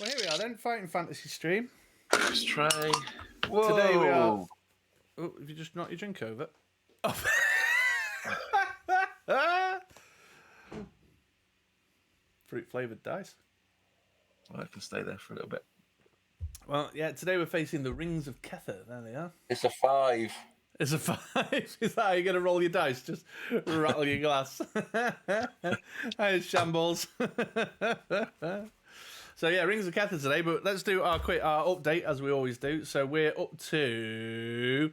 Well, here we are then, Fighting Fantasy stream. Let's try. Whoa! Today we are. Oh, have you just knocked your drink over? Oh. Fruit flavoured dice. Well, I can stay there for a little bit. Well, yeah, today we're facing the Rings of Kether. There they are. It's a 5. It's a 5. Is that how you're going to roll your dice? Just rattle your glass. Hey, shambles. So, yeah, Rings of Kether today, but let's do our update as we always do. So, we're up to,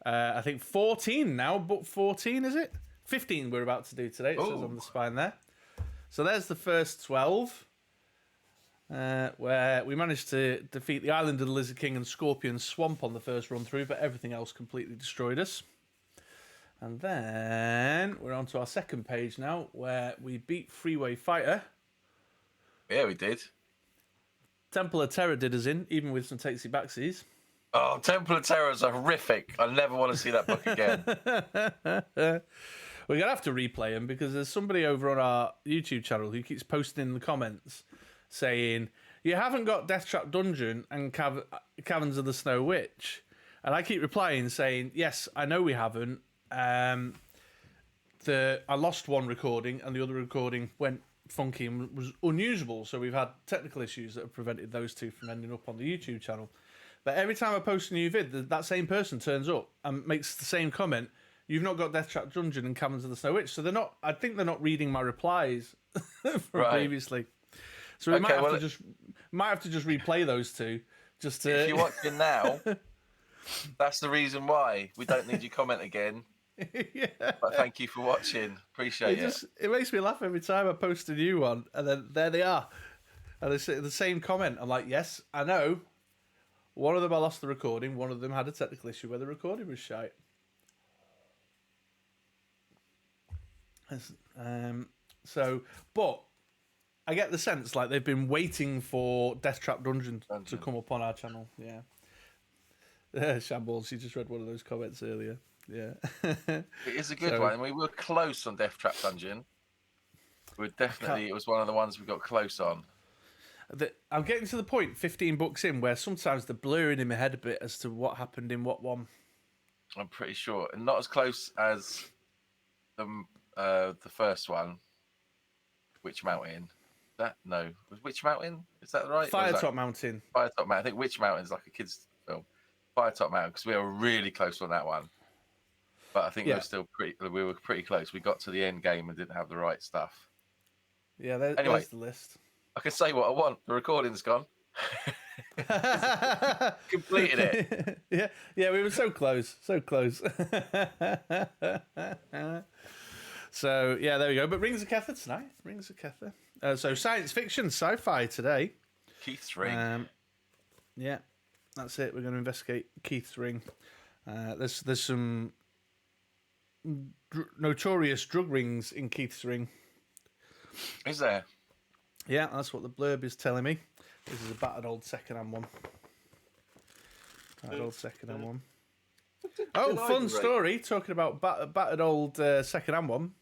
I think, 14 now. Book 14, is it? 15 we're about to do today. It says on the spine there. So, there's the first 12. Where we managed to defeat the Island of the Lizard King and Scorpion Swamp on the first run through, but everything else completely destroyed us. And then we're on to our second page now, where we beat Freeway Fighter. Yeah, we did. Temple of Terror did us in, even with some takesy backsies. Oh, Temple of Terror is horrific. I never want to see that book again. We're going to have to replay them because there's somebody over on our YouTube channel who keeps posting in the comments saying, you haven't got Death Trap Dungeon and Caverns of the Snow Witch. And I keep replying saying, yes, I know we haven't. I lost one recording and the other recording went funky and was unusable. So we've had technical issues that have prevented those two from ending up on the YouTube channel. But every time I post a new vid, that same person turns up and makes the same comment. You've not got Death Trap Dungeon and Caverns of the Snow Witch. So I think they're not reading my replies from previously. So we might have to just replay those two. Just to... If you're watching now, that's the reason why. We don't need your comment again. Yeah. But thank you for watching. Appreciate it. It makes me laugh every time I post a new one, and then there they are. And they say the same comment. I'm like, yes, I know. One of them I lost the recording. One of them had a technical issue where the recording was shite. But I get the sense like they've been waiting for Death Trap Dungeon to come up on our channel. Yeah. Shambles, you just read one of those comments earlier. Yeah. It is a good one. We were close on Death Trap Dungeon. It was one of the ones we got close on. I'm getting to the point, 15 books in, where sometimes they're blurring in my head a bit as to what happened in what one. I'm pretty sure. And not as close as the first one. Witch Mountain. Was Witch Mountain? Is that right? Firetop Mountain. Firetop Mountain. I think Witch Mountain is like a kid's film. Firetop Mountain, because we were really close on that one. But I think we were pretty close. We got to the end game and didn't have the right stuff. Yeah, there's the list. I can say what I want. The recording's gone. Completed it. Yeah, we were so close. So close. So, yeah, there we go. But Rings of Kether tonight. Rings of Kether. So, science fiction, sci-fi today. Keith's Ring. Yeah, that's it. We're going to investigate Keith's Ring. There's some notorious drug rings in Keith's Ring. Is there? Yeah, that's what the blurb is telling me. This is a battered old second-hand one. Oh, fun story. Talking about battered old second-hand one.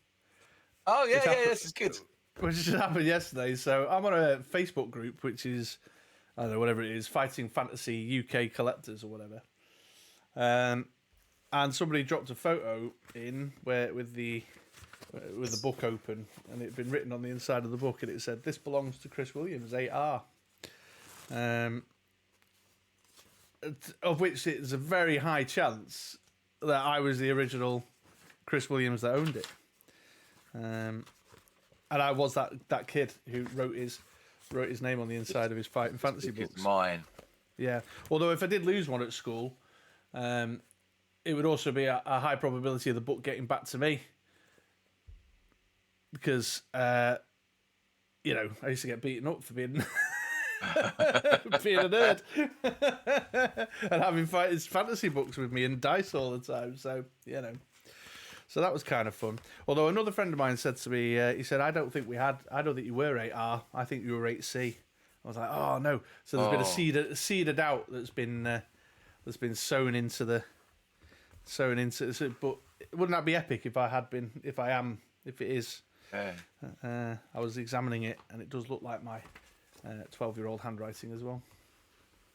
Oh, yeah, this is good. Which just happened yesterday. So I'm on a Facebook group, which is, I don't know, whatever it is, Fighting Fantasy UK Collectors or whatever. And somebody dropped a photo in with the book open, and it had been written on the inside of the book, and it said, "This belongs to Chris Williams, 8R." Of which it's a very high chance that I was the original Chris Williams that owned it. And I was that kid who wrote his name on the inside of his Fighting Fantasy books. It's mine. Yeah. Although if I did lose one at school, it would also be a high probability of the book getting back to me. Because, I used to get beaten up for being being a nerd and having fantasy books with me and dice all the time. So, So that was kind of fun. Although another friend of mine said to me, he said, I don't think you were 8R. I think you were 8C. I was like, oh, no. So there's been a seed of doubt that's been sown into the... But wouldn't that be epic if it is? Yeah. I was examining it, and it does look like my 12-year-old handwriting as well.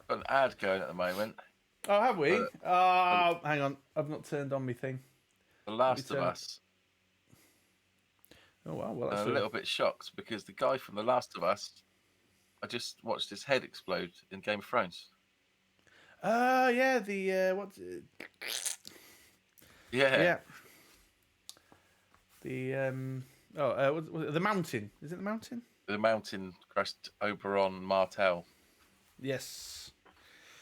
Got an ad going at the moment. Oh, have we? Hang on. I've not turned on my thing. The Last of Us. Oh, wow. Well, that's I'm a little bit shocked because the guy from The Last of Us, I just watched his head explode in Game of Thrones. Yeah. Yeah. The the mountain. Is it the mountain? The mountain crashed Oberon Martell. Yes.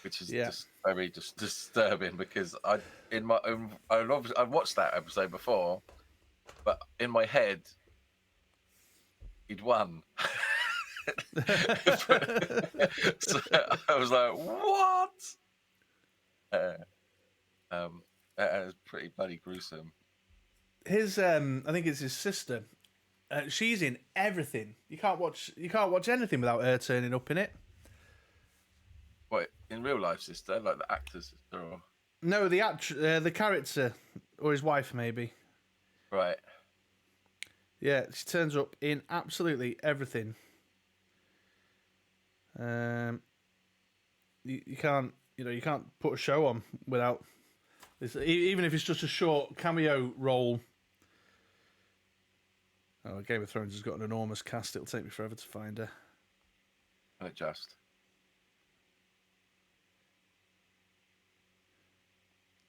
Which is just very disturbing because I've watched that episode before, but in my head, he'd won. So I was like, "What?" That was pretty bloody gruesome. His, I think it's his sister. She's in everything. You can't watch anything without her turning up in it. What, in real life, sister, like the actor's sister, or no, the character, or his wife, maybe. Right. Yeah, she turns up in absolutely everything. You can't put a show on without this, even if it's just a short cameo role. Oh, Game of Thrones has got an enormous cast. It'll take me forever to find her. Just.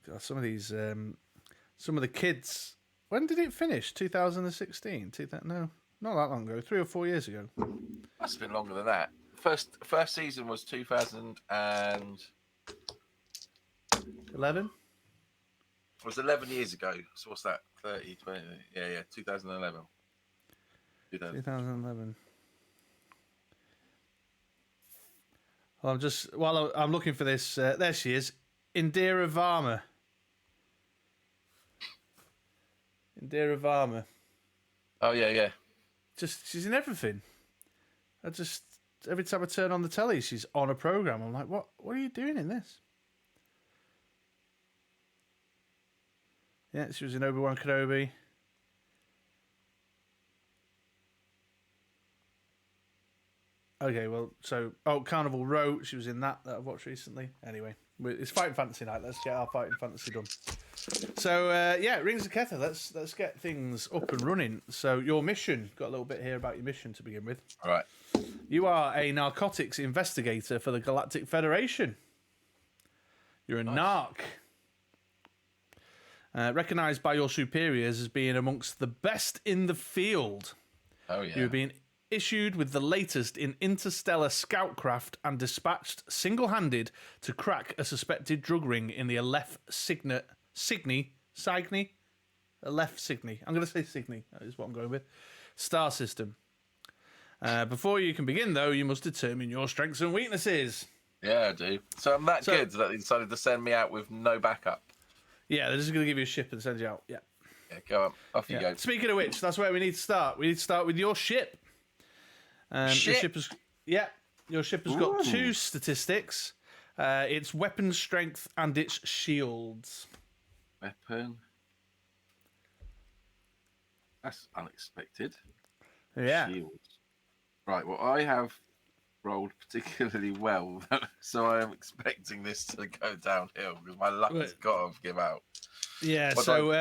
God, some of these, some of the kids. When did it finish? 2016? No, not that long ago. 3 or 4 years ago. Must have been longer than that. First season was 2011. It was 11 years ago. So what's that? 30, 20. Yeah. 2011. 2011. Well, while I'm looking for this, there she is, Indira Varma. Oh yeah. She's in everything. Every time I turn on the telly, she's on a program. I'm like, what are you doing in this? Yeah, she was in Obi-Wan Kenobi. Okay, well, Carnival Row, she was in that I've watched recently. Anyway, it's Fighting Fantasy night. Let's get our Fighting Fantasy done. So, Rings of Kether, let's get things up and running. So, your mission, got a little bit here about your mission to begin with. All right. You are a narcotics investigator for the Galactic Federation. You're a narc. Recognised by your superiors as being amongst the best in the field. Oh, yeah. You've been issued with the latest in interstellar scoutcraft and dispatched single-handed to crack a suspected drug ring in the Aleph Cygni. Aleph Cygni. I'm going to say Cygni. That is what I'm going with. Star system. Before you can begin, though, you must determine your strengths and weaknesses. Yeah, I do. So I'm that good that they decided to send me out with no backup. Yeah, they're just going to give you a ship and send you out. Yeah. Yeah, go on. Off you go. Speaking of which, that's where we need to start. We need to start with your ship. Your ship has got 2 statistics. Its weapon strength and its shields. Weapon. That's unexpected. Yeah. Shields. Right, well, I have rolled particularly well, so I am expecting this to go downhill because my luck has got to give out. Yeah,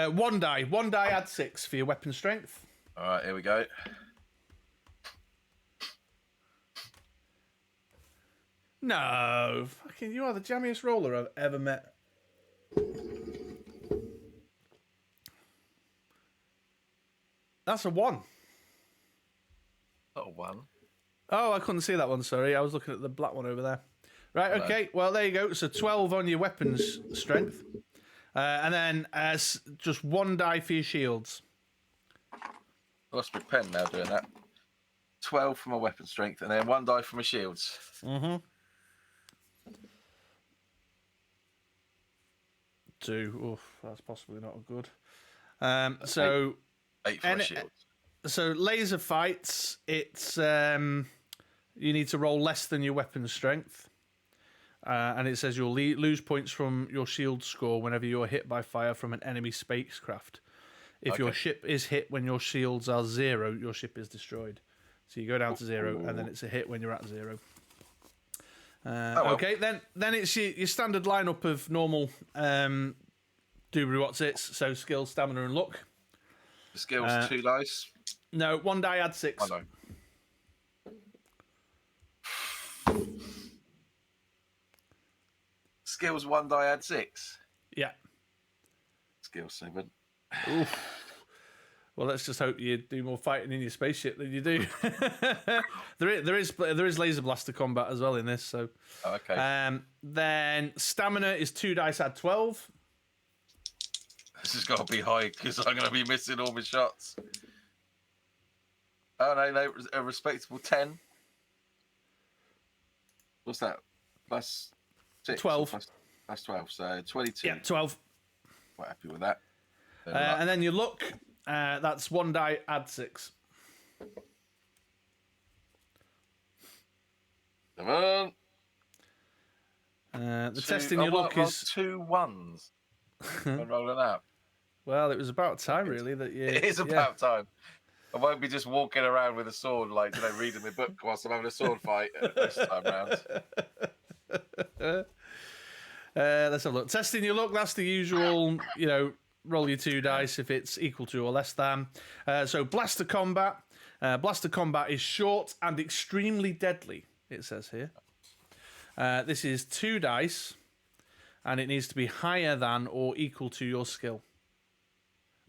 one die. One die, add 6 for your weapon strength. All right, here we go. No, fucking, you are the jammiest roller I've ever met. That's a 1. Not a 1. Oh, I couldn't see that one, sorry. I was looking at the black one over there. Right, okay. Well, there you go. So 12 on your weapons strength. And then just 1 die for your shields. I lost my pen now doing that. 12 for my weapon strength, and then 1 die for my shields. Mm-hmm. 2. Oof, that's possibly not good. 8 for my shields. So laser fights, it's you need to roll less than your weapon strength. And it says you'll lose points from your shield score whenever you're hit by fire from an enemy spacecraft. If your ship is hit when your shields are 0, your ship is destroyed. So you go down to 0, and then it's a hit when you're at 0. Well. Okay, then it's your standard lineup of normal doobly what's its. So skill, stamina, and luck. The skills 2 dice. No, 1 die, add 6. Oh, no. Skills 1 die, add 6. Yeah. Skill 7. Oof. Well, let's just hope you do more fighting in your spaceship than you do. there is laser blaster combat as well in this. So, okay. Then stamina is 2 dice, add 12. This has got to be high because I'm going to be missing all my shots. Oh no, a respectable 10. What's that? Plus 6. 12. Plus 12. So 22. Yeah, 12. Quite happy with that. And then your luck. That's 1 die, add 6. Come on. The test in your luck is 2 1s. I'm rolling up. Well, it was about time, really, that you. It is about time. I won't be just walking around with a sword, like, reading my book whilst I'm having a sword fight this time round. Let's have a look. Testing your luck, that's the usual, roll your 2 dice if it's equal to or less than. So blaster combat. Blaster combat is short and extremely deadly, it says here. This is 2 dice, and it needs to be higher than or equal to your skill.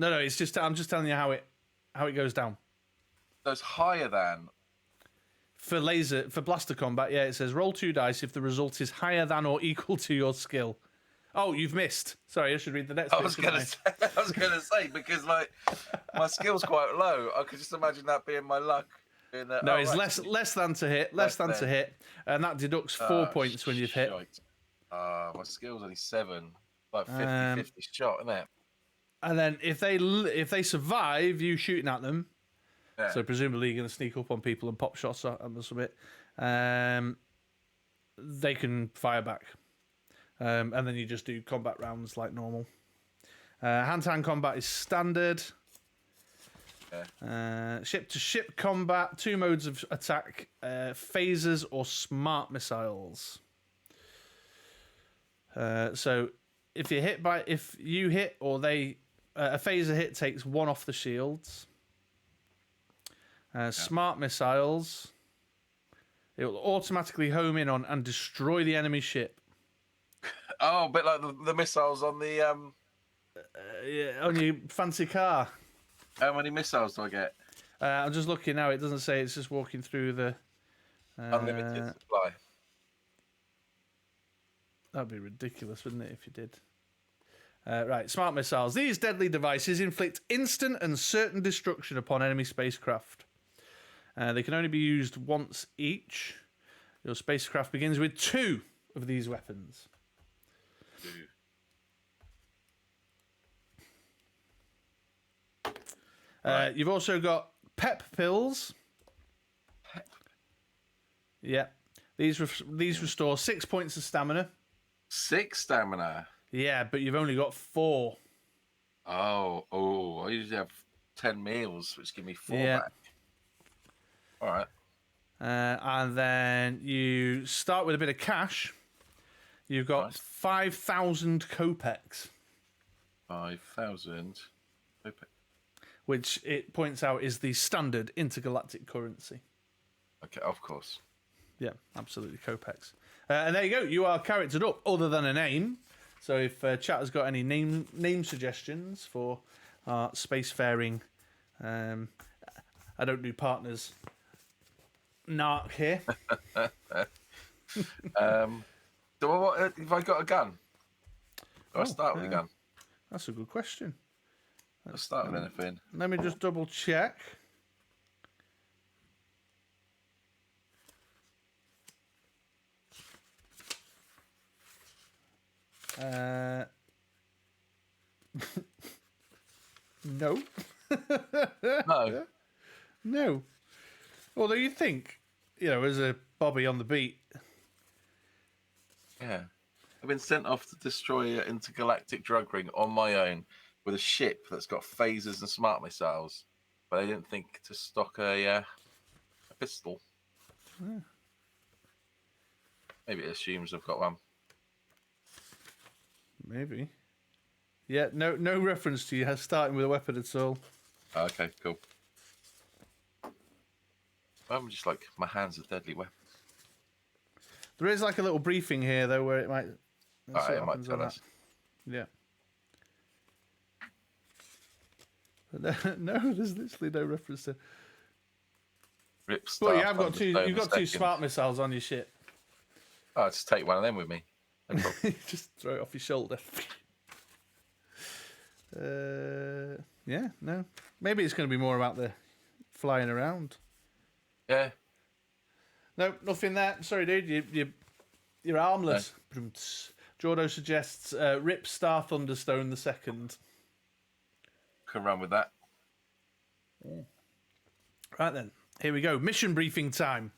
No, I'm just telling you how it goes down. So it's higher than. For blaster combat, yeah, it says roll 2 dice if the result is higher than or equal to your skill. Oh, you've missed. Sorry, I should read the next bit. I was gonna say because my skill's quite low. I could just imagine that being my luck. No, it's less than to hit, to hit, and that deducts 4 points when you've hit. My skill's only 7, like 50-50 shot, isn't it? And then if they survive you shooting at them, yeah. So presumably you're going to sneak up on people and pop shots at them or something, they can fire back. And then you just do combat rounds like normal. Hand-to-hand combat is standard. Yeah. Ship-to-ship combat, 2 modes of attack, phasers or smart missiles. So if you hit or a phaser hit takes 1 off the shields. Smart missiles, it will automatically home in on and destroy the enemy ship. Oh, a bit like the missiles on the on your fancy car. How many missiles do I get? I'm just looking now. It doesn't say. It's just walking through the unlimited supply. That'd be ridiculous, wouldn't it, if you did? Right, smart missiles. These deadly devices inflict instant and certain destruction upon enemy spacecraft. They can only be used once each. Your spacecraft begins with 2 of these weapons. Right. You've also got pep pills. Yeah. These restore 6 points of stamina. 6 stamina? Yeah, but you've only got 4. Oh, I usually have 10 meals, which give me 4 back. All right. And then you start with a bit of cash. You've got 5,000 kopecks. 5,000 kopecks. Which it points out is the standard intergalactic currency. Okay, of course. Yeah, absolutely, kopecks. And there you go. You are charactered up, other than a name. So if chat has got any name suggestions for our spacefaring, I don't do partners. Narc here. Have I got a gun? Do I start with a gun? That's a good question. Let's start with anything. Let me just double check. No. No. No. Although you'd think, as a Bobby on the beat. Yeah. I've been sent off to destroy an intergalactic drug ring on my own with a ship that's got phasers and smart missiles. But I didn't think to stock a pistol. Maybe it assumes I've got one. Maybe. Yeah, no reference to you starting with a weapon at all. Oh, okay, cool. I'm just like, my hand's a deadly weapon. There is like a little briefing here, though, where it might... It might tell us. Yeah. No, there's literally no reference to... Rip Well, you have got Thunderstone you've got two second. smart missiles on your ship. Oh, I'll just take one of them with me. No problem. Just throw it off your shoulder. Yeah, no. Maybe it's going to be more about the flying around. Yeah. No, nothing there. Sorry, dude. You're armless. No. Jordo suggests Rip Star Thunderstone the second. Can run with that. Right then, here we go. Mission briefing time.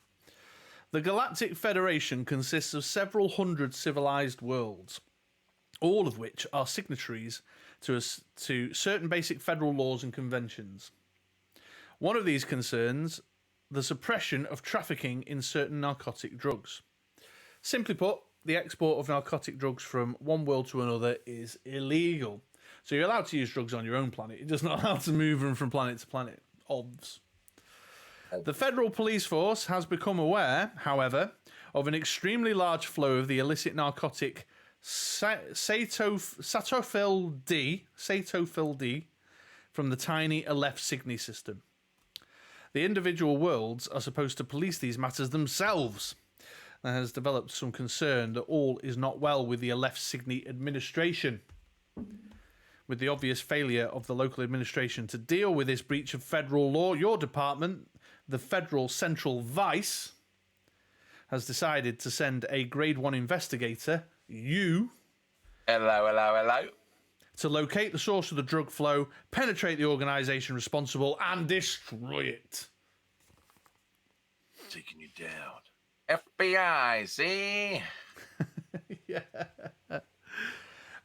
The Galactic Federation consists of several hundred civilized worlds, all of which are signatories to certain basic federal laws and conventions. One of these concerns the suppression of trafficking in certain narcotic drugs. Simply put, the export of narcotic drugs from one world to another is illegal. So you're allowed to use drugs on your own planet. You're just not allowed to move them from planet to planet. Obvs. The Federal Police Force has become aware, however, of an extremely large flow of the illicit narcotic Satofil D from the tiny Aleph Cygni system. The individual worlds are supposed to police these matters themselves. There has developed some concern that all is not well with the Aleph Cygni administration. With the obvious failure of the local administration to deal with this breach of federal law, your department, the Federal Central Vice, has decided to send a Grade 1 investigator, you... Hello. ...to locate the source of the drug flow, penetrate the organisation responsible, and destroy it. Taking you down. FBI, see? Yeah.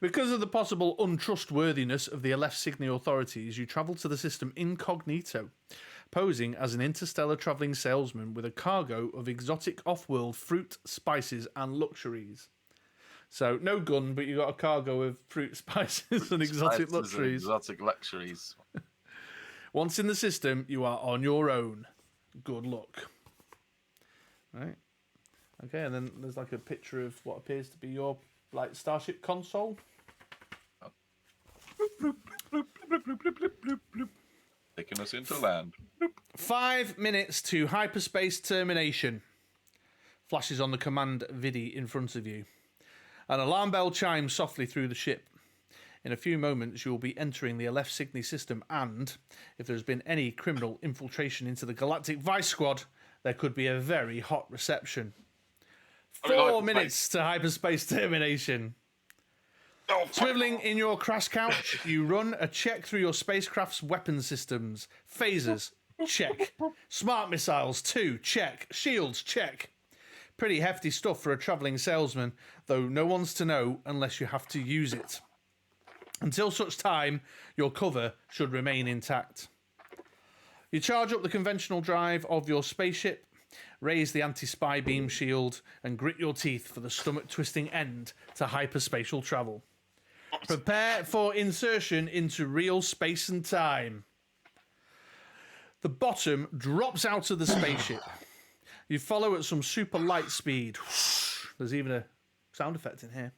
Because of the possible untrustworthiness of the Aleph Cygni authorities, you travel to the system incognito, posing as an interstellar travelling salesman with a cargo of exotic off-world fruit, spices, and luxuries. So, no gun, but you got a cargo of fruit, spices, and exotic luxuries. Exotic luxuries. Once in the system, you are on your own. Good luck. Right. Okay, and then there's like a picture of what appears to be your Starship console. Taking us into land. 5 minutes to hyperspace termination. Flashes on the command vidi in front of you. An alarm bell chimes softly through the ship. In a few moments, you will be entering the Aleph Cygni system, and if there's been any criminal infiltration into the Galactic Vice Squad, there could be a very hot reception. 4 minutes to hyperspace termination. Swiveling in your crash couch, you run a check through your spacecraft's weapon systems. Phasers, check. Smart missiles, 2, check. Shields, check. Pretty hefty stuff for a travelling salesman, though no one's to know unless you have to use it. Until such time, your cover should remain intact. You charge up the conventional drive of your spaceship, raise the anti-spy beam shield, and grit your teeth for the stomach-twisting end to hyperspatial travel. Prepare for insertion into real space and time. The bottom drops out of the spaceship. You follow at some super light speed. There's even a sound effect in here.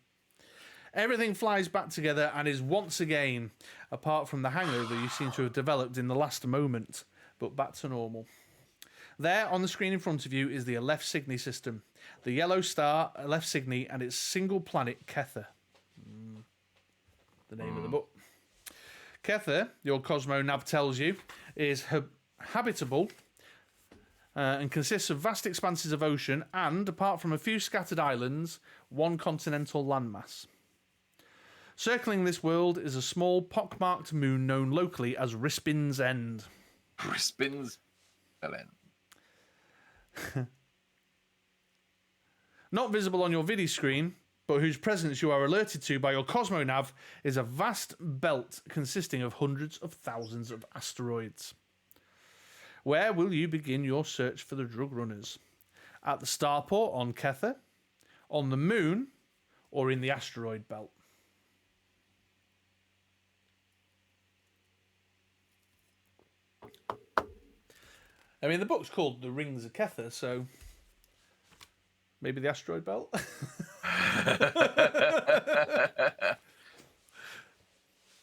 Everything flies back together and is once again, apart from the hangover you seem to have developed in the last moment, but back to normal. There on the screen in front of you is the Aleph Cygni system. The yellow star, Aleph Cygni, and its single planet, Kether. The name of the book. Kether, your Cosmo nav tells you, is habitable and consists of vast expanses of ocean and, apart from a few scattered islands, one continental landmass. Circling this world is a small, pockmarked moon known locally as Rispin's End. Rispin's End. Not visible on your vidi screen, but whose presence you are alerted to by your Cosmonav, is a vast belt consisting of hundreds of thousands of asteroids. Where will you begin your search for the drug runners? At the starport on Kether, on the moon, or in the asteroid belt? I mean, the book's called The Rings of Kether, so maybe the asteroid belt?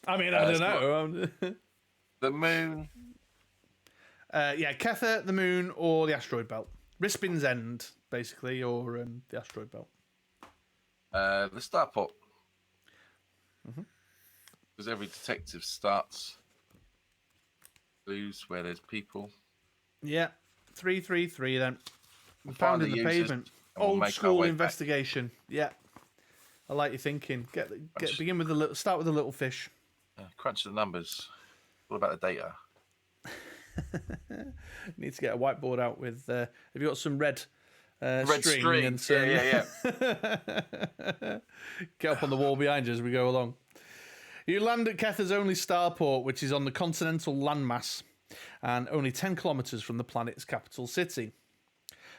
I mean, I don't know. The moon. Yeah, Kether, the moon, or the asteroid belt. Rispin's End, basically, or the asteroid belt. The starport. Because every detective starts clues where there's people. Yeah, 333 then. We'll Found find in the the users, pavement. and we'll Old make our school way investigation. Yeah. I like your thinking. Begin with start with the little fish. Crunch the numbers. What about the data? Need to get a whiteboard out with. Have you got some red string and some? Yeah. Get up on the wall behind you as we go along. You land at Kether's only starport, which is on the continental landmass, and only 10 kilometres from the planet's capital city.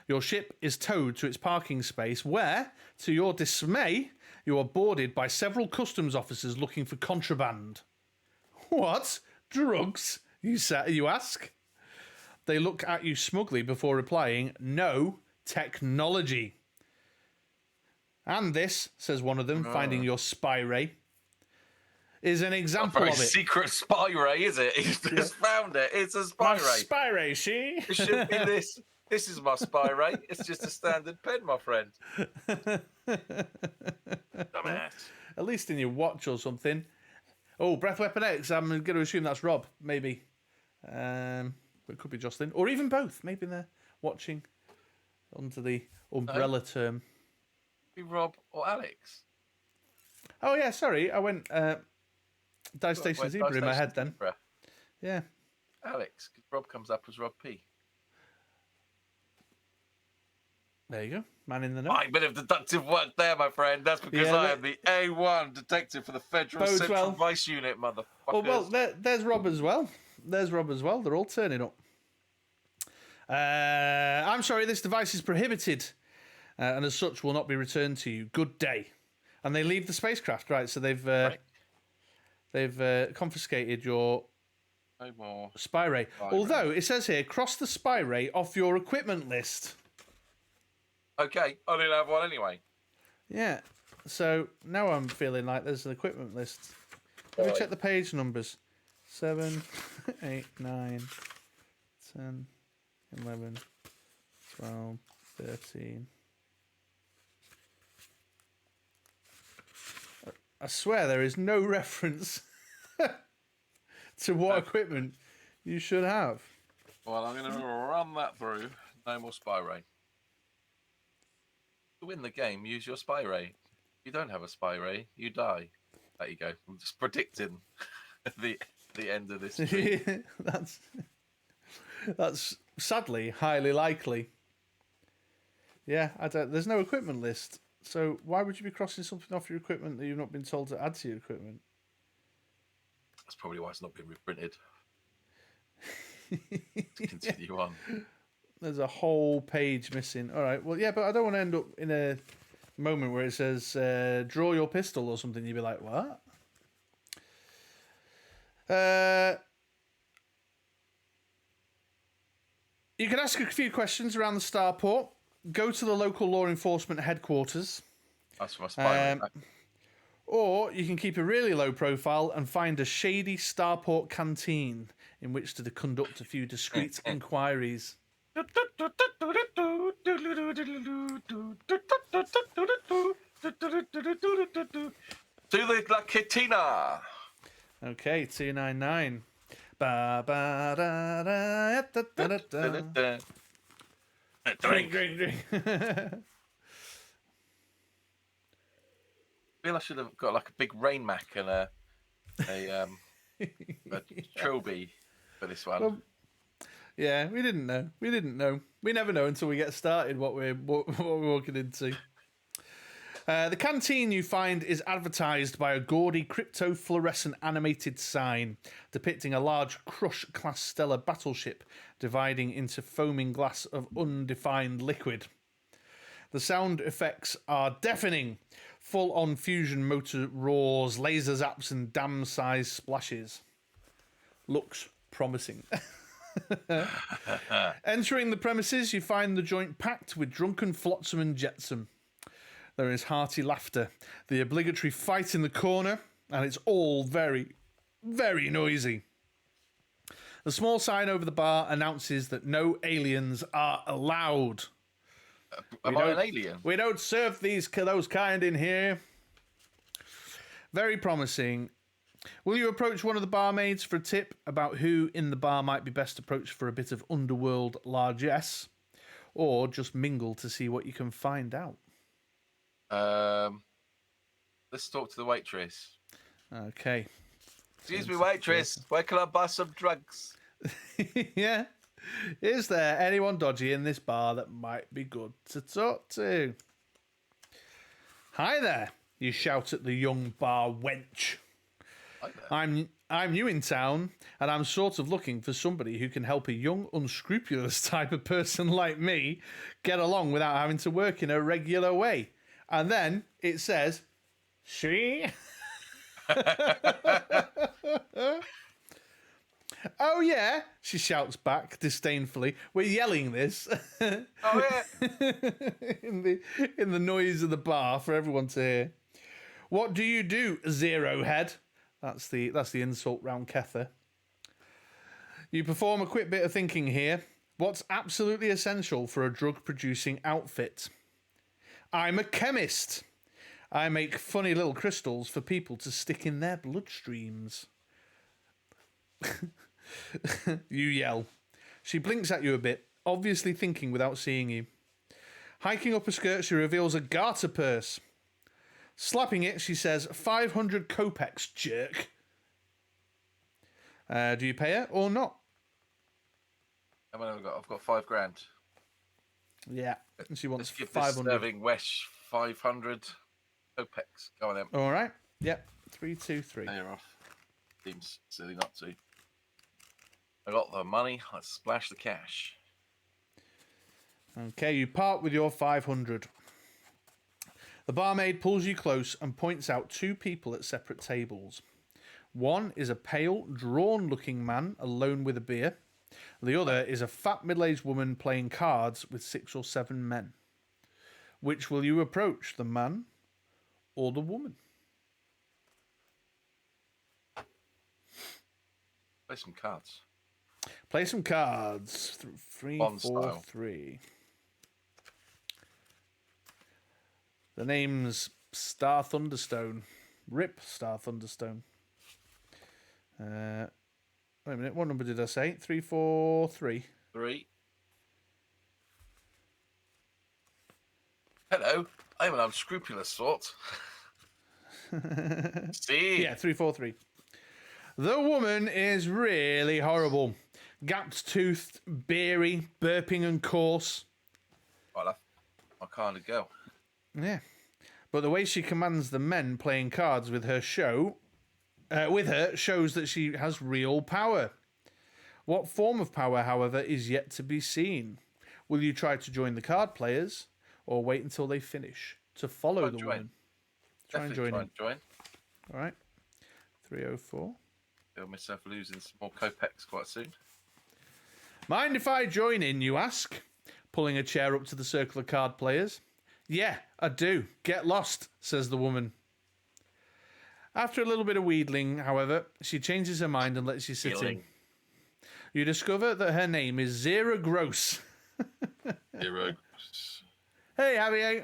Your ship is towed to its parking space, where, to your dismay, you are boarded by several customs officers looking for contraband. What? Drugs? You ask? They look at you smugly before replying, no, technology. And this, says one of them, finding your spy ray, is an example of it. Secret spy ray, is it? He's just found it. It's a spy ray. Spy ray, see? It should be this. This is my spy ray. It's just a standard pen, my friend. Dumbass. At least in your watch or something. Oh, Breath Weapon X. I'm going to assume that's Rob, maybe. It could be Jocelyn, or even both. Maybe they're watching under the umbrella term. Be Rob or Alex. Oh yeah, sorry. I went Dive Station Zebra in my head then. Zebra. Yeah. Alex, because Rob comes up as Rob P. There you go. Man in the know. A bit of deductive work there, my friend. That's because I am the A1 detective for the Federal Central Vice Unit, motherfuckers. Oh, well, there's Rob as well. They're all turning up. I'm sorry, this device is prohibited, and as such will not be returned to you. Good day. And they leave the spacecraft, right? So they've confiscated your spy ray. Although it says here, cross the spy ray off your equipment list. Okay, I didn't have one anyway. Yeah. So now I'm feeling like there's an equipment list. Let me check the page numbers. 7, 8, 9, 10, 11, 12, 13. I swear there is no reference to what equipment you should have. Well, I'm going to run that through. No more spy ray. To win the game, use your spy ray. If you don't have a spy ray, you die. There you go. I'm just predicting the end of this stream. That's sadly highly likely. Yeah, there's no equipment list. So why would you be crossing something off your equipment that you've not been told to add to your equipment? That's probably why it's not been reprinted. Continue on. There's a whole page missing. All right. Well, yeah, but I don't want to end up in a moment where it says draw your pistol or something. You'd be like, what? You can ask a few questions around the starport. Go to the local law enforcement headquarters. That's my spy. Or you can keep a really low profile and find a shady starport canteen in which to conduct a few discreet inquiries. To the La Cantina. Okay, 299. Ba ba da da da da da. Drink. I feel I should have got like a big rain mac and a trilby for this one. Well, yeah, we didn't know. We never know until we get started what we're walking into. The canteen you find is advertised by a gaudy crypto-fluorescent animated sign depicting a large Crush-class stellar battleship dividing into foaming glass of undefined liquid. The sound effects are deafening. Full-on fusion motor roars, laser zaps and dam-sized splashes. Looks promising. Entering the premises, you find the joint packed with drunken flotsam and jetsam. There is hearty laughter, the obligatory fight in the corner, and it's all very, very noisy. The small sign over the bar announces that no aliens are allowed. Am I an alien? We don't serve those kind in here. Very promising. Will you approach one of the barmaids for a tip about who in the bar might be best approached for a bit of underworld largesse? Or just mingle to see what you can find out? Let's talk to the waitress. Okay. Excuse me, waitress. Where can I buy some drugs? Yeah. Is there anyone dodgy in this bar that might be good to talk to? Hi there, you shout at the young bar wench. I'm new in town, and I'm sort of looking for somebody who can help a young, unscrupulous type of person like me get along without having to work in a regular way. And then it says, she. Oh yeah, she shouts back disdainfully. We're yelling this. Oh yeah. in the noise of the bar for everyone to hear. What do you do, Zero Head? That's the insult round Kether. You perform a quick bit of thinking here. What's absolutely essential for a drug-producing outfit? I'm a chemist. I make funny little crystals for people to stick in their bloodstreams. You yell. She blinks at you a bit, obviously thinking without seeing you. Hiking up her skirt, she reveals a garter purse. Slapping it, she says, 500 kopecks, jerk. Do you pay her or not? How many have I got? I've got $5,000. Yeah. And she wants Let's give 500. this serving Wesh 500 kopecks. Go on then. All right. Yep. 3, 2, 3. They're off. Seems silly not to. I got the money. Let's splash the cash. Okay, you part with your 500. The barmaid pulls you close and points out two people at separate tables. One is a pale, drawn-looking man alone with a beer. The other is a fat, middle-aged woman playing cards with 6 or 7 men. Which will you approach, the man or the woman? Play some cards. Play some cards. 3, Bond 4, style. 3. The name's Star Thunderstone. Rip Star Thunderstone. Wait a minute. What number did I say? 3, 4, 3. 3. Hello. I'm an unscrupulous sort. See? Yeah, 3, 4, 3. The woman is really horrible. Gapped-toothed, beery, burping and coarse. Well, I kind of go. Yeah. But the way she commands the men playing cards with her shows that she has real power. What form of power, however, is yet to be seen. Will you try to join the card players or wait until they finish to follow the woman? Try and join. Join. All right. 304. Feel myself losing some more kopecks quite soon. Mind if I join in, you ask? Pulling a chair up to the circle of card players. Yeah, I do. Get lost, says the woman. After a little bit of wheedling, however, she changes her mind and lets you sit in. You discover that her name is Zera Gross. Zero. Hey, how are you?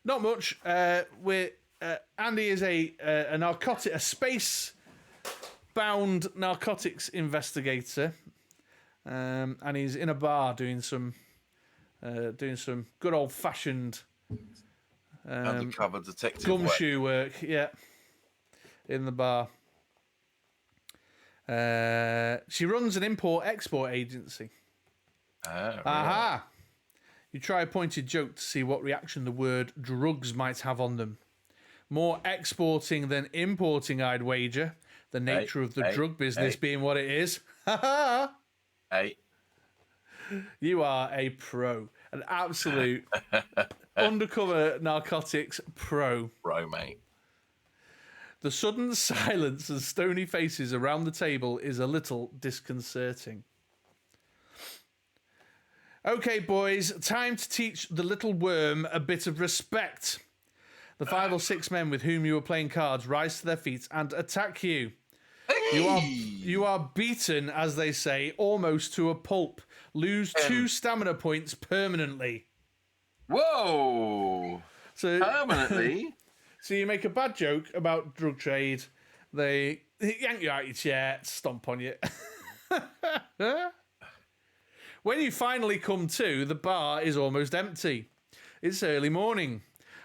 Not much. Andy is a space-bound narcotics investigator, and he's in a bar doing some good old-fashioned undercover detective gumshoe work. Yeah, in the bar. She runs an import-export agency. Really? Aha! You try a pointed joke to see what reaction the word drugs might have on them. More exporting than importing, I'd wager. The nature of the drug business being what it is. Ha ha! Hey. You are a pro. An absolute undercover narcotics pro. Bro, mate. The sudden silence and stony faces around the table is a little disconcerting. Okay, boys, time to teach the little worm a bit of respect. The 5 or 6 men with whom you were playing cards rise to their feet and attack you. You are beaten, as they say, almost to a pulp. Lose 2 stamina points permanently. Whoa! So, permanently? So you make a bad joke about drug trade, they yank you out your chair, stomp on you. When you finally come to, the bar is almost empty. It's early morning.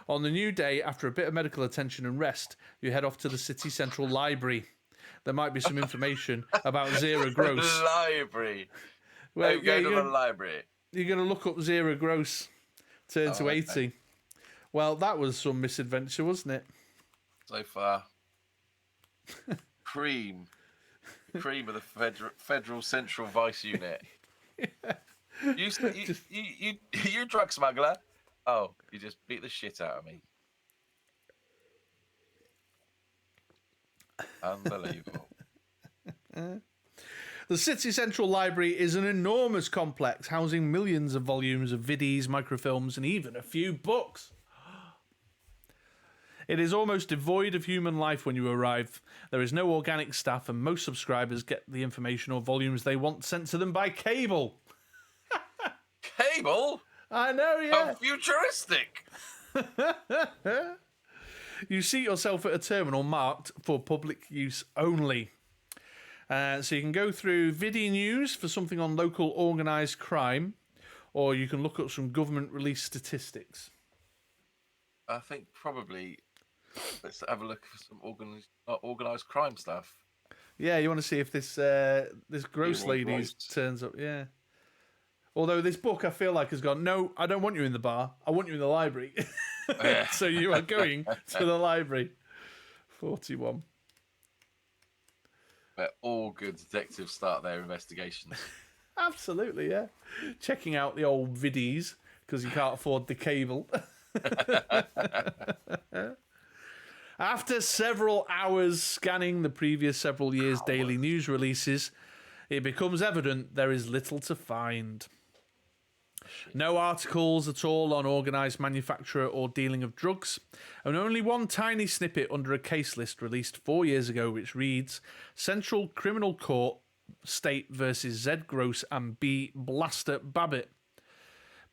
On the new day, after a bit of medical attention and rest, you head off to the city central library. There might be some information about zero gross. Library. Well, go to the library. You're going to look up zero gross, turn to 80. Okay. Well, that was some misadventure, wasn't it? So far. Cream of the Federal Central Vice Unit. You drug smuggler. Oh, you just beat the shit out of me. Unbelievable. The City Central Library is an enormous complex housing millions of volumes of viddies, microfilms, and even a few books. It is almost devoid of human life when you arrive. There is no organic staff, and most subscribers get the information or volumes they want sent to them by cable. Cable? I know, yeah. How futuristic. You seat yourself at a terminal marked for public use only. So you can go through Vidi News for something on local organised crime, or you can look up some government-released statistics. I think probably let's have a look for some organised crime stuff. Yeah, you want to see if this gross lady turns up. Yeah. Although this book, I feel like, has gone, no, I don't want you in the bar. I want you in the library. Yeah. So you are going to the library. 41. Where all good detectives start their investigations. Absolutely, yeah. Checking out the old viddies because you can't afford the cable. After several hours scanning the previous several years' daily news releases, it becomes evident there is little to find. No articles at all on organised manufacture or dealing of drugs, and only one tiny snippet under a case list released 4 years ago which reads, Central Criminal Court, State versus Z. Gross and B. Blaster Babbitt.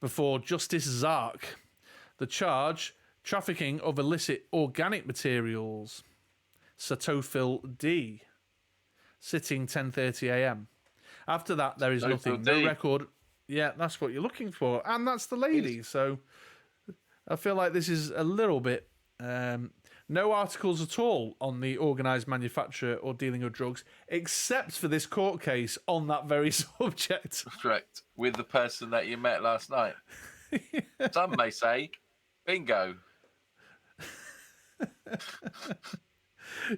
Before Justice Zark. The charge, trafficking of illicit organic materials. Satophil D. Sitting 10:30 a.m. After that, there is nothing. No record. Yeah, that's what you're looking for. And that's the lady. So I feel like this is a little bit... no articles at all on the organised manufacture or dealing of drugs, except for this court case on that very subject. Correct. With the person that you met last night. Some may say, bingo.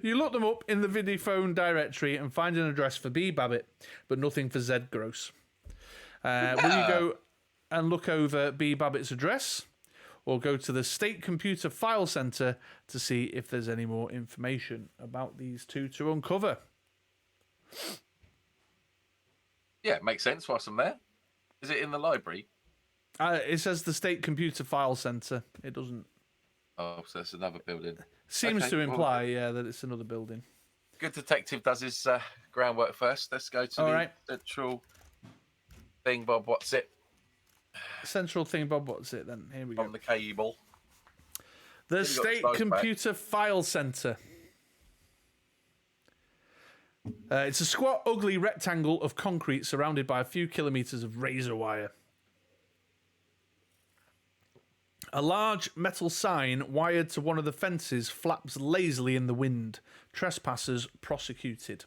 You look them up in the Vidiphone directory and find an address for B. Babbitt, but nothing for Z. Gross. Will you go and look over B. Babbitt's address, or go to the State Computer File Centre to see if there's any more information about these two to uncover? Yeah, it makes sense whilst I'm there. Is it in the library? It says the State Computer File Centre. It doesn't... Oh, so it's another building. Seems to imply, that it's another building. Good detective does his groundwork first. Let's go to the central thing, Bob. What's it? Central thing, Bob. What's it then? Here we go. On the cable. The State Computer File Centre. It's a squat, ugly rectangle of concrete surrounded by a few kilometres of razor wire. A large metal sign wired to one of the fences flaps lazily in the wind. Trespassers prosecuted.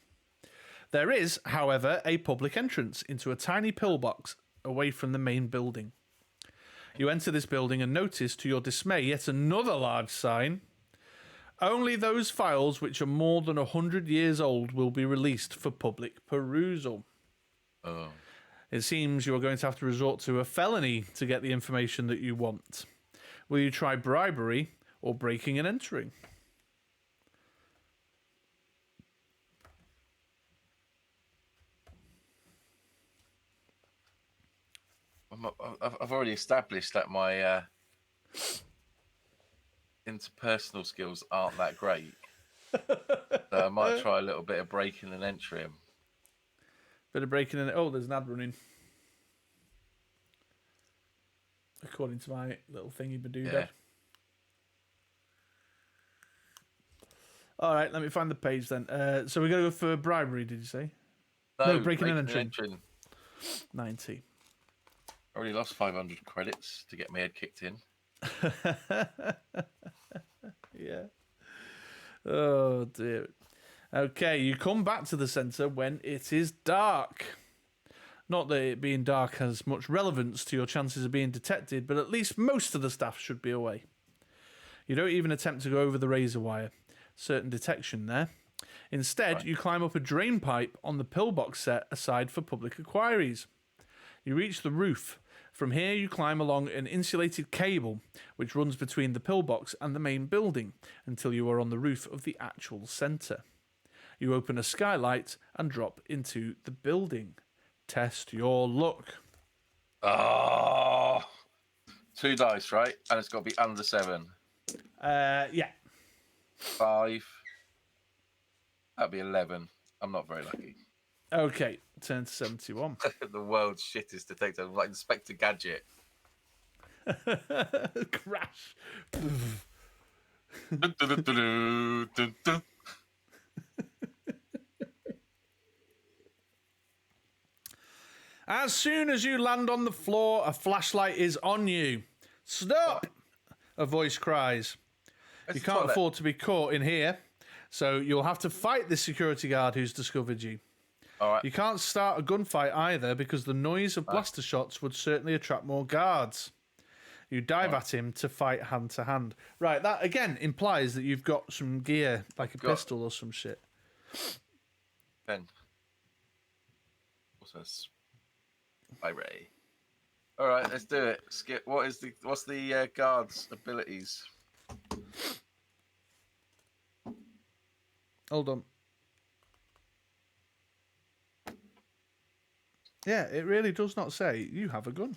There is, however, a public entrance into a tiny pillbox away from the main building. You enter this building and notice, to your dismay, yet another large sign. Only those files which are more than 100 years old will be released for public perusal. Oh. It seems you are going to have to resort to a felony to get the information that you want. Will you try bribery or breaking and entering? I've already established that my interpersonal skills aren't that great. So I might try a little bit of breaking and entering. Bit of breaking and... Oh, there's an ad running. According to my little thingy badoo. Yeah. All right, let me find the page then. So we're going to go for bribery, did you say? No, breaking and entering. 90. I already lost 500 credits to get my head kicked in. Yeah. Oh, dear. Okay, you come back to the centre when it is dark. Not that it being dark has much relevance to your chances of being detected, but at least most of the staff should be away. You don't even attempt to go over the razor wire. Certain detection there. Instead, you climb up a drain pipe on the pillbox set aside for public inquiries. You reach the roof. From here, you climb along an insulated cable which runs between the pillbox and the main building until you are on the roof of the actual centre. You open a skylight and drop into the building. Test your luck. Oh, 2 dice, right? And it's got to be under 7. Yeah. 5. That'd be 11. I'm not very lucky. Okay, turn to 71. The world's shittest detective, like Inspector Gadget. Crash. As soon as you land on the floor, a flashlight is on you. Stop! A voice cries. You can't afford to be caught in here, so you'll have to fight this security guard who's discovered you. All right. You can't start a gunfight either because the noise of blaster shots would certainly attract more guards. You dive at him to fight hand to hand. Right, that again implies that you've got some gear, like a pistol or some shit. 10. What's this? By Ray. All right, let's do it. Skip. What's the guard's abilities? Hold on. Yeah, it really does not say you have a gun.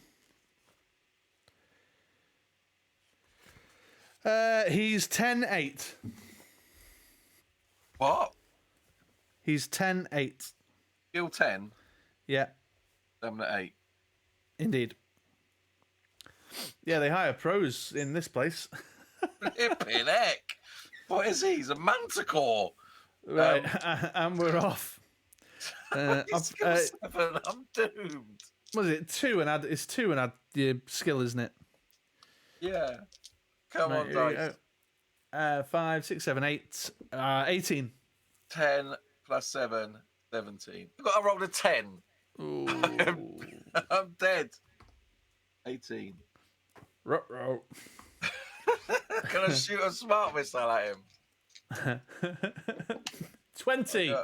He's 10-8. What? He's 10-8. Skill 10. Yeah. 7 at 8. Indeed. Yeah, they hire pros in this place. Flippin' heck. What is he? He's a manticore. Right, and we're off. Skill 7. I'm doomed. Was it 2 and add? It's 2 and add your skill, isn't it? Yeah. Come on, dice. 5, 6, 7, 8, 18. 10 plus 7, 17. I've got to roll a 10. Ooh. I'm dead. 18. Ruh-roh. Can I shoot a smart missile at him? 20.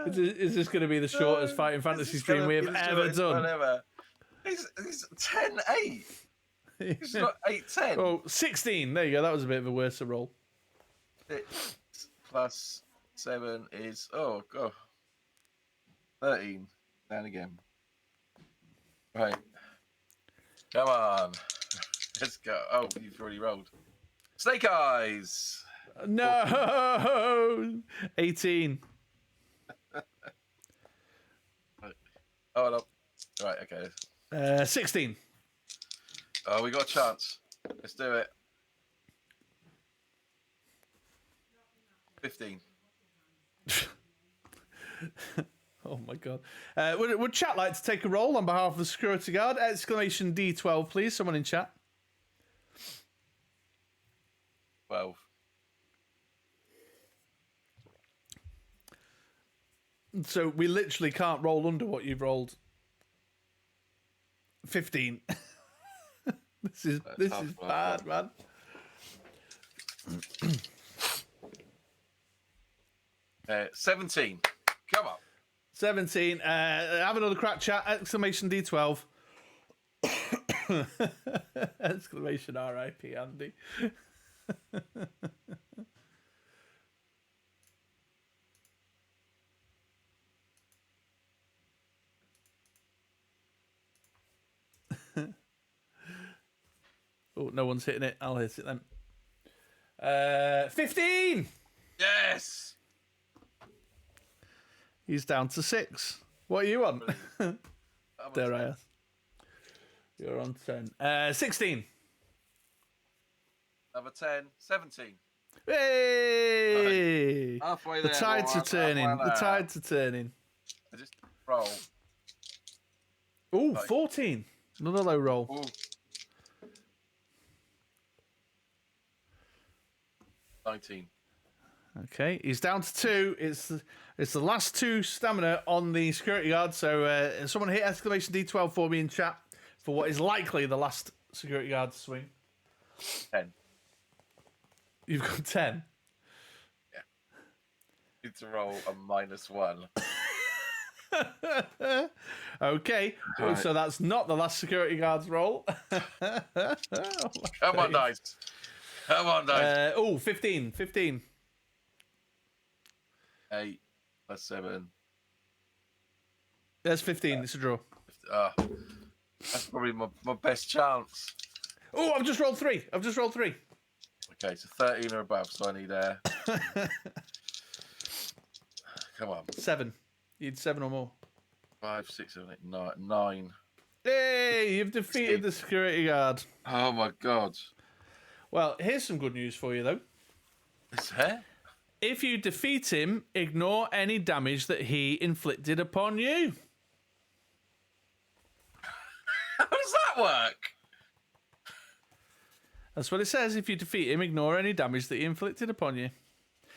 Is this going to be the shortest Fighting Fantasy stream we have ever done? He's 10-8. He's not 8-10. Oh, 16. There you go. That was a bit of a worse roll. 6 plus 7 is, oh, God. 13. Down again. Right. Come on. Let's go. Oh, you've already rolled. Snake Eyes. No. 18. Oh, no. Right, okay. 16. Oh, we got a chance. Let's do it. 15. Oh my god. Would chat like to take a roll on behalf of the security guard? Exclamation D12, please. Someone in chat. 12. So we literally can't roll under what you've rolled. 15. This is bad, man. 17. Come on. 17. Have another crack, chat. Exclamation D12. Exclamation RIP, Andy. Oh, no one's hitting it. I'll hit it then. 15! Yes! He's down to 6. What are you on? Dare I ask? You're on 10. 16. Another 10. 17. Hey! Halfway The there. tides are turning. The tides are turning. I just roll. Ooh, 14. Another low roll. Ooh. 19. Okay, he's down to 2. It's the last 2 stamina on the security guard. So someone hit exclamation D12 for me in chat for what is likely the last security guard to swing. 10. You've got 10. Yeah. Need to roll a -1. Okay, Right. So that's not the last security guard's roll. Come on, dice. Come on, dice. 15. 15. 8 plus 7. There's 15. It's a draw. That's probably my best chance. Oh, I've just rolled 3. Okay, so 13 or above, so I need come on. 7. You need 7 or more. 5, 6, 7, 8, 9. 9. Hey, you've defeated the security guard. Oh my god. Well, here's some good news for you, though. Is there? If you defeat him, ignore any damage that he inflicted upon you. How does that work? That's what it says. If you defeat him, ignore any damage that he inflicted upon you.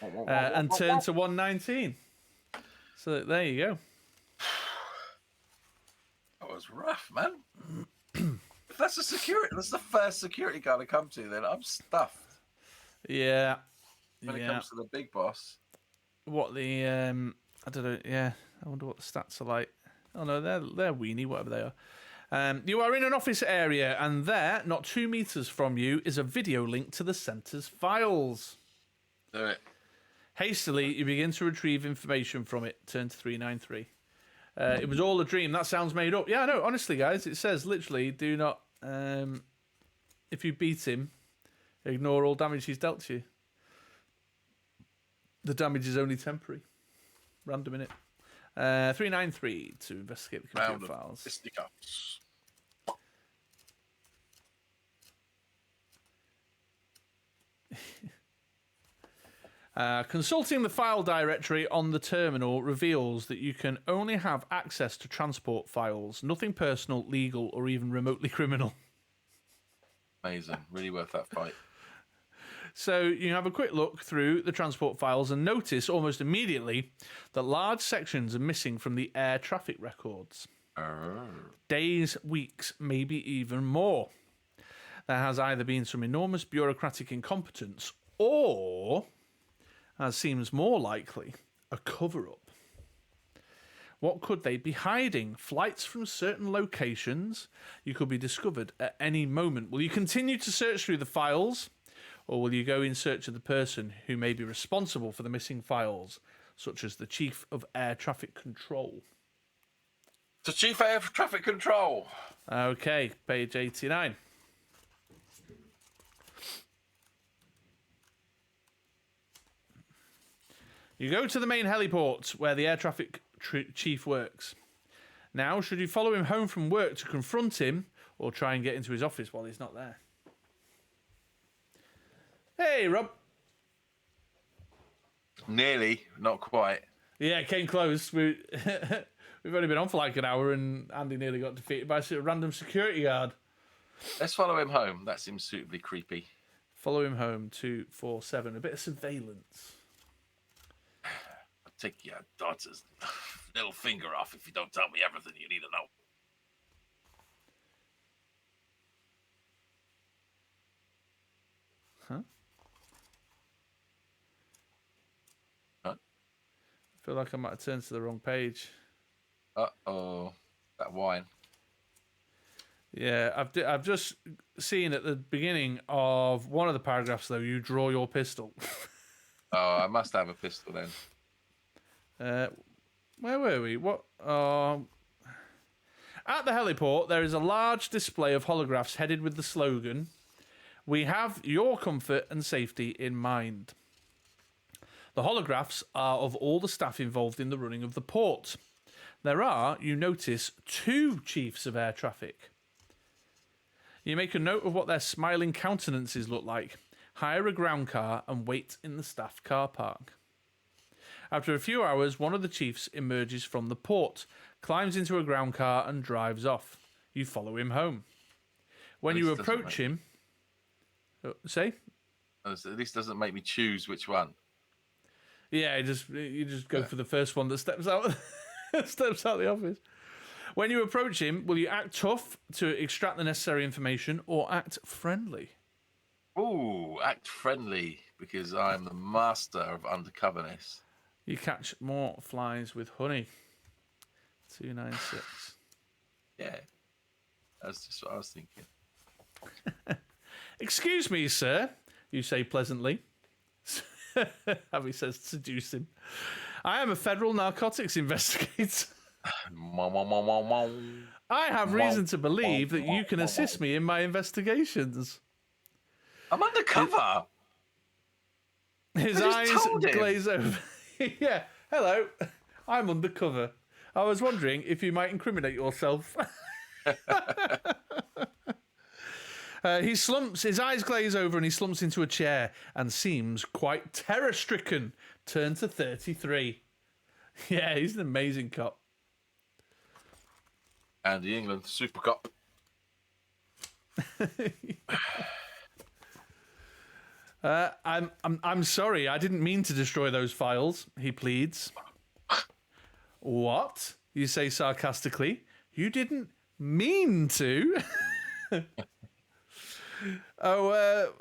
And turn to 119. So there you go. That was rough, man. If that's that's the first security guard I come to, then I'm stuffed. Yeah. When it comes to the big boss. What the I don't know. Yeah, I wonder what the stats are like. Oh no, they're weenie, whatever they are. You are in an office area, and there, not 2 meters from you, is a video link to the center's files. Do it. Hastily, you begin to retrieve information from it. Turn to 393. It was all a dream. That sounds made up. Yeah, no, honestly, guys, it says literally, do not. If you beat him, ignore all damage he's dealt to you. The damage is only temporary. Random, innit? 393 to investigate the computer files. Fisticuffs. Consulting the file directory on the terminal reveals that you can only have access to transport files, nothing personal, legal, or even remotely criminal. Amazing. Really worth that fight. So you have a quick look through the transport files and notice almost immediately that large sections are missing from the air traffic records. Days, weeks, maybe even more. There has either been some enormous bureaucratic incompetence or, as seems more likely, a cover-up. What could they be hiding? Flights from certain locations? You could be discovered at any moment. Will you continue to search through the files? Or will you go in search of the person who may be responsible for the missing files, such as the Chief of Air Traffic Control? The Chief of Air Traffic Control. Okay, page 89. You go to the main heliport where the air traffic chief works. Now, should you follow him home from work to confront him or try and get into his office while he's not there? Hey, Rob. Nearly, not quite. Yeah, it came close. We've only been on for like an hour and Andy nearly got defeated by a random security guard. Let's follow him home. That seems suitably creepy. Follow him home, 247. A bit of surveillance. take your daughter's little finger off if you don't tell me everything you need to know. Huh? Huh? I feel like I might have turned to the wrong page. Uh-oh. That wine. Yeah, I've just seen at the beginning of one of the paragraphs, though, you draw your pistol. Oh, I must have a pistol then. Where were we? What? At the heliport, there is a large display of holographs headed with the slogan, "We have your comfort and safety in mind." The holographs are of all the staff involved in the running of the port. There are, you notice, 2 chiefs of air traffic. You make a note of what their smiling countenances look like. Hire a ground car and wait in the staff car park. After a few hours, one of the chiefs emerges from the port, climbs into a ground car and drives off. You follow him home. When you approach him... Say? At least doesn't make me choose which one. Yeah, you just go for the first one that steps out the office. When you approach him, will you act tough to extract the necessary information or act friendly? Ooh, act friendly, because I'm the master of undercoverness. You catch more flies with honey. 296. Yeah. That's just what I was thinking. Excuse me, sir, you say pleasantly. Harvey says, seduce him. I am a federal narcotics investigator. I have reason to believe that you can assist me in my investigations. I'm undercover. His eyes glaze over. Yeah, hello. I'm undercover. I was wondering if you might incriminate yourself. He slumps, his eyes glaze over and he slumps into a chair and seems quite terror-stricken. Turn to 33. Yeah, he's an amazing cop. And the England Super Cup. I'm sorry, I didn't mean to destroy those files, he pleads. What? You say sarcastically. You didn't mean to? Well,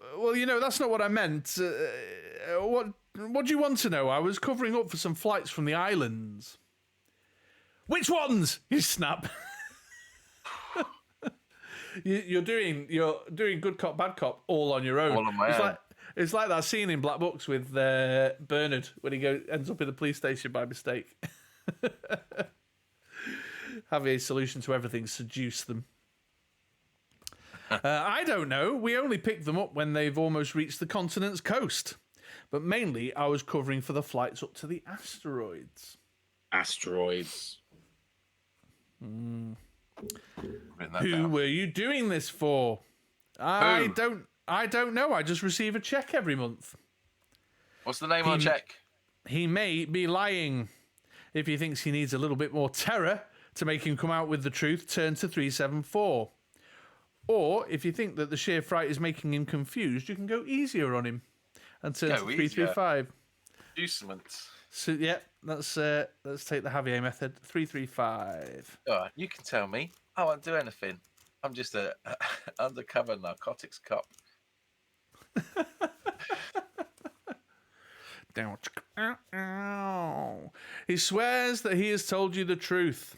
that's not what I meant. What do you want to know? I was covering up for some flights from the islands. Which ones? You snap. You're doing good cop, bad cop all on your own. All on my own. It's like that scene in Black Books with Bernard when he ends up in the police station by mistake. Have a solution to everything, seduce them. I don't know. We only pick them up when they've almost reached the continent's coast. But mainly, I was covering for the flights up to the asteroids. Asteroids. Who were you doing this for? I don't know. I just receive a check every month. What's the name on check? He may be lying. If he thinks he needs a little bit more terror to make him come out with the truth, turn to 374. Or if you think that the sheer fright is making him confused, you can go easier on him and turn to 335. Inducement. So yeah, let's take the Javier method. 335. Oh, you can tell me. I won't do anything. I'm just a undercover narcotics cop. He swears that he has told you the truth.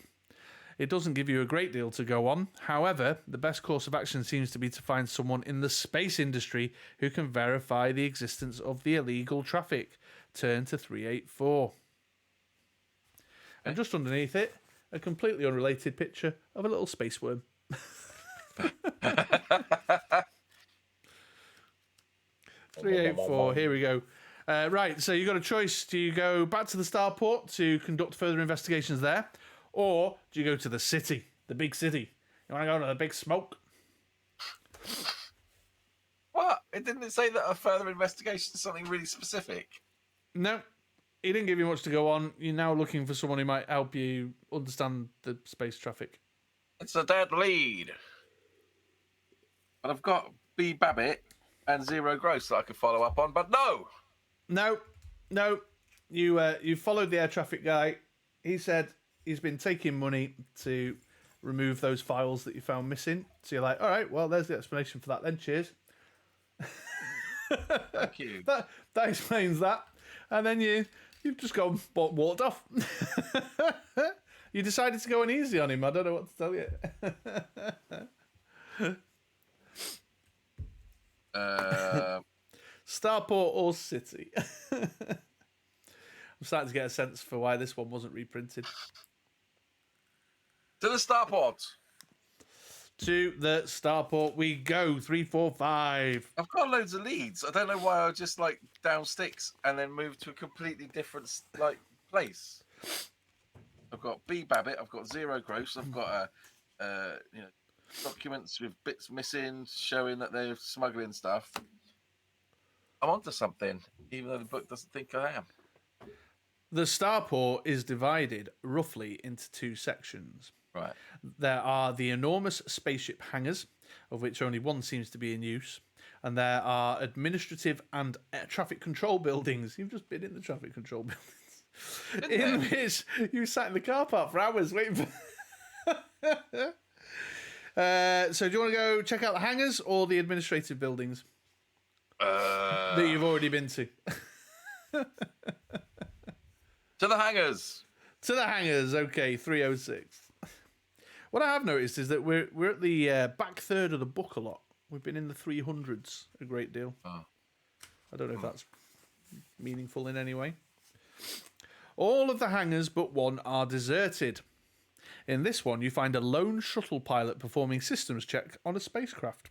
It doesn't give you a great deal to go on. However, the best course of action seems to be to find someone in the space industry who can verify the existence of the illegal traffic. Turn to 384. And just underneath it, a completely unrelated picture of a little space worm. 384, here we go. Right, so you've got a choice. Do you go back to the starport to conduct further investigations there? Or do you go to the city, the big city? You want to go to the big smoke? What? It didn't say that a further investigation is something really specific. No, he didn't give you much to go on. You're now looking for someone who might help you understand the space traffic. It's a dead lead. But I've got B. Babbitt and Zero Gross that I could follow up on, but no! No. you followed the air traffic guy. He said he's been taking money to remove those files that you found missing. So you're like, all right, well, there's the explanation for that then. Cheers. Thank you. That explains that. And then you've just gone walked off. You decided to go on easy on him. I don't know what to tell you. Starport or City? I'm starting to get a sense for why this one wasn't reprinted. To the starport. To the starport we go. 3, 4, 5. I've got loads of leads. I don't know why I just like down sticks and then move to a completely different place. I've got B Babbit. I've got 0 gross. I've got documents with bits missing, showing that they're smuggling stuff. I'm onto something, even though the book doesn't think I am. The starport is divided roughly into 2 sections. Right. There are the enormous spaceship hangars, of which only one seems to be in use, and there are administrative and air traffic control buildings. You've just been in the traffic control buildings, in which you sat in the car park for hours waiting for. So do you want to go check out the hangars or the administrative buildings that you've already been to? To the hangars. To the hangars. Okay, 306. What I have noticed is that we're at the back third of the book a lot. We've been in the 300s a great deal. Oh. I don't know if that's meaningful in any way. All of the hangars but one are deserted. In this one, you find a lone shuttle pilot performing systems check on a spacecraft.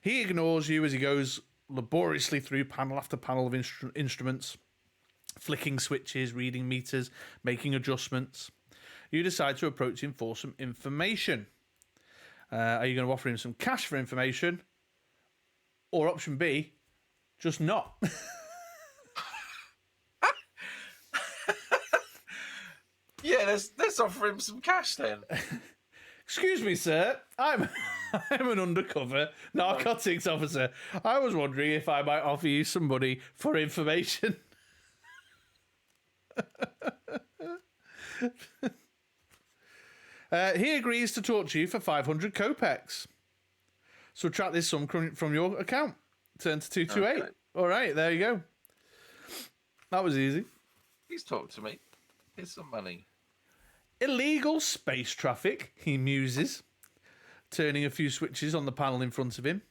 He ignores you as he goes laboriously through panel after panel of instruments, flicking switches, reading meters, making adjustments. You decide to approach him for some information. Are you going to offer him some cash for information? Or option B, just not? Yeah, let's offer him some cash then. Excuse me, sir. I'm an undercover narcotics officer. I was wondering if I might offer you some money for information. He agrees to talk to you for 500 kopecks. Subtract this sum from your account. Turn to 228. Okay. All right, there you go. That was easy. Please talk to me. Here's some money. Illegal space traffic, he muses, turning a few switches on the panel in front of him.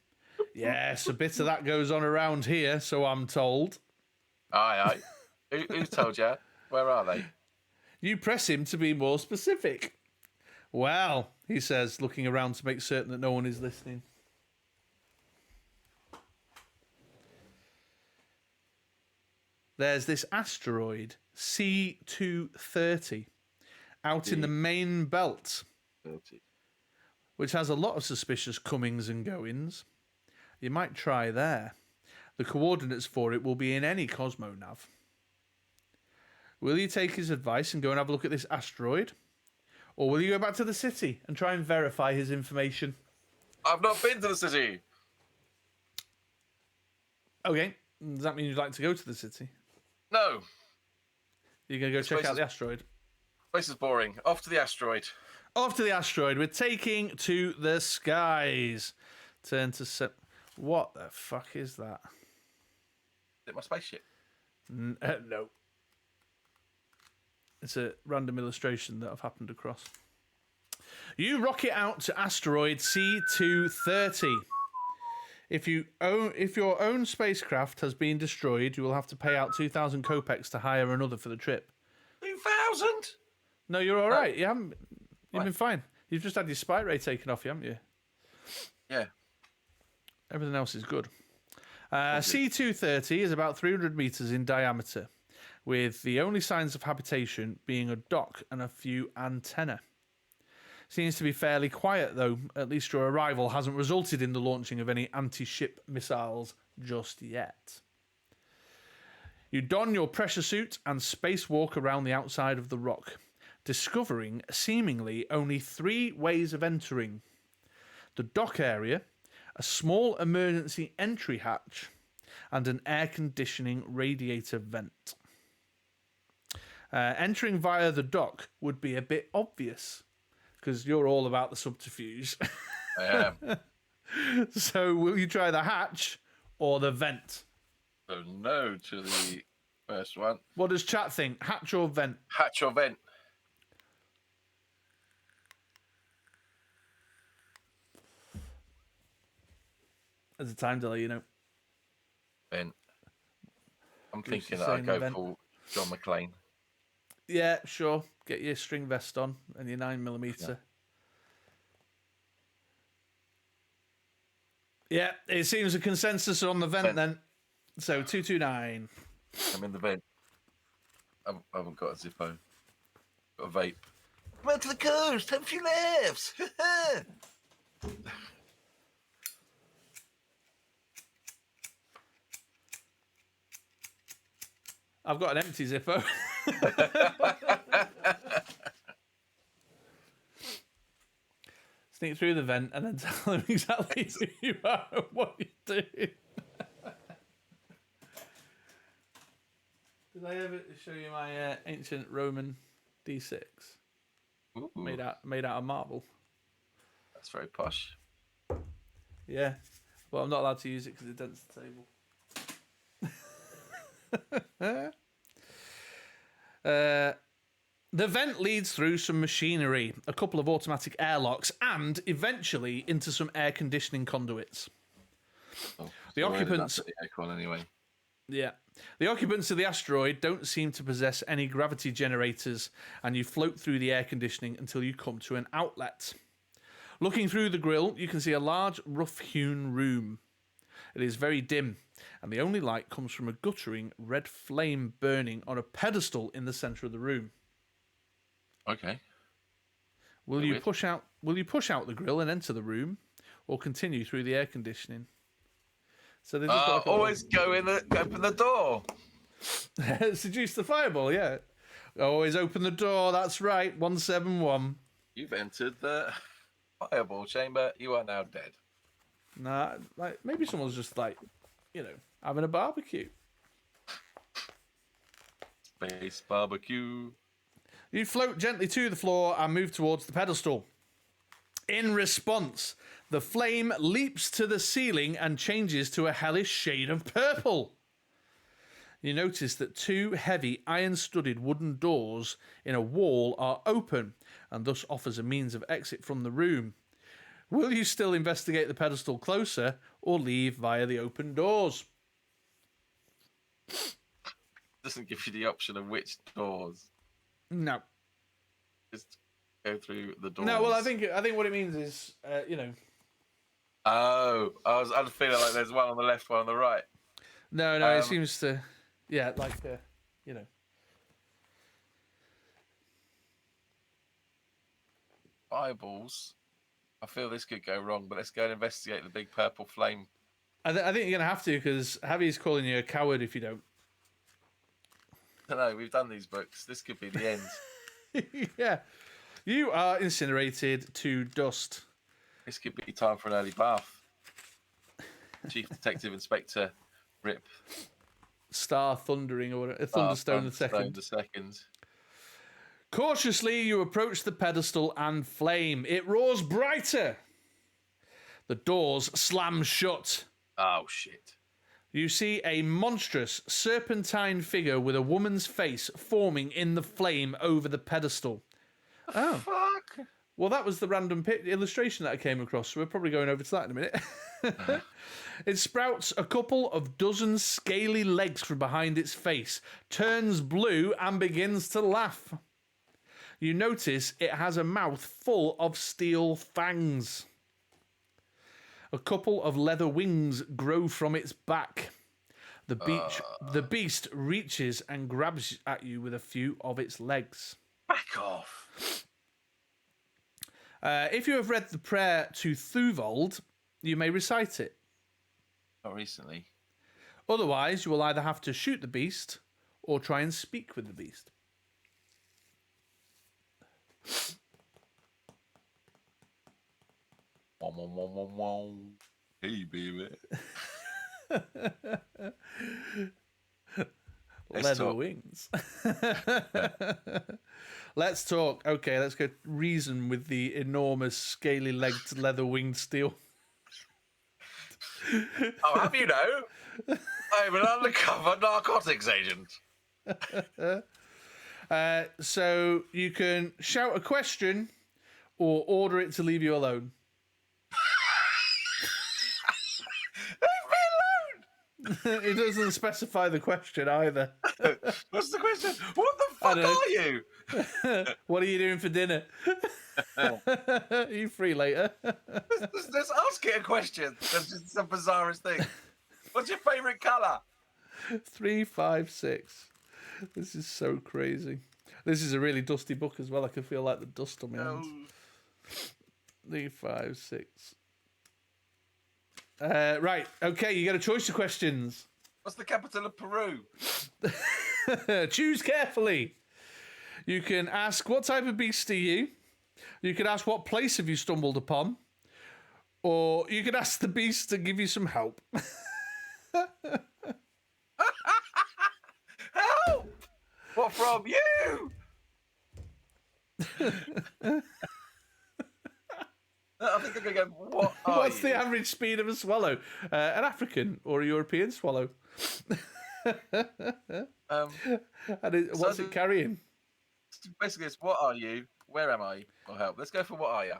Yes, a bit of that goes on around here, so I'm told. Aye. Who told you? Where are they? You press him to be more specific. Well, he says, looking around to make certain that no one is listening. There's this asteroid, C230, out in the main belt, 30. Which has a lot of suspicious comings and goings. You might try there. The coordinates for it will be in any Cosmonav. Will you take his advice and go and have a look at this asteroid? Or will you go back to the city and try and verify his information? I've not been to the city. Okay. Does that mean you'd like to go to the city? No. You're going to go check out the asteroid? Place is boring. Off to the asteroid. Off to the asteroid. We're taking to the skies. Turn to... What the fuck is that? Is it my spaceship? No. It's a random illustration that I've happened across. You rocket out to asteroid C230. If your own spacecraft has been destroyed, you will have to pay out 2,000 kopecks to hire another for the trip. 2,000? No, you're all right. You've been fine. You've just had your spike ray taken off you, haven't you? Yeah. Everything else is good. C230 is about 300 meters in diameter, with the only signs of habitation being a dock and a few antennae. Seems to be fairly quiet, though. At least your arrival hasn't resulted in the launching of any anti-ship missiles just yet. You don your pressure suit and spacewalk around the outside of the rock, discovering seemingly only 3 ways of entering. The dock area, a small emergency entry hatch, and an air conditioning radiator vent. Entering via the dock would be a bit obvious because you're all about the subterfuge. I am. So will you try the hatch or the vent? So no to the first one. What does chat think? Hatch or vent? Hatch or vent? There's a time delay, you know. Vent. I'm Bruce thinking is that I'd saying go vent. for John McClane. Yeah, sure. Get your string vest on and your 9mm. Yeah, it seems a consensus on the vent then. So 229. I'm in the vent. I haven't got a Zippo. Got a vape. Run to the coast. Have a few laughs. I've got an empty Zippo. Sneak through the vent and then tell them exactly who you are and what you're doing. Did I ever show you my ancient Roman D6 Ooh, made out of marble? that's very posh. Yeah, well, I'm not allowed to use it because it dents the table. The vent leads through some machinery, a couple of automatic airlocks, and eventually into some air conditioning conduits. Oh, The so occupants- that's the aircon anyway. Yeah. The occupants of the asteroid don't seem to possess any gravity generators, and you float through the air conditioning until you come to an outlet. Looking through the grill, you can see a large, rough-hewn room. It is very dim, and the only light comes from a guttering red flame burning on a pedestal in the centre of the room. Okay. Will you Weird. push out the grill and enter the room, or continue through the air conditioning? So they just got like a Always open the door. seduce the fireball, yeah. Always open the door, that's right, 171. You've entered the fireball chamber. You are now dead. Nah, like maybe someone's just like, having a barbecue. Space barbecue. You float gently to the floor and move towards the pedestal. In response, the flame leaps to the ceiling and changes to a hellish shade of purple. You notice that two heavy iron-studded wooden doors in a wall are open and thus offers a means of exit from the room. Will you still investigate the pedestal closer or leave via the open doors? Doesn't give you the option of which doors. No. Just go through the doors. No, well, I think what it means is, Oh, I was feeling like there's one on the left, one on the right. No, it seems to, like, Eyeballs. I feel this could go wrong, but let's go and investigate the big purple flame. I think you're going to have to because Javi's calling you a coward if you don't. I don't know, we've done these books. This could be the end. Yeah. You are incinerated to dust. This could be time for an early bath. Chief Detective Inspector Rip. Star Thundering or whatever. Thunderstone the second. Cautiously, you approach the pedestal and flame. It roars brighter. The doors slam shut. Oh, shit. You see a monstrous serpentine figure with a woman's face forming in the flame over the pedestal. Oh. Fuck. Well, that was the random illustration that I came across, so we're probably going over to that in a minute. It sprouts a couple of dozen scaly legs from behind its face, turns blue, and begins to laugh. You notice it has a mouth full of steel fangs. A couple of leather wings grow from its back. The beast reaches and grabs at you with a few of its legs. Back off. If you have read the prayer to Thuvald, you may recite it. Not recently. Otherwise, you will either have to shoot the beast or try and speak with the beast. Hey, baby. Let's Leather talk. wings. Let's talk. Okay, let's go reason with the enormous scaly-legged leather-winged steel. Oh, have you know? I'm an undercover narcotics agent. So you can shout a question or order it to leave you alone. It doesn't specify the question either. What's the question? What the fuck are you? What are you doing for dinner? Are you free later? Let's ask it a question. That's just the bizarrest thing. What's your favourite colour? 3, 5, 6. This is so crazy. This is a really dusty book as well. I can feel like the dust on my hands. 3, 5, 6. Right. Okay, you got a choice of questions. What's the capital of Peru? Choose carefully. You can ask, what type of beast are you? You can ask, what place have you stumbled upon? Or you can ask the beast to give you some help. Help! What from you? I think I'm going to go, what are What's you? the average speed of a swallow? An African or a European swallow? What's it carrying? Basically, it's what are you? Where am I? Or help. Let's go for what are you?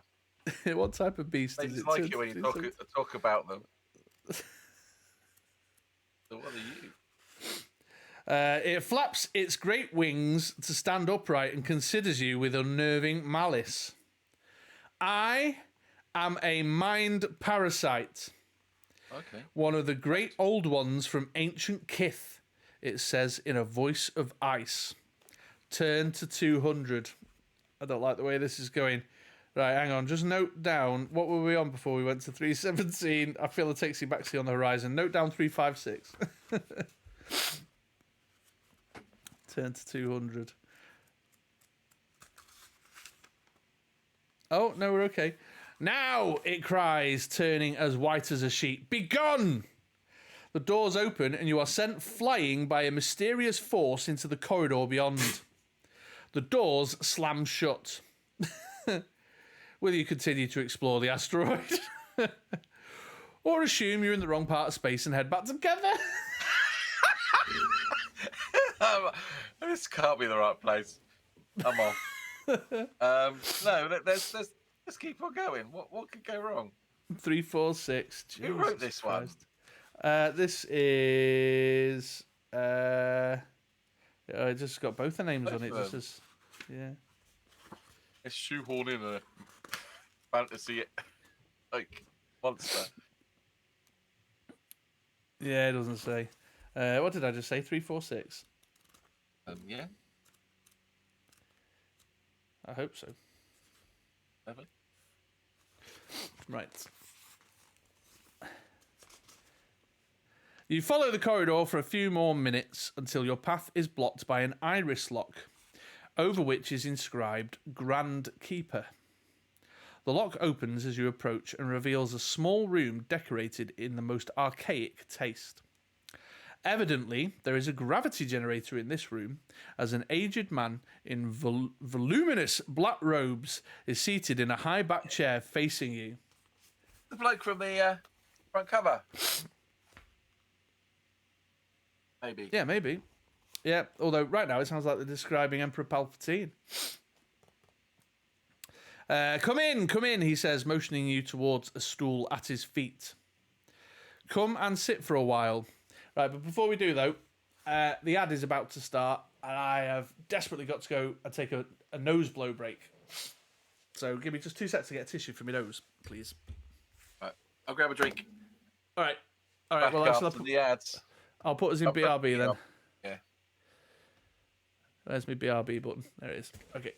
What type of beast They is just it? like it when you talk about them. So what are you? It flaps its great wings to stand upright and considers you with unnerving malice. I am a mind parasite. Okay. One of the great old ones from ancient Kith, it says in a voice of ice. Turn to 200. I don't like the way this is going. Right, hang on. Just note down. What were we on before we went to 317? I feel it takes you back to on the horizon. Note down 356. Turn to 200. Oh, no, we're okay. Now, it cries, turning as white as a sheet. Begone! The doors open and you are sent flying by a mysterious force into the corridor beyond. The doors slam shut. Will you continue to explore the asteroid? Or assume you're in the wrong part of space and head back to Kether? This can't be the right place. I'm off. No, let's keep on going. What could go wrong? 3, 4, 6. Who wrote this one? This is. I just got both the names on it. Just as, yeah. It's shoehorned in a fantasy like monster. Yeah, it doesn't say. What did I just say? 3, 4, 6. Yeah. I hope so. Ever? Right. You follow the corridor for a few more minutes until your path is blocked by an iris lock, over which is inscribed Grand Keeper. The lock opens as you approach and reveals a small room decorated in the most archaic taste. Evidently, there is a gravity generator in this room, as an aged man in voluminous black robes is seated in a high-backed chair facing you. The bloke from the front cover. Maybe. Yeah, maybe. Yeah, although right now it sounds like they're describing Emperor Palpatine. Come in, he says, motioning you towards a stool at his feet. Come and sit for a while. Right, but before we do, though, the ad is about to start, and I have desperately got to go and take a nose blow break. So give me just 2 seconds to get a tissue for my nose, please. Right, I'll grab a drink. All right. Well, The ads. I'll put us in BRB then. Yeah. There's my BRB button. There it is. Okay.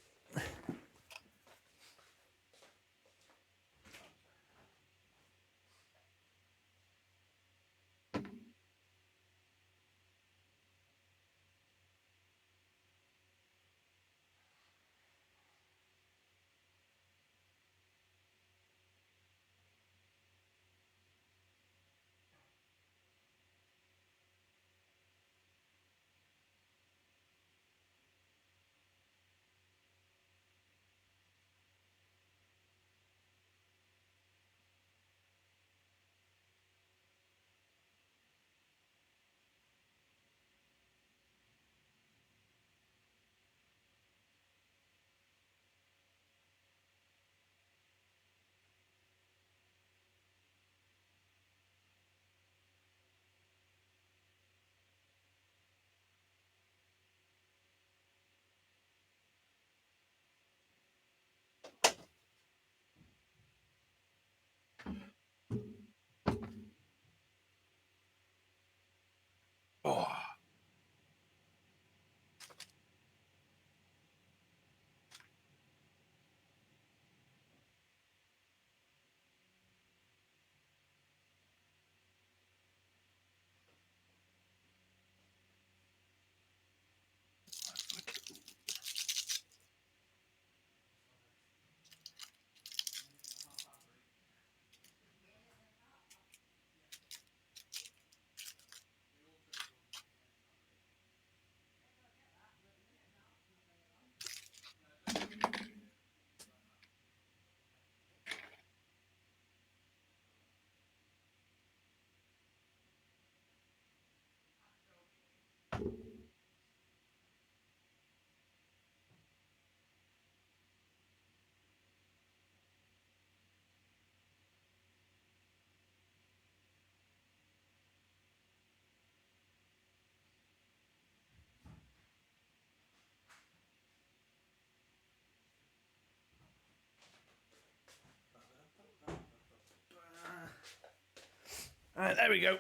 There we go.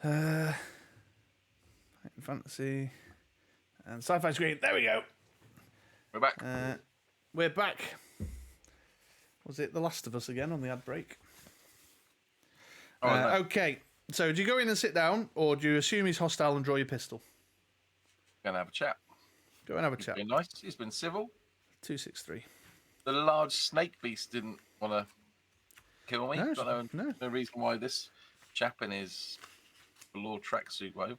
Fighting Fantasy and Sci-Fi Screen. There we go. We're back. We're back. Was it The Last of Us again on the ad break? No. Okay. So do you go in and sit down, or do you assume he's hostile and draw your pistol? Gonna have a chat. Go and have a He's chat. been nice. He's been civil. 263. The large snake beast didn't want to kill me. No, Got no. no reason why this chap in his velour tracksuit won't.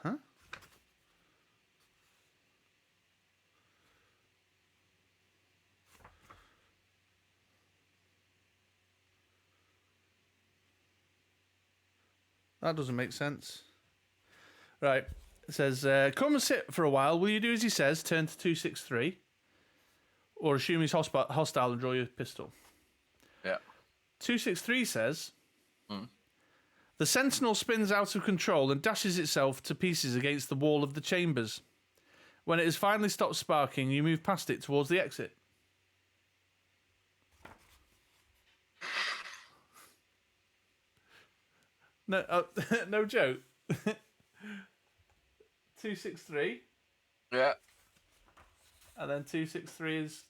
Huh? That doesn't make sense. Right. It says, come and sit for a while. Will you do as he says? Turn to 263. Or assume he's hostile and draw your pistol. Yeah. 263 says, the sentinel spins out of control and dashes itself to pieces against the wall of the chambers. When it has finally stopped sparking, you move past it towards the exit. No, no joke. 263, Yeah. and then 263 is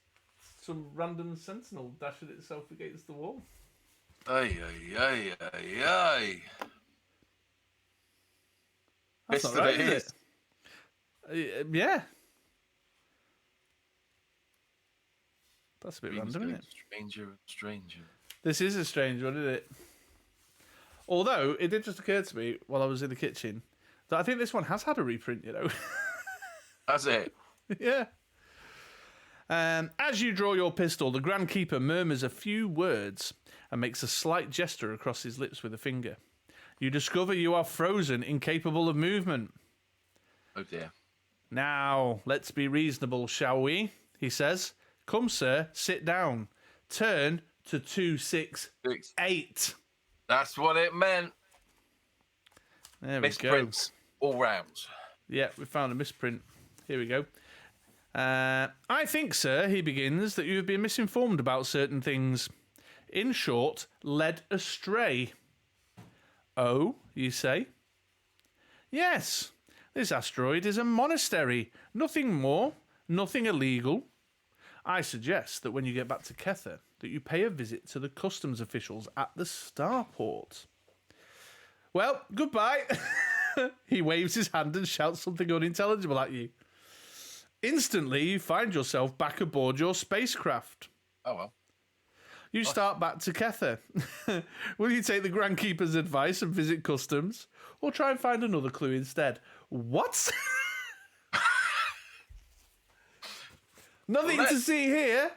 some random sentinel dashing itself against the wall. Ay, ay, ay, ay, ay. That's Best not right, of it is it? Yeah. That's a bit random, isn't it? Stranger and stranger. This is a strange one, isn't it? Although, it did just occur to me while I was in the kitchen that I think this one has had a reprint, you know. That's it. Yeah. As you draw your pistol, the Grand Keeper murmurs a few words and makes a slight gesture across his lips with a finger. You discover you are frozen, incapable of movement. Oh dear. Now, let's be reasonable, shall we? He says. Come, sir, sit down. Turn to 268. That's what it meant. There we go. Misprints all round. Yeah, we found a misprint. Here we go. I think, sir, he begins, that you have been misinformed about certain things. In short, led astray. Oh, you say? Yes, this asteroid is a monastery. Nothing more, nothing illegal. I suggest that when you get back to Kether, that you pay a visit to the customs officials at the starport. Well, goodbye. He waves his hand and shouts something unintelligible at you. Instantly, you find yourself back aboard your spacecraft. Oh well. You start back to Kether. Will you take the Grand Keeper's advice and visit customs, or try and find another clue instead? What? Nothing to see here.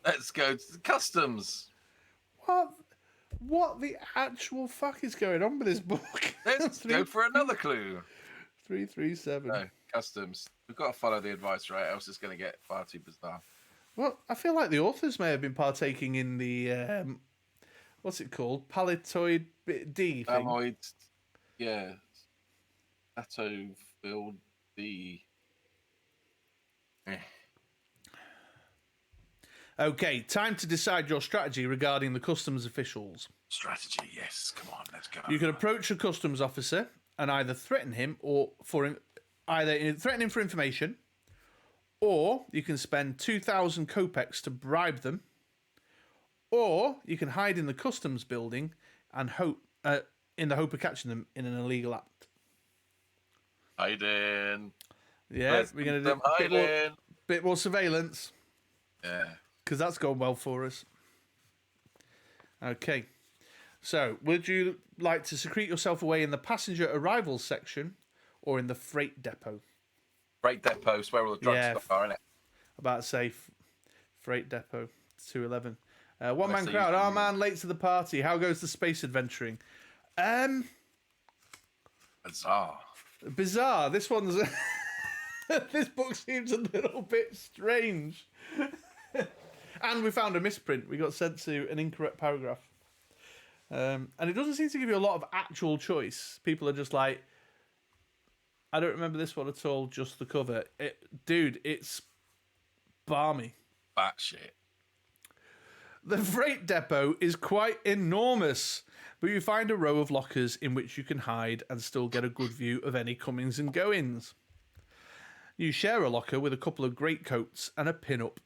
Let's go to the customs. What the actual fuck is going on with this book? Let's go for another clue. 337. No, customs. We've got to follow the advice, right? Else it's going to get far too bizarre. Well, I feel like the authors may have been partaking in the what's it called? Palitoid D thing. Ammoid, yeah. Atto-filled D. Okay, time to decide your strategy regarding the customs officials. Strategy, yes. Come on, let's go. You can approach a customs officer and either threaten him either threaten him for information, or you can spend 2,000 kopecks to bribe them, or you can hide in the customs building and hope in the hope of catching them in an illegal act. Hiding. Yeah, we're going to do a bit more surveillance. Yeah. Because that's gone well for us. Okay. So, would you like to secrete yourself away in the passenger arrivals section or in the freight depot? Freight depot is where all the drugs are, isn't it? About to say freight depot, 211. One man they crowd. use Oh them. man, late to the party. How goes the space adventuring? Bizarre. Bizarre. This one's... this book seems a little bit strange. And we found a misprint. We got sent to an incorrect paragraph. And it doesn't seem to give you a lot of actual choice. People are just like, I don't remember this one at all, just the cover. Dude, it's balmy. Batshit. The freight depot is quite enormous, but you find a row of lockers in which you can hide and still get a good view of any comings and goings. You share a locker with a couple of greatcoats and a pin-up.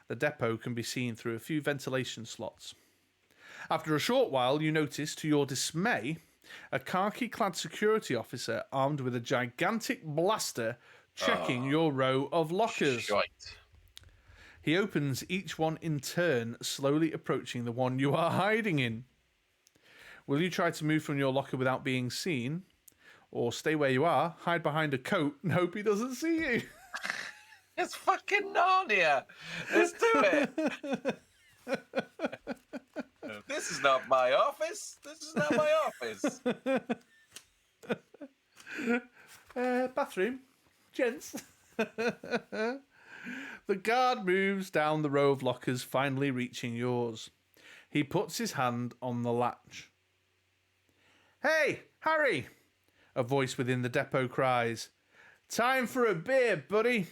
The depot can be seen through a few ventilation slots. After a short while, you notice, to your dismay, a khaki-clad security officer armed with a gigantic blaster checking your row of lockers. Shite. He opens each one in turn, slowly approaching the one you are hiding in. Will you try to move from your locker without being seen? Or stay where you are, hide behind a coat, and hope he doesn't see you? It's fucking Narnia. Let's do it. This is not my office. This is not my office. Bathroom. Gents. The guard moves down the row of lockers, finally reaching yours. He puts his hand on the latch. Hey, Harry! A voice within the depot cries. Time for a beer, buddy.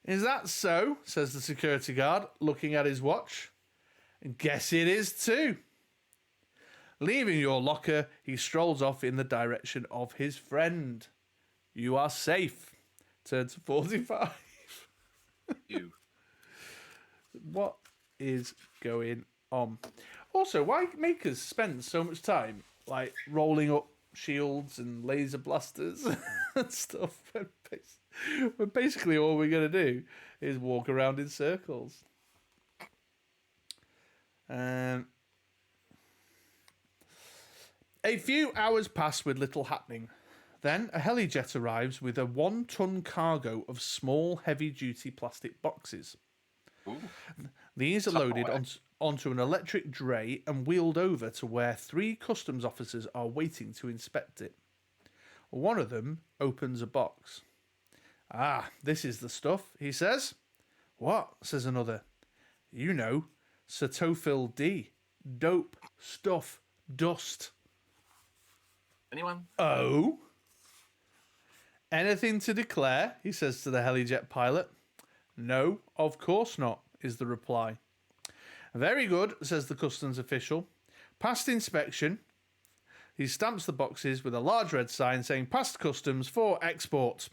Is that so? Says the security guard, looking at his watch. Guess it is too. Leaving your locker, he strolls off in the direction of his friend. You are safe. Turn to 45. You. What is going on? Also, why make us spend so much time like rolling up shields and laser blasters and stuff when basically all we're going to do is walk around in circles? A few hours pass with little happening. Then a helijet arrives with a 1-ton cargo of small, heavy-duty plastic boxes. Ooh. These are loaded onto an electric dray and wheeled over to where 3 customs officers are waiting to inspect it. One of them opens a box. Ah, this is the stuff, he says. What? Says another. You know, Satophil D. Dope. Stuff. Dust. Anyone? Oh? Anything to declare? He says to the helijet pilot. No, of course not, is the reply. Very good, says the customs official. Passed inspection. He stamps the boxes with a large red sign saying passed customs for export.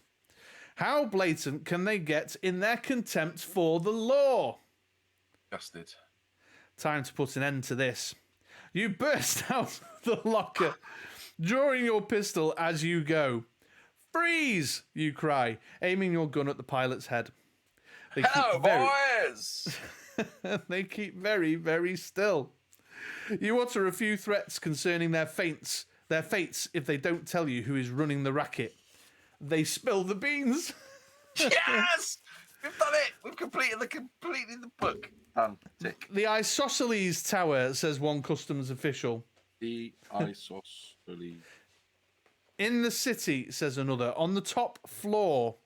How blatant can they get in their contempt for the law? Busted. Time to put an end to this. You burst out of the locker, drawing your pistol as you go. Freeze! You cry, aiming your gun at the pilot's head. Hello, boys! They keep very, very still. You utter a few threats concerning their fates if they don't tell you who is running the racket. They spill the beans. Yes! We've done it! We've completed the book. Done. Tick. The Isosceles Tower, says one customs official. The isosceles. In the city, says another, on the top floor.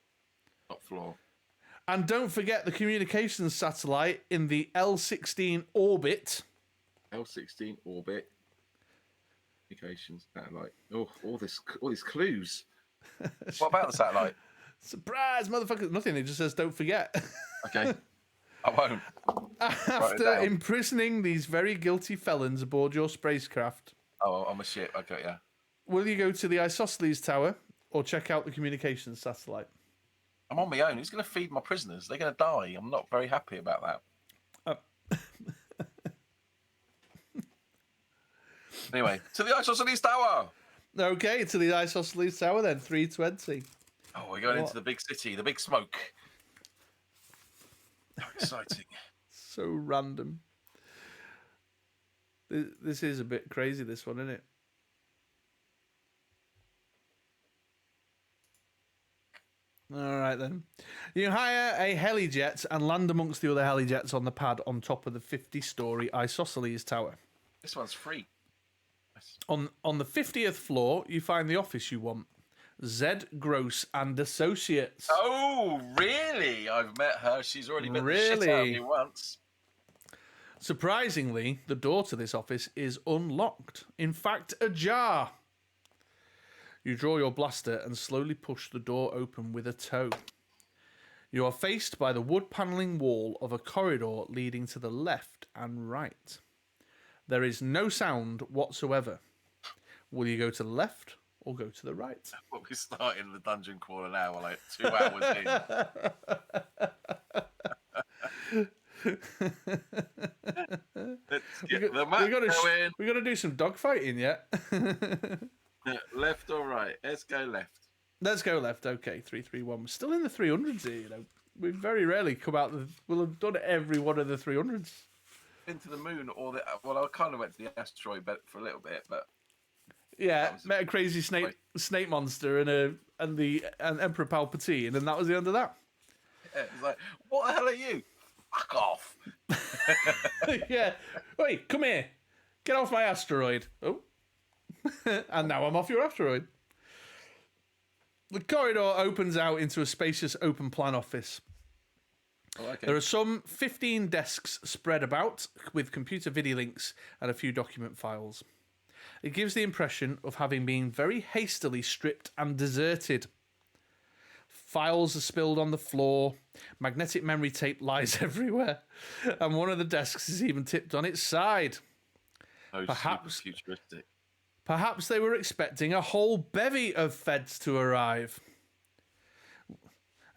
Top floor. And don't forget the communications satellite in the L16 orbit. L16 orbit. Communications satellite. Oh, all these clues. What about the satellite? Surprise, motherfucker. Nothing, it just says don't forget. Okay. I won't. After imprisoning these very guilty felons aboard your spacecraft. Oh, I'm a shit. Okay, yeah. Will you go to the Isosceles Tower or check out the communications satellite? I'm on my own. Who's going to feed my prisoners? They're going to die. I'm not very happy about that. Anyway, to the Isosceles Tower. Okay, to the Isosceles Tower then, 3:20. Oh, we're going into the big city, the big smoke. How exciting. So random. This is a bit crazy, this one, isn't it? All right, then. You hire a helijet and land amongst the other helijets on the pad on top of the 50-story Isosceles Tower. This one's free. On the 50th floor, you find the office you want. Z Gross and Associates. Oh, really? I've met her. She's already been the shit out of me once. Surprisingly, the door to this office is unlocked. In fact, ajar. You draw your blaster and slowly push the door open with a toe. You are faced by the wood panelling wall of a corridor leading to the left and right. There is no sound whatsoever. Will you go to the left or go to the right? Well, we're starting the dungeon crawler now. We're like 2 hours in. Let's get the map going. We got to do some dogfighting yet. Left or right? Let's go left. Let's go left. Okay, 331. We're still in the 300s here. You know, we very rarely come out. We'll have done every one of the 300s. Into the moon, or the I kind of went to the asteroid belt for a little bit, but yeah, met a crazy snake monster and Emperor Palpatine, and that was the end of that. Yeah, it's like, what the hell are you? Fuck off! Yeah, wait, come here, get off my asteroid. Oh, and now I'm off your asteroid. The corridor opens out into a spacious open plan office. Oh, okay. There are some 15 desks spread about with computer video links and a few document files. It gives the impression of having been very hastily stripped and deserted. Files are spilled on the floor, magnetic memory tape lies everywhere, and one of the desks is even tipped on its side. Oh, Perhaps futuristic. Perhaps they were expecting a whole bevy of feds to arrive.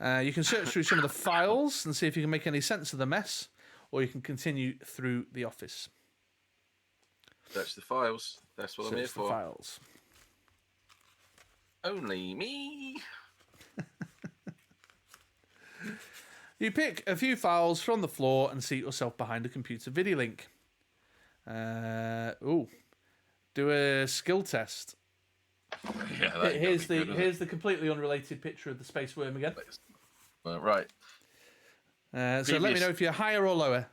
You can search through some of the files and see if you can make any sense of the mess, or you can continue through the office. Search the files. That's what I'm here for. Files. Only me. You pick a few files from the floor and seat yourself behind a computer video link. Do a skill test. Yeah, here's the completely unrelated picture of the space worm again. Right. So let me know if you're higher or lower.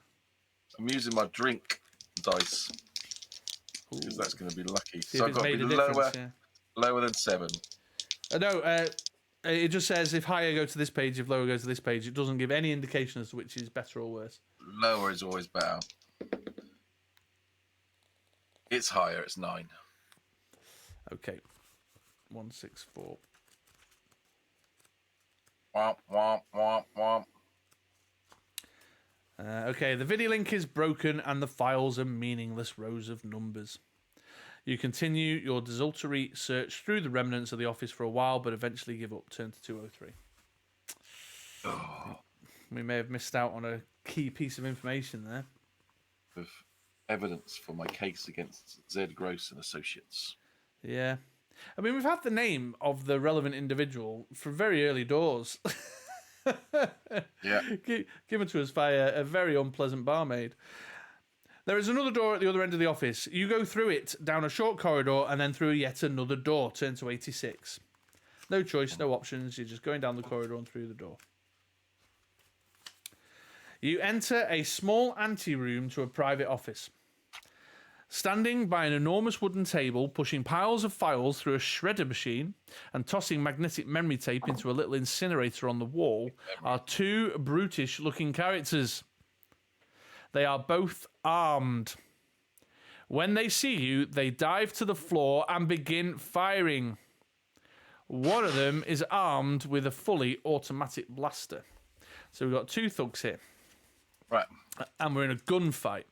I'm using my drink dice because that's going to be lucky. See So if I've it's got to made be a difference. Yeah. lower than 7. No, it just says if higher go to this page, if lower go to this page. It doesn't give any indication as to which is better or worse. Lower is always better. It's higher. It's 9. Okay. 164. Womp, womp, womp, womp. Okay, the video link is broken and the files are meaningless rows of numbers. You continue your desultory search through the remnants of the office for a while, but eventually give up. Turn to 203. Oh. We may have missed out on a key piece of information there. With evidence for my case against Z. Gross and Associates. Yeah. I mean, we've had the name of the relevant individual from very early doors. Yeah. Given to us by a very unpleasant barmaid. There is another door at the other end of the office. You go through it, down a short corridor, and then through yet another door. Turn to 86. No choice, no options. You're just going down the corridor and through the door. You enter a small anteroom to a private office. Standing by an enormous wooden table, pushing piles of files through a shredder machine and tossing magnetic memory tape into a little incinerator on the wall are 2 brutish-looking characters. They are both armed. When they see you, they dive to the floor and begin firing. One of them is armed with a fully automatic blaster. So we've got 2 thugs here. Right. And we're in a gunfight.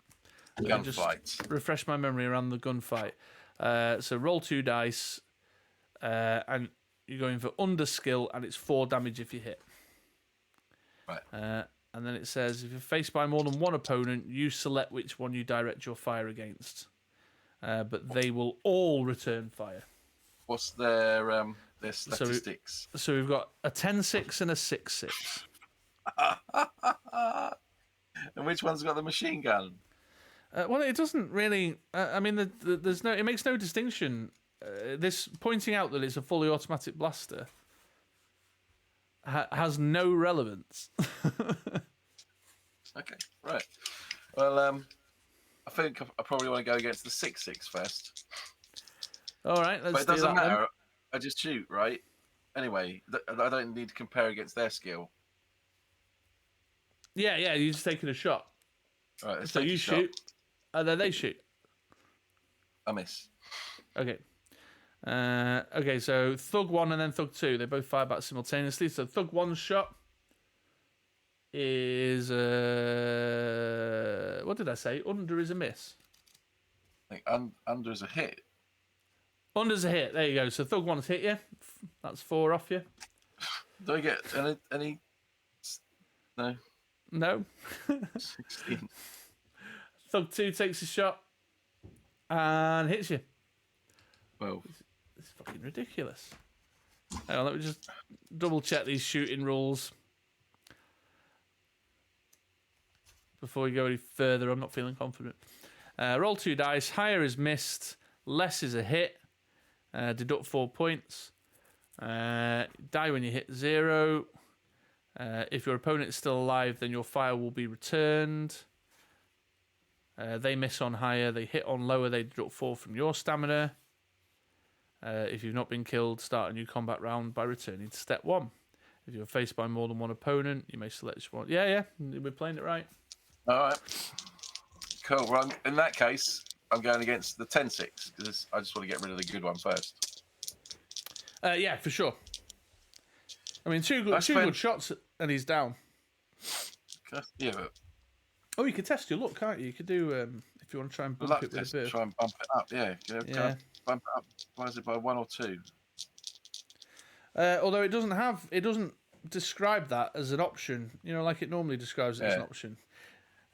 Gunfight. Just refresh my memory around the gunfight. So roll 2 dice, and you're going for under skill, and it's 4 damage if you hit. Right. And then it says if you're faced by more than one opponent, you select which one you direct your fire against. But they will all return fire. What's their statistics? So we've got a 10-6 and a 6-6. And which one's got the machine gun? Well, it doesn't really. I mean, there's no. It makes no distinction. This pointing out that it's a fully automatic blaster has no relevance. Okay, right. Well, I think I probably want to go against the 6-6 first. All right, let's but it do doesn't that matter. then. I just shoot, right? Anyway, I don't need to compare against their skill. Yeah, you're just taking a shot. All right, let's So take you a shot. shoot, and then they shoot. I miss. Okay. Okay, so Thug 1 and then Thug 2, they both fire back simultaneously. So Thug 1's shot. is what did I say? Under is a miss. I think under is a hit. Under's a hit. There you go. So Thug 1's hit you. That's 4 off you. Do I get any? No. No. 16. Thug 2 takes a shot and hits you. 12. It's fucking ridiculous. Hang on, let me just double check these shooting rules before we go any further. I'm not feeling confident. Roll 2 dice. Higher is missed. Less is a hit. Deduct 4 points. Die when you hit 0. If your opponent is still alive, then your fire will be returned. They miss on higher. They hit on lower. They deduct 4 from your stamina. If you've not been killed, start a new combat round by returning to step 1. If you're faced by more than one opponent, you may select one. Yeah, we're playing it right. All right. Cool. Well, in that case, I'm going against the 10-6 because I just want to get rid of the good one first. Yeah, for sure. I mean, two good shots and he's down. Yeah, but Oh, you could test your luck, can't you? You could do if you want to try and bump it with a bit. try and bump it up. Yeah. Can I bump it up? Why is it by 1 or 2? Although it doesn't describe that as an option. You know, like it normally describes it as an option.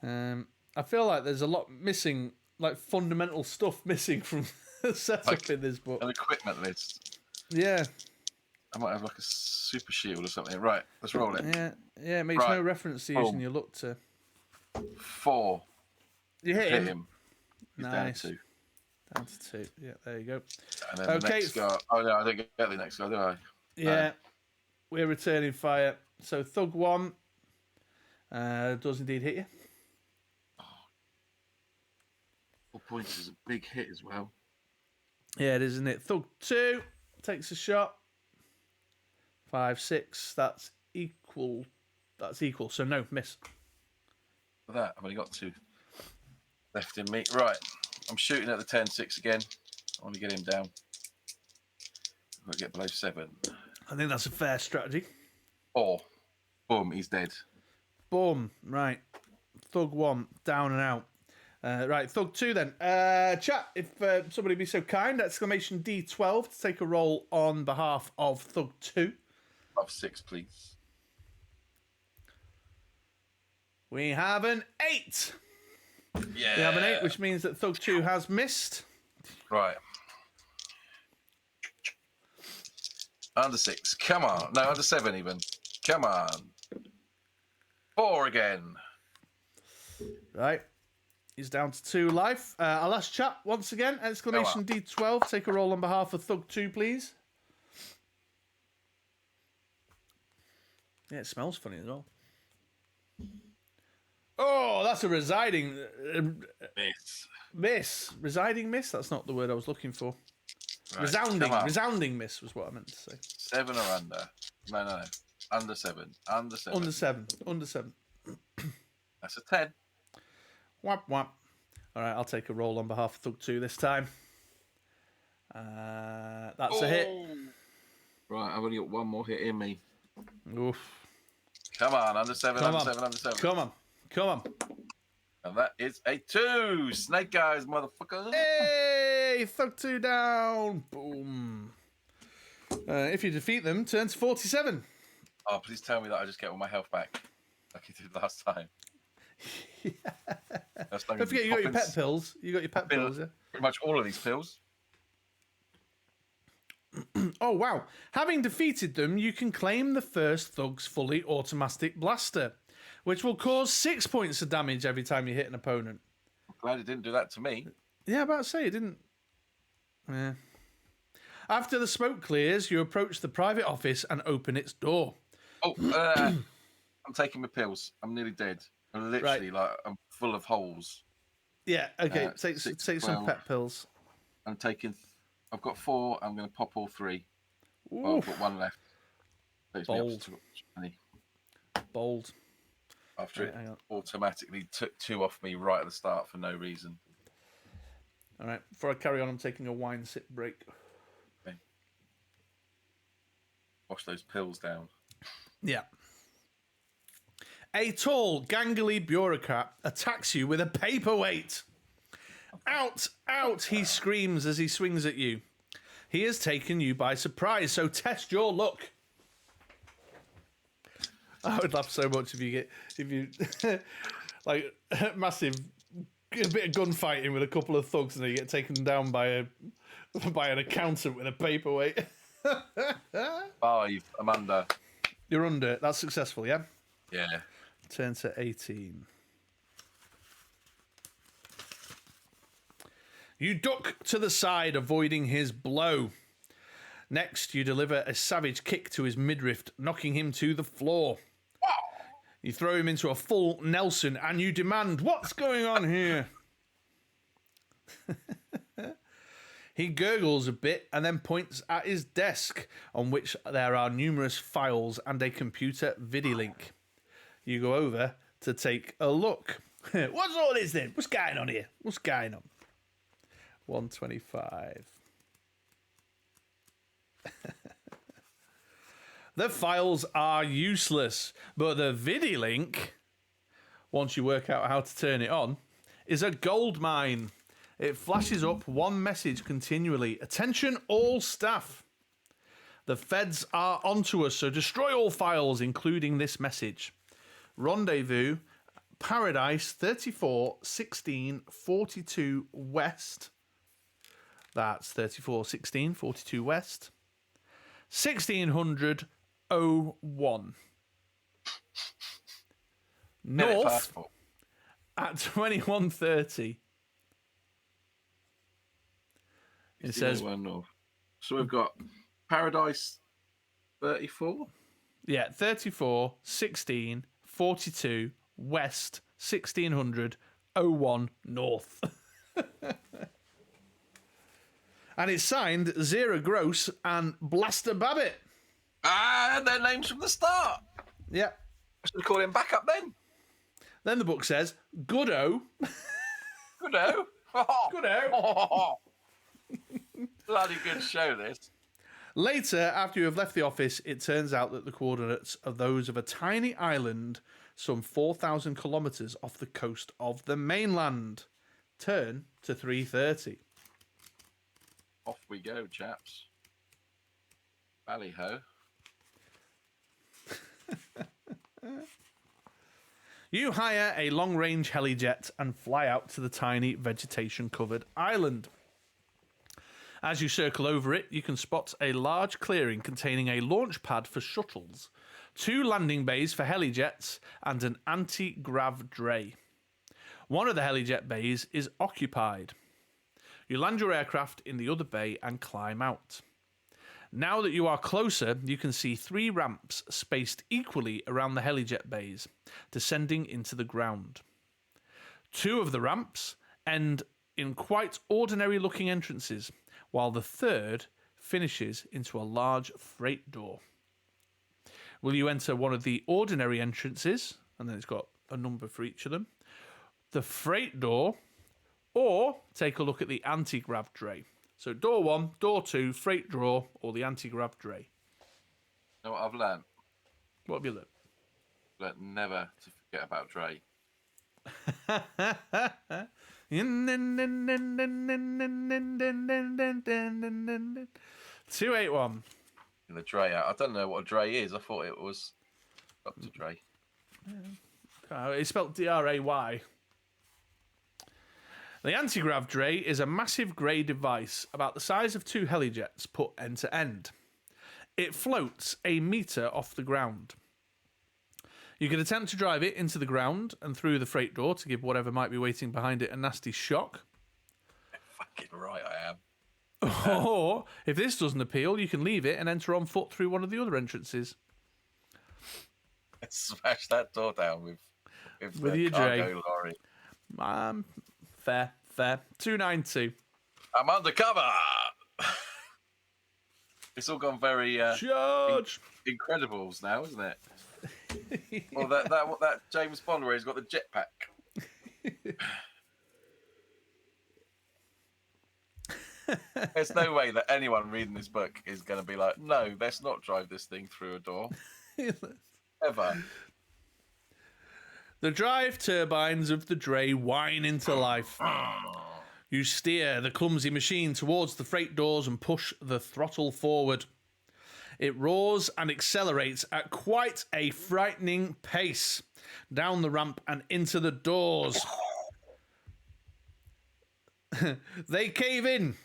I feel like there's a lot missing, like fundamental stuff missing from the setup in this book. An equipment list. Yeah. I might have like a super shield or something. Right, let's roll it. Yeah. It makes no reference to using your luck to. 4. You hit him. He's nice. Down to 2. Down to 2. Yeah, there you go. And then the next guy. Oh no, I didn't get the next guy, did I? Yeah. We're returning fire. So Thug 1 does indeed hit you. 4 points is a big hit as well. Yeah, it is, isn't it? Thug 2 takes a shot. 5, 6. That's equal. So no, miss. For that, I've only got 2 left in me. Right, I'm shooting at the 10-6 again. I want to get him down. I've got to get below 7. I think that's a fair strategy. 4. Boom, he's dead. Boom. Right. Thug 1 down and out. Right, Thug 2 then. Chat, if somebody be so kind, exclamation D12 to take a roll on behalf of Thug 2. Above 6, please. We have an 8. Yeah. We have an 8, which means that Thug 2 has missed. Right. Under 6. Come on. No, under 7 even. Come on. 4 again. Right. He's down to 2 life. I'll ask chat once again. Exclamation D12. Take a roll on behalf of Thug 2, please. Yeah, it smells funny as well. Oh, that's a residing miss. Residing miss? That's not the word I was looking for. Right, resounding miss was what I meant to say. 7 or under? No. Under 7. Under 7. Under 7. That's a 10. Whap. All right, I'll take a roll on behalf of Thug 2 this time. That's a hit. Right, I've only got one more hit in me. Oof. Come on, under 7, Come under on. 7, under 7. Come on. And that is a 2. Snake eyes, motherfucker. Hey, Thug 2 down. Boom. If you defeat them, turn to 47. Oh, please tell me that I just get all my health back, like you did last time. Don't forget, you got your pet pills. You got your pet pills, yeah? Pretty much all of these pills. Oh, wow. Having defeated them, you can claim the first Thug's fully automatic blaster, which will cause 6 points of damage every time you hit an opponent. I'm glad it didn't do that to me. Yeah, about to say, it didn't. Yeah. After the smoke clears, you approach the private office and open its door. Oh, I'm taking my pills. I'm nearly dead. I'm literally I'm full of holes. Yeah, okay. Take some pet pills. I've got 4. I'm going to pop all 3. Well, I've got 1 left. Bold. After it automatically took 2 off me right at the start for no reason. All right. Before I carry on, I'm taking a wine sip break. Okay. Wash those pills down. Yeah. A tall, gangly bureaucrat attacks you with a paperweight. Out, out, he screams as he swings at you. He has taken you by surprise, so test your luck. I would laugh so much if you like massive a bit of gunfighting with a couple of thugs and then you get taken down by an accountant with a paperweight. 5. I'm under. You're under. That's successful, yeah? Yeah. Turn to 18. You duck to the side, avoiding his blow. Next, you deliver a savage kick to his midriff, knocking him to the floor. You throw him into a full Nelson, and you demand, "What's going on here?" He gurgles a bit and then points at his desk, on which there are numerous files and a computer vidilink. You go over to take a look. What's all this then? What's going on here? What's going on? 125. The files are useless, but the vidilink, once you work out how to turn it on, is a gold mine. It flashes up one message continually. Attention all staff. The feds are onto us, so destroy all files, including this message. Rendezvous, Paradise 34 16 42 West. That's 34 16 42 West. 1600 01. North at 2130. It says north. So we've got Paradise 34. Yeah, 34 16 42 West 1600 01 North. And it's signed Zero Gross and Blaster Babbitt. Ah, their names from the start. Yeah. I should have called him back up then. Then the book says, Goodo. Goodo. Goodo. Bloody good show, this. Later, after you have left the office, it turns out that the coordinates are those of a tiny island some 4,000 kilometres off the coast of the mainland. Turn to 330. Off we go, chaps. Ballyho. You hire a long-range helijet and fly out to the tiny vegetation-covered island. As you circle over it, you can spot a large clearing containing a launch pad for shuttles, 2 landing bays for helijets, and an anti-grav dray. One of the helijet bays is occupied. You land your aircraft in the other bay and climb out. Now that you are closer, you can see 3 ramps spaced equally around the helijet bays, descending into the ground. 2 of the ramps end in quite ordinary-looking entrances, while the third finishes into a large freight door. Will you enter one of the ordinary entrances, and then it's got a number for each of them, the freight door, or take a look at the anti-grav dray? So door 1, door 2, freight door, or the anti-grav dray. You know what I've learned? What have you learned? Learned never to forget about Dre. 281. The Dre out. I don't know what a Dre is. I thought it was Dr. Dre. It's spelled D-R-A-Y. The anti-grav dray is a massive grey device about the size of 2 helijets put end to end. It floats a metre off the ground. You can attempt to drive it into the ground and through the freight door to give whatever might be waiting behind it a nasty shock. Fucking right I am. Or, if this doesn't appeal, you can leave it and enter on foot through one of the other entrances. Smash that door down with your cargo Dre. lorry. Fair. 292. I'm undercover. It's all gone very Charge! Incredibles now, isn't it? Well, that James Bond where he's got the jetpack. There's no way that anyone reading this book is going to be like, no, let's not drive this thing through a door. Ever. The drive turbines of the dray whine into life. You steer the clumsy machine towards the freight doors and push the throttle forward. It roars and accelerates at quite a frightening pace down the ramp and into the doors. They cave in.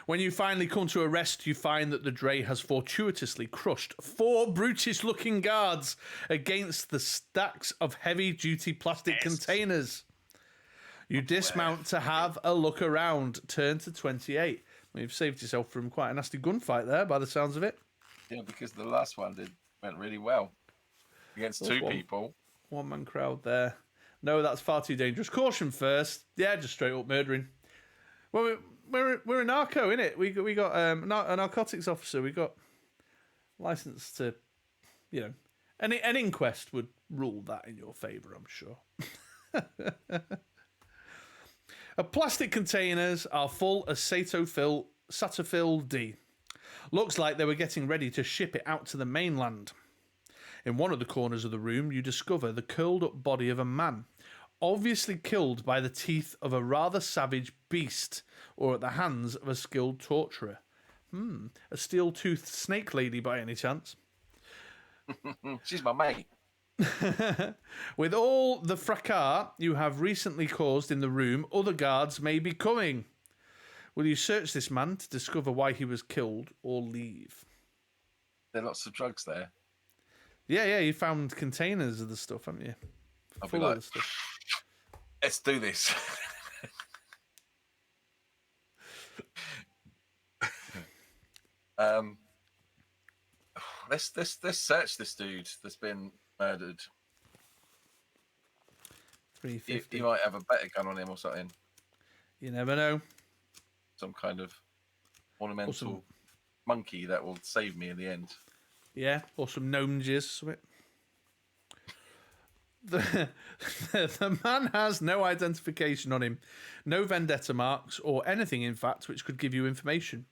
When you finally come to a rest, you find that the dray has fortuitously crushed 4 brutish-looking guards against the stacks of heavy-duty plastic containers. You dismount to have a look around. Turn to 28. Well, you've saved yourself from quite a nasty gunfight there, by the sounds of it. Yeah, because the last one went really well against 2 people. One-man crowd there. No, that's far too dangerous. Caution first. Yeah, just straight up murdering. Well, we're a narco, innit? We got a narcotics officer. We got license to, an inquest would rule that in your favour, I'm sure. Plastic containers are full of Satofil D. Looks like they were getting ready to ship it out to the mainland. In one of the corners of the room, you discover the curled-up body of a man, obviously killed by the teeth of a rather savage beast or at the hands of a skilled torturer. A steel-toothed snake lady by any chance? She's my mate. With all the fracas you have recently caused in the room, other guards may be coming. Will you search this man to discover why he was killed or leave? There are lots of drugs there. Yeah, you found containers of the stuff, haven't you? I'll Full be like, of the stuff. Let's do this. Let's search this dude that's been murdered. 350. You might have a better gun on him or something. You never know. Some kind of ornamental monkey that will save me in the end. Yeah, or some gnome jizz. The man has no identification on him, no vendetta marks, or anything, in fact, which could give you information.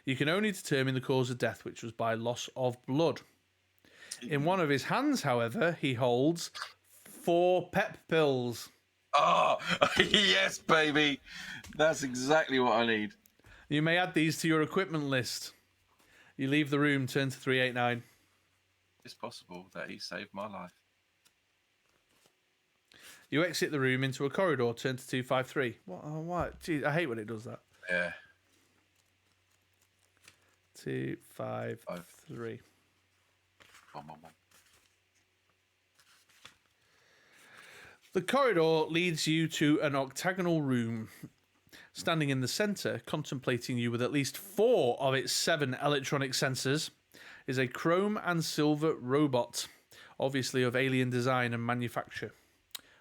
You can only determine the cause of death, which was by loss of blood. In one of his hands, however, he holds 4 pep pills. Oh, yes, baby. That's exactly what I need. You may add these to your equipment list. You leave the room, turn to 389. It's possible that he saved my life. You exit the room into a corridor, turn to 253. What? Gee, I hate when it does that. Yeah. 253. Mom. The corridor leads you to an octagonal room. Standing in the centre, contemplating you with at least 4 of its 7 electronic sensors, is a chrome and silver robot, obviously of alien design and manufacture.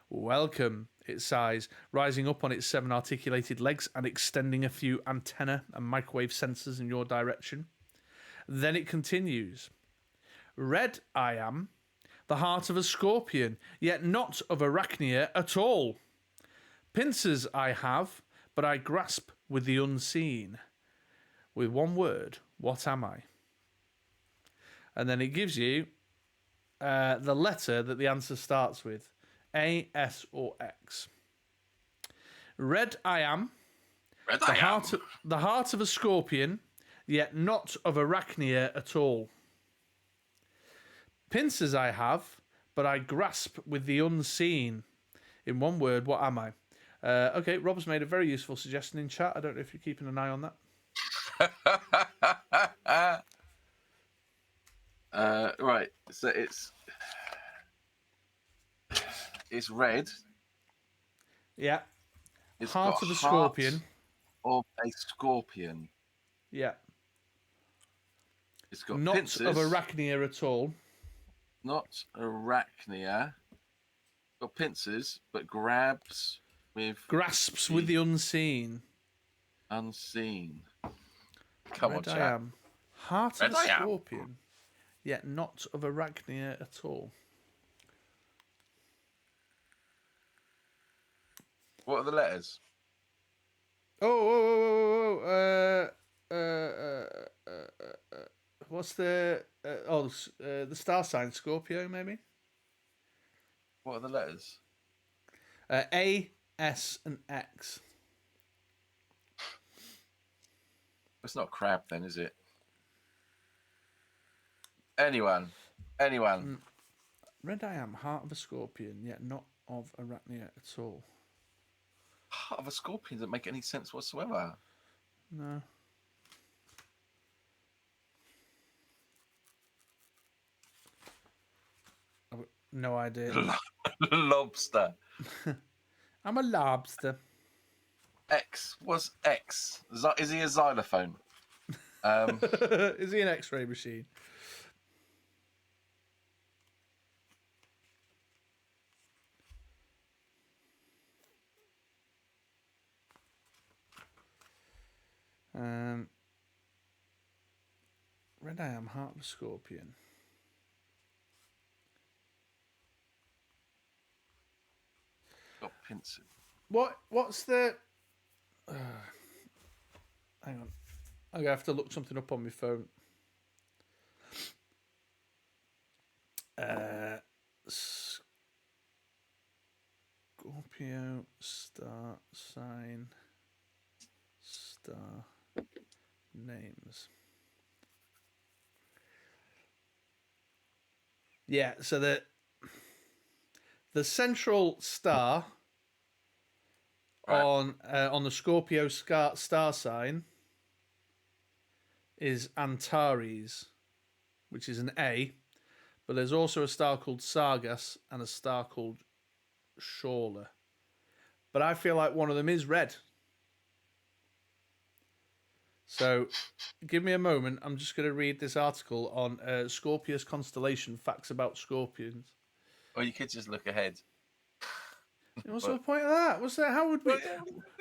Welcome, it sighs, rising up on its 7 articulated legs and extending a few antenna and microwave sensors in your direction. Then it continues. Red I am, the heart of a scorpion, yet not of arachnia at all. Pincers I have, but I grasp with the unseen. With one word, what am I? And then it gives you the letter that the answer starts with. A, S, or X. Red I am. The heart of a scorpion, yet not of arachnia at all. Pincers I have, but I grasp with the unseen. In one word, what am I? Okay, Rob's made a very useful suggestion in chat. I don't know if you're keeping an eye on that. Right, so it's red. Yeah. It's heart got of a heart scorpion. Of a scorpion. Yeah. It's got not pincers. Of arachnia at all. Not arachnia. Got pincers, but grasps with the unseen. Unseen. Come Red on, chat. I am. Heart Red of a I am. scorpion, yet not of arachnia at all. What are the letters? What's the the star sign? Scorpio, maybe. What are the letters? A, S, and X. It's not crab then, is it? Anyone? Red I am, heart of a scorpion, yet not of arachnia at all. Heart of a scorpion doesn't make any sense whatsoever. No. I've no idea. Lobster. I'm a lobster. X. What's X? Is he a xylophone? Is he an X-ray machine? Red I am, heart of a scorpion. Got pincers. What's the... hang on. I'm going to have to look something up on my phone. Scorpio, star, sign, star, names. Yeah, so the central star on the Scorpio star sign is Antares, which is an A, but there's also a star called Sargas and a star called Shawler. But I feel like one of them is red. So give me a moment. I'm just going to read this article on Scorpius constellation, facts about scorpions. Or you could just look ahead. What's the point of that? What's that? How would we?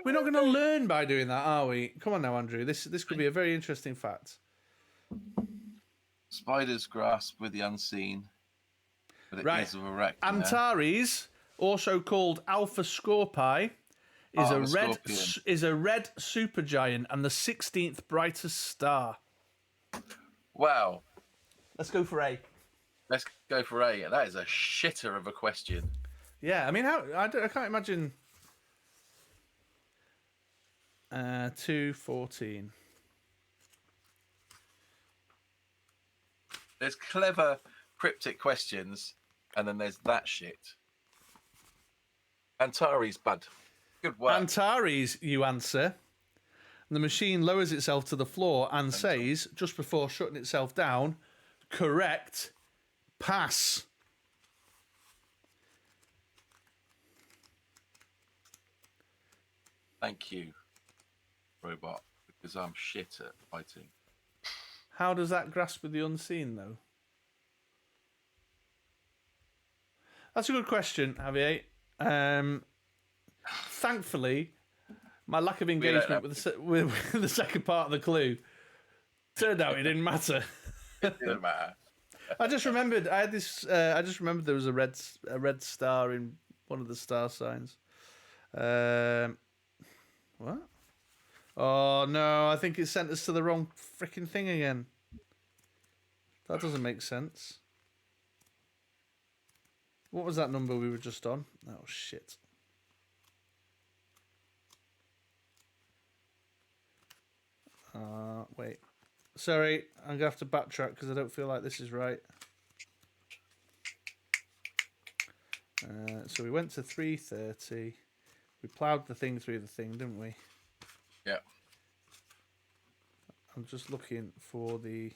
We're not going to learn by doing that, are we? Come on now, Andrew. This could be a very interesting fact. Spiders grasp with the unseen. But it Right. is of arachnia. Antares, also called Alpha Scorpii, is a red supergiant and the 16th brightest star. Wow. Let's go for A. Let's go for A. That is a shitter of a question. Yeah, I mean, I can't imagine. 214. There's clever cryptic questions, and then there's that shit. Antares, bud. Good work. Antares, you answer. The machine lowers itself to the floor and says, just before shutting itself down, correct, pass. Thank you, robot, because I'm shit at fighting. How does that grasp with the unseen, though? That's a good question, Javier. Thankfully, my lack of engagement with the second part of the clue turned out it didn't matter. It didn't matter. I just remembered I had this. I just remembered there was a red star in one of the star signs. What? Oh no! I think it sent us to the wrong freaking thing again. That doesn't make sense. What was that number we were just on? Oh shit! Wait. Sorry, I'm gonna have to backtrack because I don't feel like this is right. So we went to 330. We ploughed the thing through the thing, didn't we? Yeah. I'm just looking for the.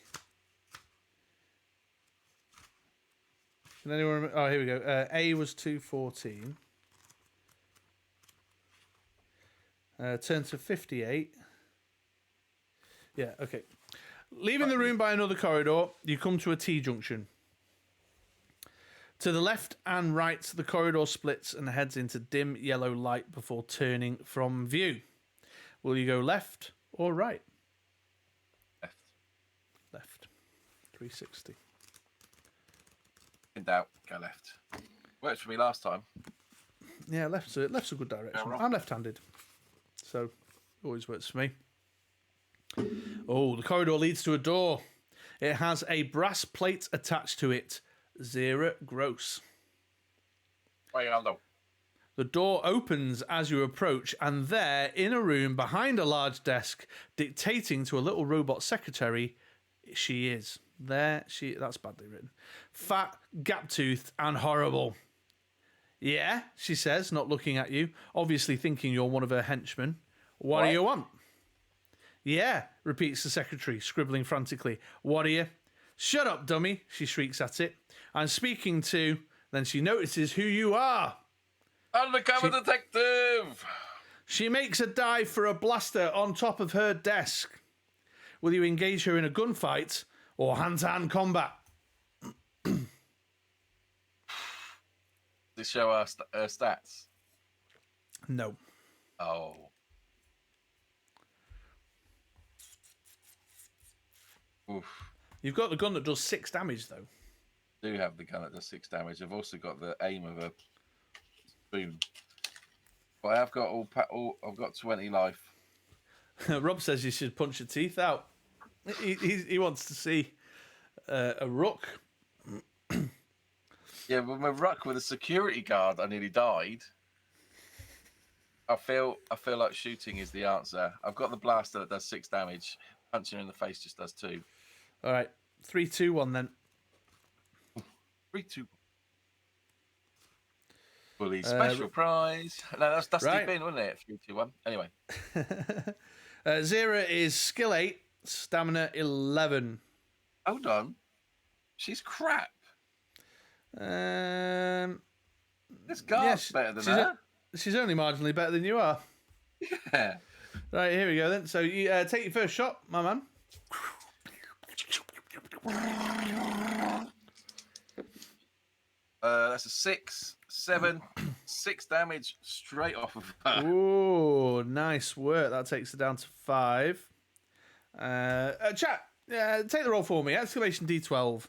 Can anyone remember? Oh, here we go. A was 214. Turn to 58. Yeah, okay. Leaving the room by another corridor, you come to a T-junction. To the left and right, the corridor splits and heads into dim yellow light before turning from view. Will you go left or right? Left. Left. 360. In doubt, go left. Worked for me last time. Yeah, left's a good direction. I'm left-handed, so it always works for me. Oh, the corridor leads to a door. It has a brass plate attached to it. 0 gross. The door opens as you approach, and there, in a room behind a large desk, dictating to a little robot secretary, she is. That's badly written. Fat, gap-toothed, and horrible. Yeah, she says, not looking at you, obviously thinking you're one of her henchmen. What do you want? Yeah, repeats the secretary, scribbling frantically. What are you? Shut up, dummy, she shrieks at it. I'm speaking to... Then she notices who you are. Undercover detective! She makes a dive for a blaster on top of her desk. Will you engage her in a gunfight or hand-to-hand combat? To show her stats. No. Oh. Oof. You've got the gun that does 6 damage, though. I do have the gun that does 6 damage. I've also got the aim of a spoon. But I've got I've got 20 life. Rob says you should punch your teeth out. He wants to see a rook. Yeah, with my ruck with a security guard, I nearly died. I feel like shooting is the answer. I've got the blaster that does 6 damage. Punching her in the face just does 2. All right, 3, 2, 1 then. 3, 2. Bully special prize. No, that's Dusty right. Bin, wasn't it? 3, 2, 1. Anyway. Zera is skill 8, stamina 11. Hold on. She's crap. This guard's better than her. She's only marginally better than you are. Yeah. Right, here we go then. So you take your first shot, my man. That's a 6, 7, 6 damage straight off of her. Ooh, nice work. That takes it down to 5. Chat, take the roll for me. Exclamation D12.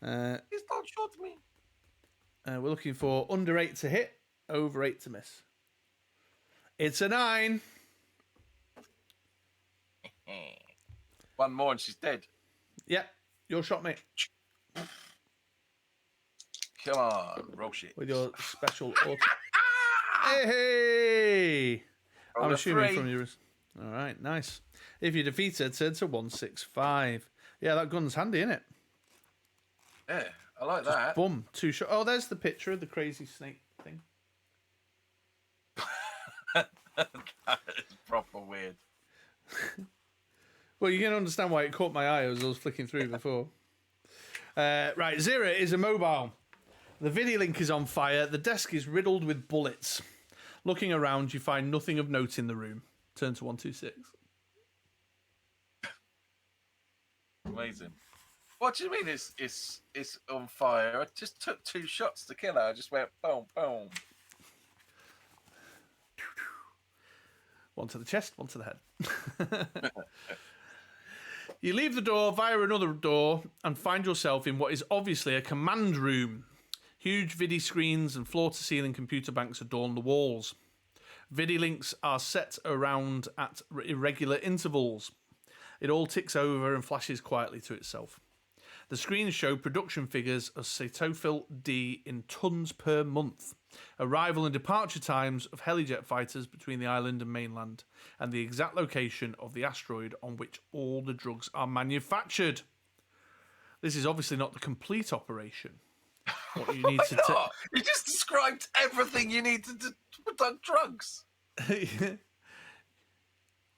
He's not shot me. We're looking for under 8 to hit, over 8 to miss. It's a 9. One more and she's dead. Yep, your shot, mate. Come on, roll shit. With your special auto. Hey! Roll I'm a assuming 3. from yours. All right, nice. If you defeat it, turn to 165. Yeah, that gun's handy, isn't it? Yeah, I like that. Boom, 2 shots. Oh, there's the picture of the crazy snake thing. That is proper weird. Well, you can understand why it caught my eye as I was flicking through before. Right, Zera is immobile. The video link is on fire. The desk is riddled with bullets. Looking around, you find nothing of note in the room. Turn to 126. Amazing. What do you mean it's on fire? I just took 2 shots to kill her. I just went boom, boom. One to the chest, one to the head. You leave the door via another door and find yourself in what is obviously a command room. Huge vidi screens and floor-to-ceiling computer banks adorn the walls. Vidi links are set around at irregular intervals. It all ticks over and flashes quietly to itself. The screens show production figures of Cetofil D in tons per month, arrival and departure times of helijet fighters between the island and mainland, and the exact location of the asteroid on which all the drugs are manufactured. This is obviously not the complete operation. What you need to You just described everything you need to produce drugs.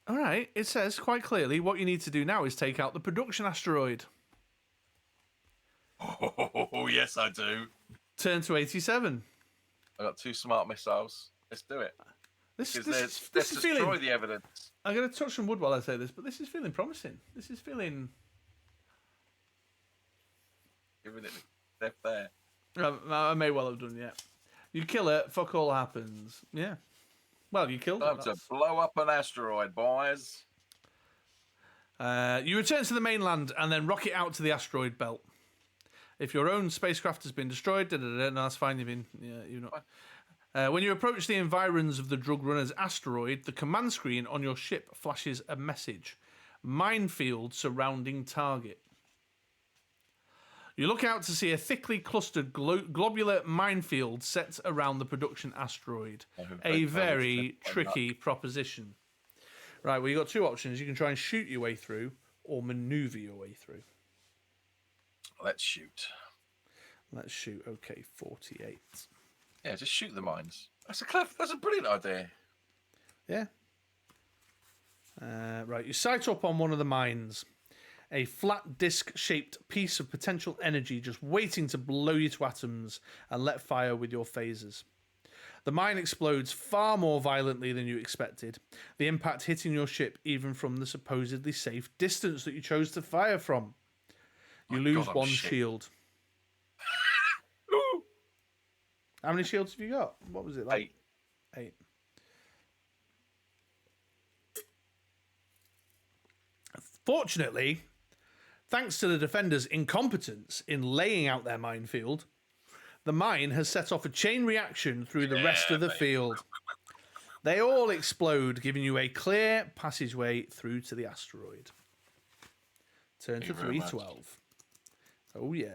All right, it says quite clearly what you need to do now is take out the production asteroid. Oh, yes, I do. Turn to 87. I got 2 smart missiles. Let's do it. This Let's is destroy feeling. the evidence. I'm going to touch some wood while I say this, but this is feeling promising. This is feeling. Giving it the depth there. I may well have done, yeah. You kill it, fuck all happens. Yeah. Well, you killed Time it. to blow up an asteroid, boys. You return to the mainland and then rocket out to the asteroid belt. If your own spacecraft has been destroyed, no, that's fine. You're not. When you approach the environs of the drug runner's asteroid, the command screen on your ship flashes a message: minefield surrounding target. You look out to see a thickly clustered globular minefield set around the production asteroid. A very tricky proposition. Right, well, you've got two options. You can try and shoot your way through or maneuver your way through. Let's shoot. Let's shoot. Okay, 48. Yeah, just shoot the mines. That's a brilliant idea. Yeah. Right, you sight up on one of the mines. A flat disc-shaped piece of potential energy just waiting to blow you to atoms and let fire with your phasers. The mine explodes far more violently than you expected, the impact hitting your ship even from the supposedly safe distance that you chose to fire from. You lose one shield. How many shields have you got? What was it like? 8. Fortunately, thanks to the defenders' incompetence in laying out their minefield, the mine has set off a chain reaction through the rest of the field. They all explode, giving you a clear passageway through to the asteroid. Turn to 312. Oh, yeah.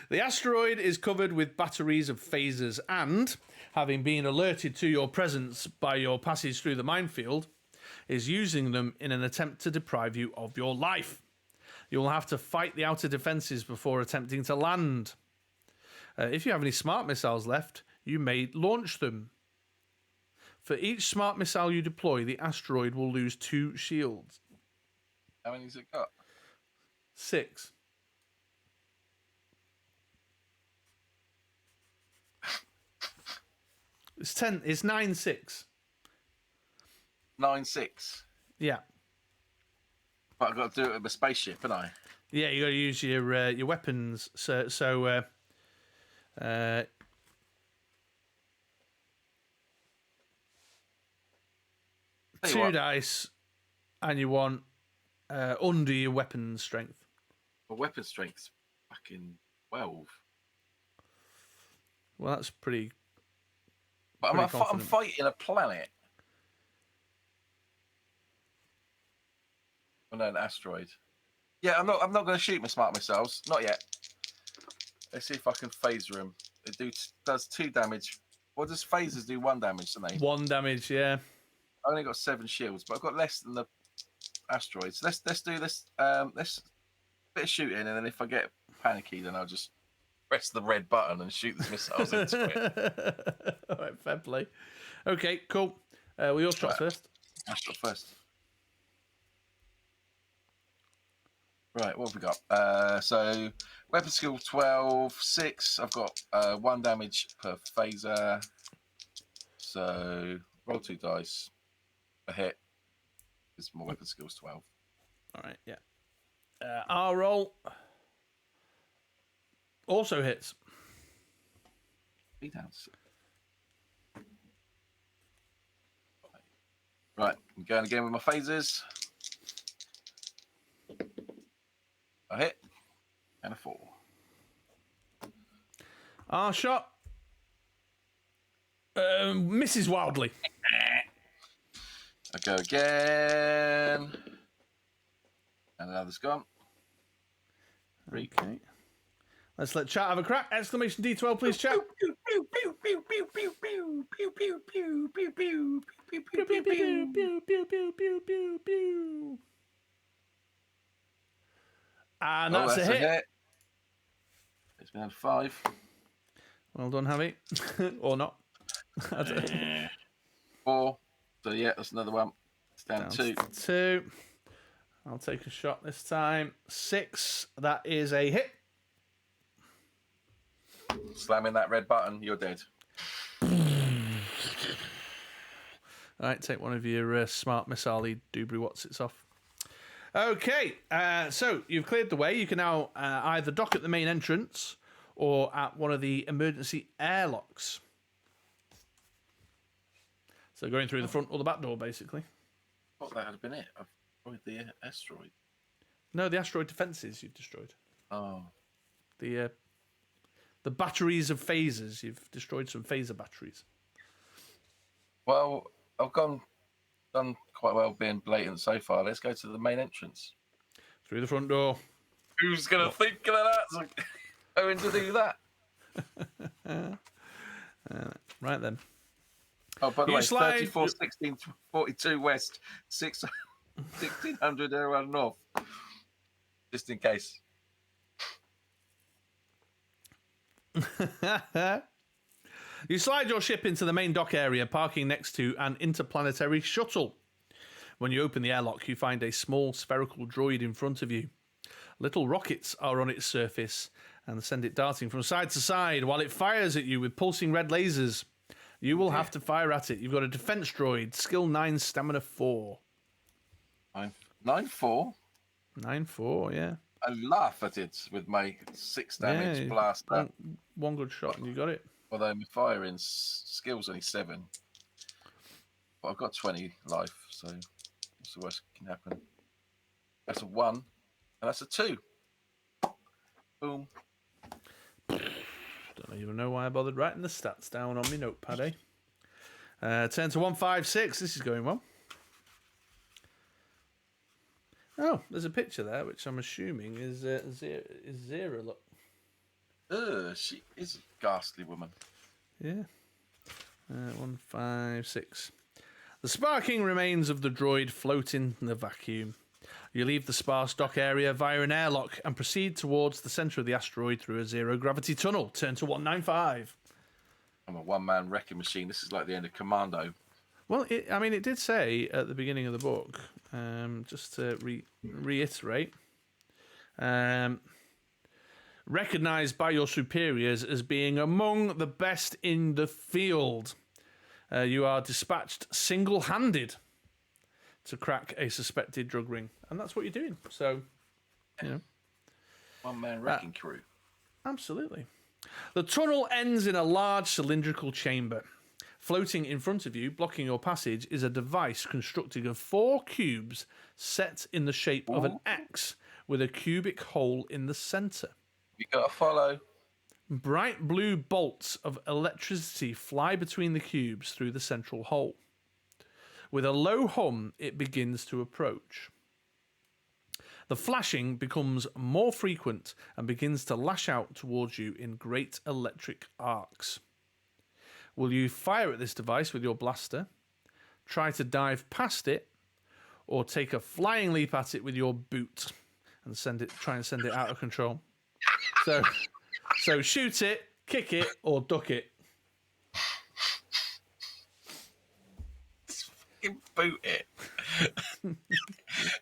The asteroid is covered with batteries of phasers and, having been alerted to your presence by your passage through the minefield, is using them in an attempt to deprive you of your life. You will have to fight the outer defences before attempting to land. If you have any smart missiles left, you may launch them. For each smart missile you deploy, the asteroid will lose 2 shields. How many has it got? 6. It's 10. It's 9-6. 9-6. Yeah. But I've got to do it with a spaceship, haven't I? Yeah, you got to use your weapons. So 2 dice, and you want under your weapon strength. My weapon strength's fucking 12. Well, that's pretty. But pretty I'm fighting a planet. Oh no, an asteroid. Yeah, I'm not going to shoot my smart missiles. Not yet. Let's see if I can phaser them. It does 2 damage. What does phasers do? 1 damage, don't they? 1 damage, yeah. I only got 7 shields, but I've got less than the asteroids. Let's do this. Let's bit of shooting, and then if I get panicky, then I'll just press the red button and shoot the missiles into it. All right, fair play. Okay, cool. Well, your shot first. I shot first. Right, what have we got? So weapon skill 12, 6. I've got 1 damage per phaser. So roll 2 dice. A hit. Because my weapon skill is 12. All right, yeah. Our roll also hits. Be down. Right, I'm going again with my phasers. A hit and a 4. Our shot misses wildly. I go again. And another's gone. 3. Okay. Let's let chat have a crack. Exclamation D12, please, chat. And that's a hit. It's been 5. Well done, Javi. Or not. 4. So yeah, that's another one. It's down 2. 2. I'll take a shot this time. 6. That is a hit. Slamming that red button, you're dead. All right, take one of your smart missile doobly whatsits off. Okay, so you've cleared the way. You can now either dock at the main entrance or at one of the emergency airlocks. So going through the front or the back door, basically. What, that had been it? I've destroyed the asteroid. No, the asteroid defences you've destroyed. Oh. The batteries of phasers. You've destroyed some phaser batteries. Well, I've gone done quite well being blatant so far. Let's go to the main entrance. Through the front door. Who's going to think of that? Like, going to do that? Right then. Oh, by the You way, slide- 34, 16, 42 west, 6, 1600 around north. Just in case. You slide your ship into the main dock area, parking next to an interplanetary shuttle. When you open the airlock, you find a small spherical droid in front of you. Little rockets are on its surface and send it darting from side to side while it fires at you with pulsing red lasers. You will have to fire at it. You've got a defense droid, skill 9, stamina 4. 9-4. 9-4, yeah. I laugh at it with my 6 damage Yeah, blaster. One good shot and you got it. Although my firing skill's only 7. But I've got 20 life, so what's the worst that can happen? That's a 1, and that's a 2. Boom. Don't even know why I bothered writing the stats down on my notepad, eh? Turn to 156. This is going well. Oh, there's a picture there, which I'm assuming is Zera. Look. She is a ghastly woman. Yeah. 156. The sparking remains of the droid float in the vacuum. You leave the sparse dock area via an airlock and proceed towards the centre of the asteroid through a zero-gravity tunnel. Turn to 195. I'm a one-man wrecking machine. This is like the end of Commando. Well, it did say at the beginning of the book, just to reiterate, recognised by your superiors as being among the best in the field. You are dispatched single-handed to crack a suspected drug ring. And that's what you're doing. So, you know. One-man wrecking crew. Absolutely. The tunnel ends in a large cylindrical chamber. Floating in front of you, blocking your passage, is a device constructed of 4 cubes set in the shape of an X with a cubic hole in the centre. You got to follow. Bright blue bolts of electricity fly between the cubes through the central hole. With a low hum, it begins to approach. The flashing becomes more frequent and begins to lash out towards you in great electric arcs. Will you fire at this device with your blaster, try to dive past it, or take a flying leap at it with your boot and try and send it out of control? So shoot it, kick it, or duck it. Boot it.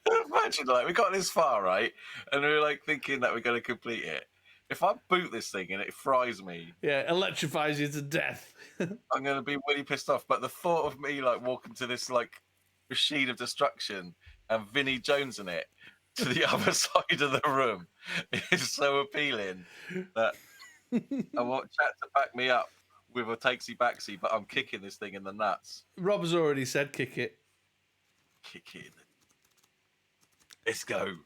Imagine, like, we got this far, right? And we were like thinking that we're going to complete it. If I boot this thing and it fries me, yeah, electrifies you to death. I'm going to be really pissed off. But the thought of me like walking to this like machine of destruction and Vinnie Jones in it to the other side of the room is so appealing that I want chat to back me up with a takesy backsy, but I'm kicking this thing in the nuts. Rob has already said kick it. Kick it. Let's go.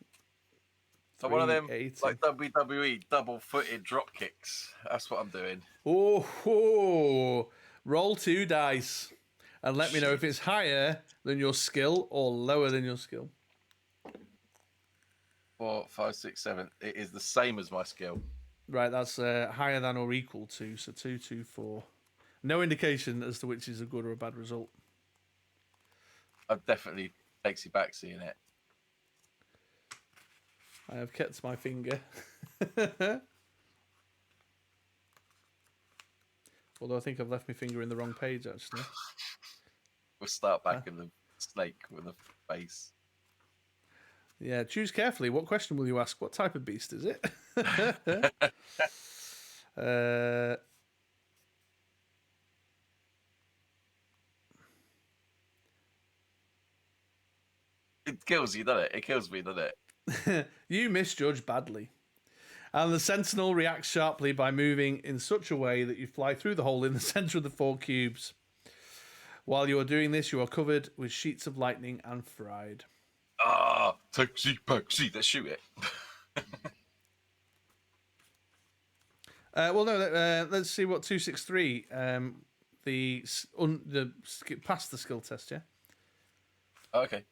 So one of them, like WWE double-footed drop kicks. That's what I'm doing. Oh, roll 2 dice and let me know if it's higher than your skill or lower than your skill. 4, 5, 6, 7. It is the same as my skill. Right, that's higher than or equal to, so 2, 2, 4. No indication as to which is a good or a bad result. I've definitely takesy backsy in it. I have kept my finger. Although I think I've left my finger in the wrong page, actually. We'll start back in the snake with the face. Yeah, choose carefully. What question will you ask? What type of beast is it? It kills you, doesn't it? It kills me, doesn't it? You misjudge badly. And the sentinel reacts sharply by moving in such a way that you fly through the hole in the centre of the 4 cubes. While you are doing this, you are covered with sheets of lightning and fried. Ah, takesy backsy. Let's shoot it. Well, no. Let's see what 263. Passed the skill test, yeah. Okay.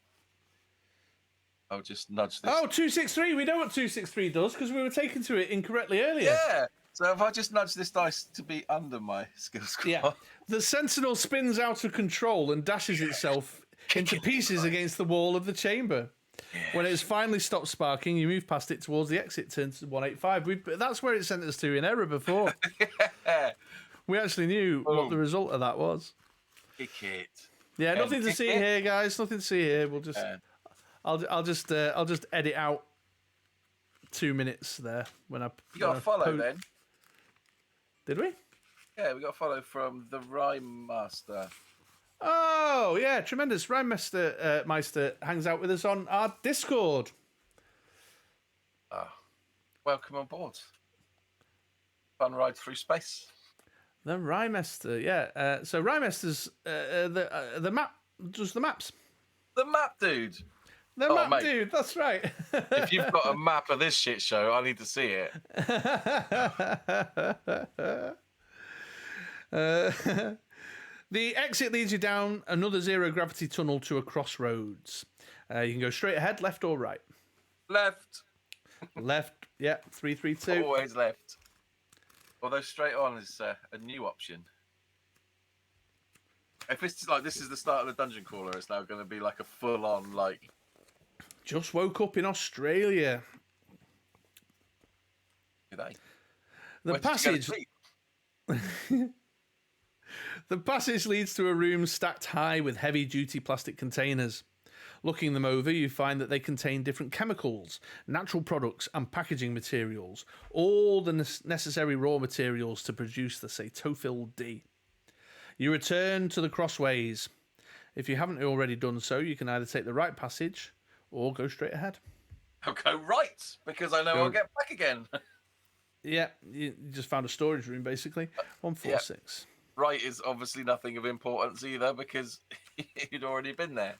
I'll just nudge this. Oh, 263. We know what 263 does because we were taken to it incorrectly earlier. Yeah. So if I just nudge this dice to be under my skill score. Yeah. The sentinel spins out of control and dashes itself into pieces against the wall of the chamber. When it has finally stopped sparking, you move past it towards the exit, turn to 185. That's where it sent us to in error before. Yeah. We actually knew what the result of that was. Kick it. Yeah, nothing to see here, guys. Nothing to see here. We'll just, I'll just edit out 2 minutes there when I. You got a follow then. Did we? Yeah, we got a follow from the Rhyme Master. Oh yeah, tremendous. Rhyme Meister hangs out with us on our Discord. Welcome on board. Fun ride through space. The Rhymester, yeah. So Rhymester's the map, just the maps. The map dude. The Oh, map mate. dude, that's right. If you've got a map of this shit show, I need to see it. The exit leads you down another zero gravity tunnel to a crossroads. You can go straight ahead, left or right. Left. Left, yeah, 332. Always left. Although straight on is a new option. If it's like this is the start of the dungeon crawler, it's now going to be like a full-on like. Just woke up in Australia. Today. The Where did you go to passage. sleep? The passage leads to a room stacked high with heavy-duty plastic containers. Looking them over, you find that they contain different chemicals, natural products, and packaging materials, all the necessary raw materials to produce the Cetofil D. You return to the crossways. If you haven't already done so, you can either take the right passage or go straight ahead. I'll go right because I know I'll get back again. Yeah, you just found a storage room, basically. 146. Right is obviously nothing of importance either because you'd already been there.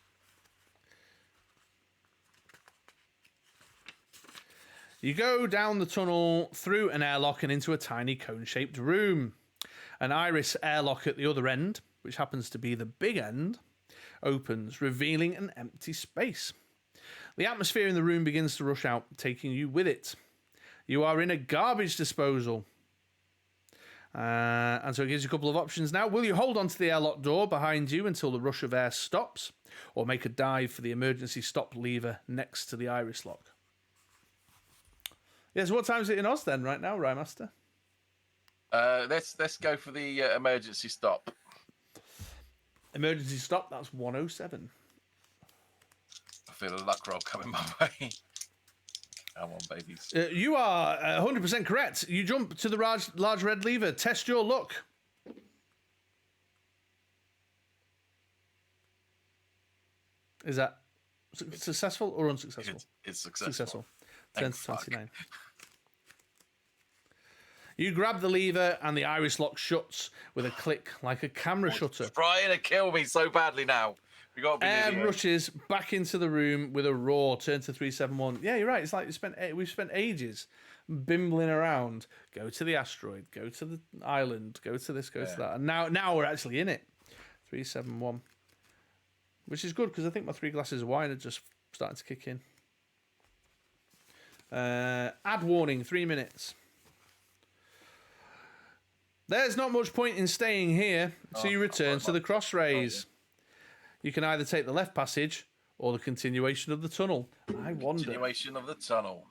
You go down the tunnel through an airlock and into a tiny cone-shaped room. An iris airlock at the other end, which happens to be the big end, opens, revealing an empty space. The atmosphere in the room begins to rush out, taking you with it. You are in a garbage disposal. And so it gives you a couple of options now. Will you hold onto the airlock door behind you until the rush of air stops, or make a dive for the emergency stop lever next to the iris lock? Yeah, so what time is it in Oz then, right now, Rhymaster? Let's go for the emergency stop. Emergency stop, that's 107. I feel a luck roll coming my way. Come on, babies. You are 100% correct. You jump to the large red lever. Test your luck. Is that successful or unsuccessful? It's successful. Successful. 10 to Thank 29. You grab the lever and the iris lock shuts with a click like a camera shutter. Trying to kill me so badly now. We got to be Air near the end. rushes back into the room with a roar. Turn to 371. Yeah, you're right. It's like we've spent ages bimbling around. Go to the asteroid. Go to the island. Go to this. Go to that. And now we're actually in it. 371. Which is good because I think my 3 glasses of wine are just starting to kick in. Ad warning. 3 minutes. There's not much point in staying here, so you return to the crossways. You can either take the left passage or the continuation of the tunnel. I wonder. Continuation of the tunnel.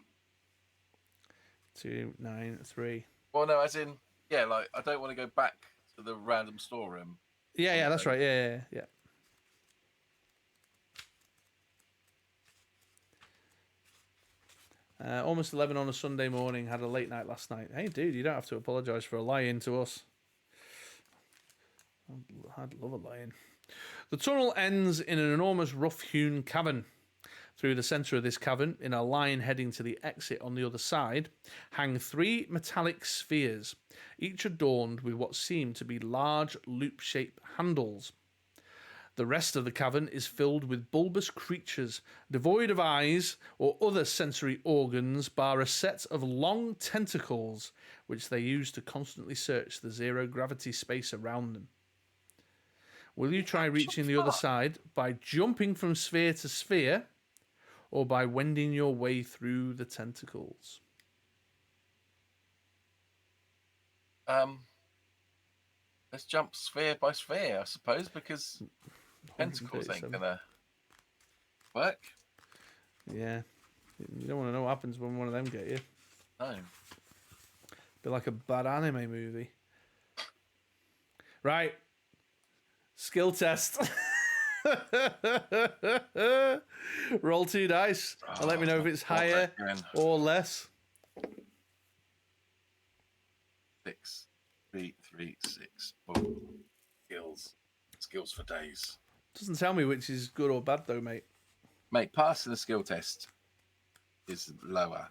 293. Well, no, as in, yeah, like I don't want to go back to the random storeroom. Yeah, that's right. Yeah. Almost 11 on a Sunday morning. Had a late night last night. Hey, dude, you don't have to apologise for a lie-in to us. I'd love a lie-in. The tunnel ends in an enormous rough-hewn cavern. Through the centre of this cavern, in a line heading to the exit on the other side, hang 3 metallic spheres, each adorned with what seem to be large loop-shaped handles. The rest of the cavern is filled with bulbous creatures, devoid of eyes or other sensory organs, bar a set of long tentacles, which they use to constantly search the zero-gravity space around them. Will you try reaching the other side by jumping from sphere to sphere, or by wending your way through the tentacles? Let's jump sphere by sphere, I suppose, because tentacles ain't 137. gonna work. Yeah. You don't want to know what happens when one of them get you. No. Be like a bad anime movie. Right. Skill test. Roll 2 dice and let me know if it's higher or less. 6, 3, 3, 6. Boom. Skills for days. Doesn't tell me which is good or bad though, mate. Mate, passing the skill test is lower.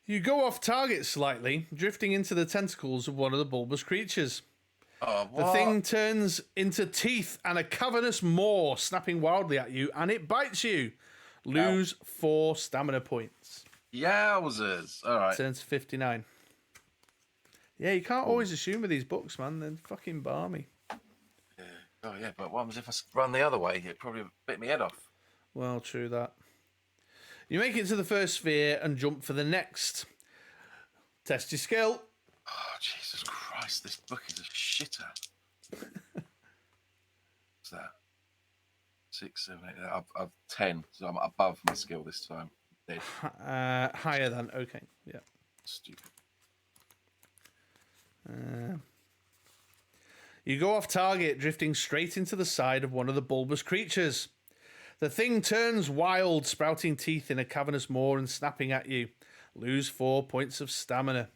You go off target slightly, drifting into the tentacles of one of the bulbous creatures. Oh, The what? thing turns into teeth and a cavernous maw, snapping wildly at you, and it bites you. Lose 4 stamina points. Yowzers. All right. Turns to 59. Yeah, you can't always assume with these books, man. They're fucking balmy. Yeah. Oh, yeah, but what happens if I run the other way? It probably bit my head off. Well, true that. You make it to the first sphere and jump for the next. Test your skill. Oh, Jesus Christ. This book is a shitter. What's that? 6, 7, 8. I've 10, so I'm above my skill this time. Dead. Higher than. Okay, yeah. Stupid. You go off target, drifting straight into the side of one of the bulbous creatures. The thing turns wild, sprouting teeth in a cavernous maw and snapping at you. Lose 4 points of stamina.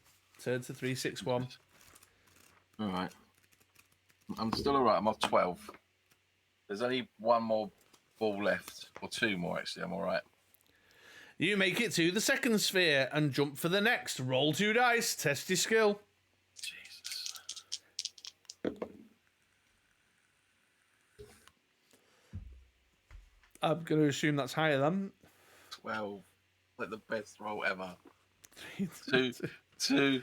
Turn to 361. All right. I'm still all right. I'm off 12. There's only one more ball left, or 2 more actually. I'm all right. You make it to the second sphere and jump for the next. Roll 2 dice. Test your skill. Jesus. I'm going to assume that's higher than. 12. Like the best roll ever. Two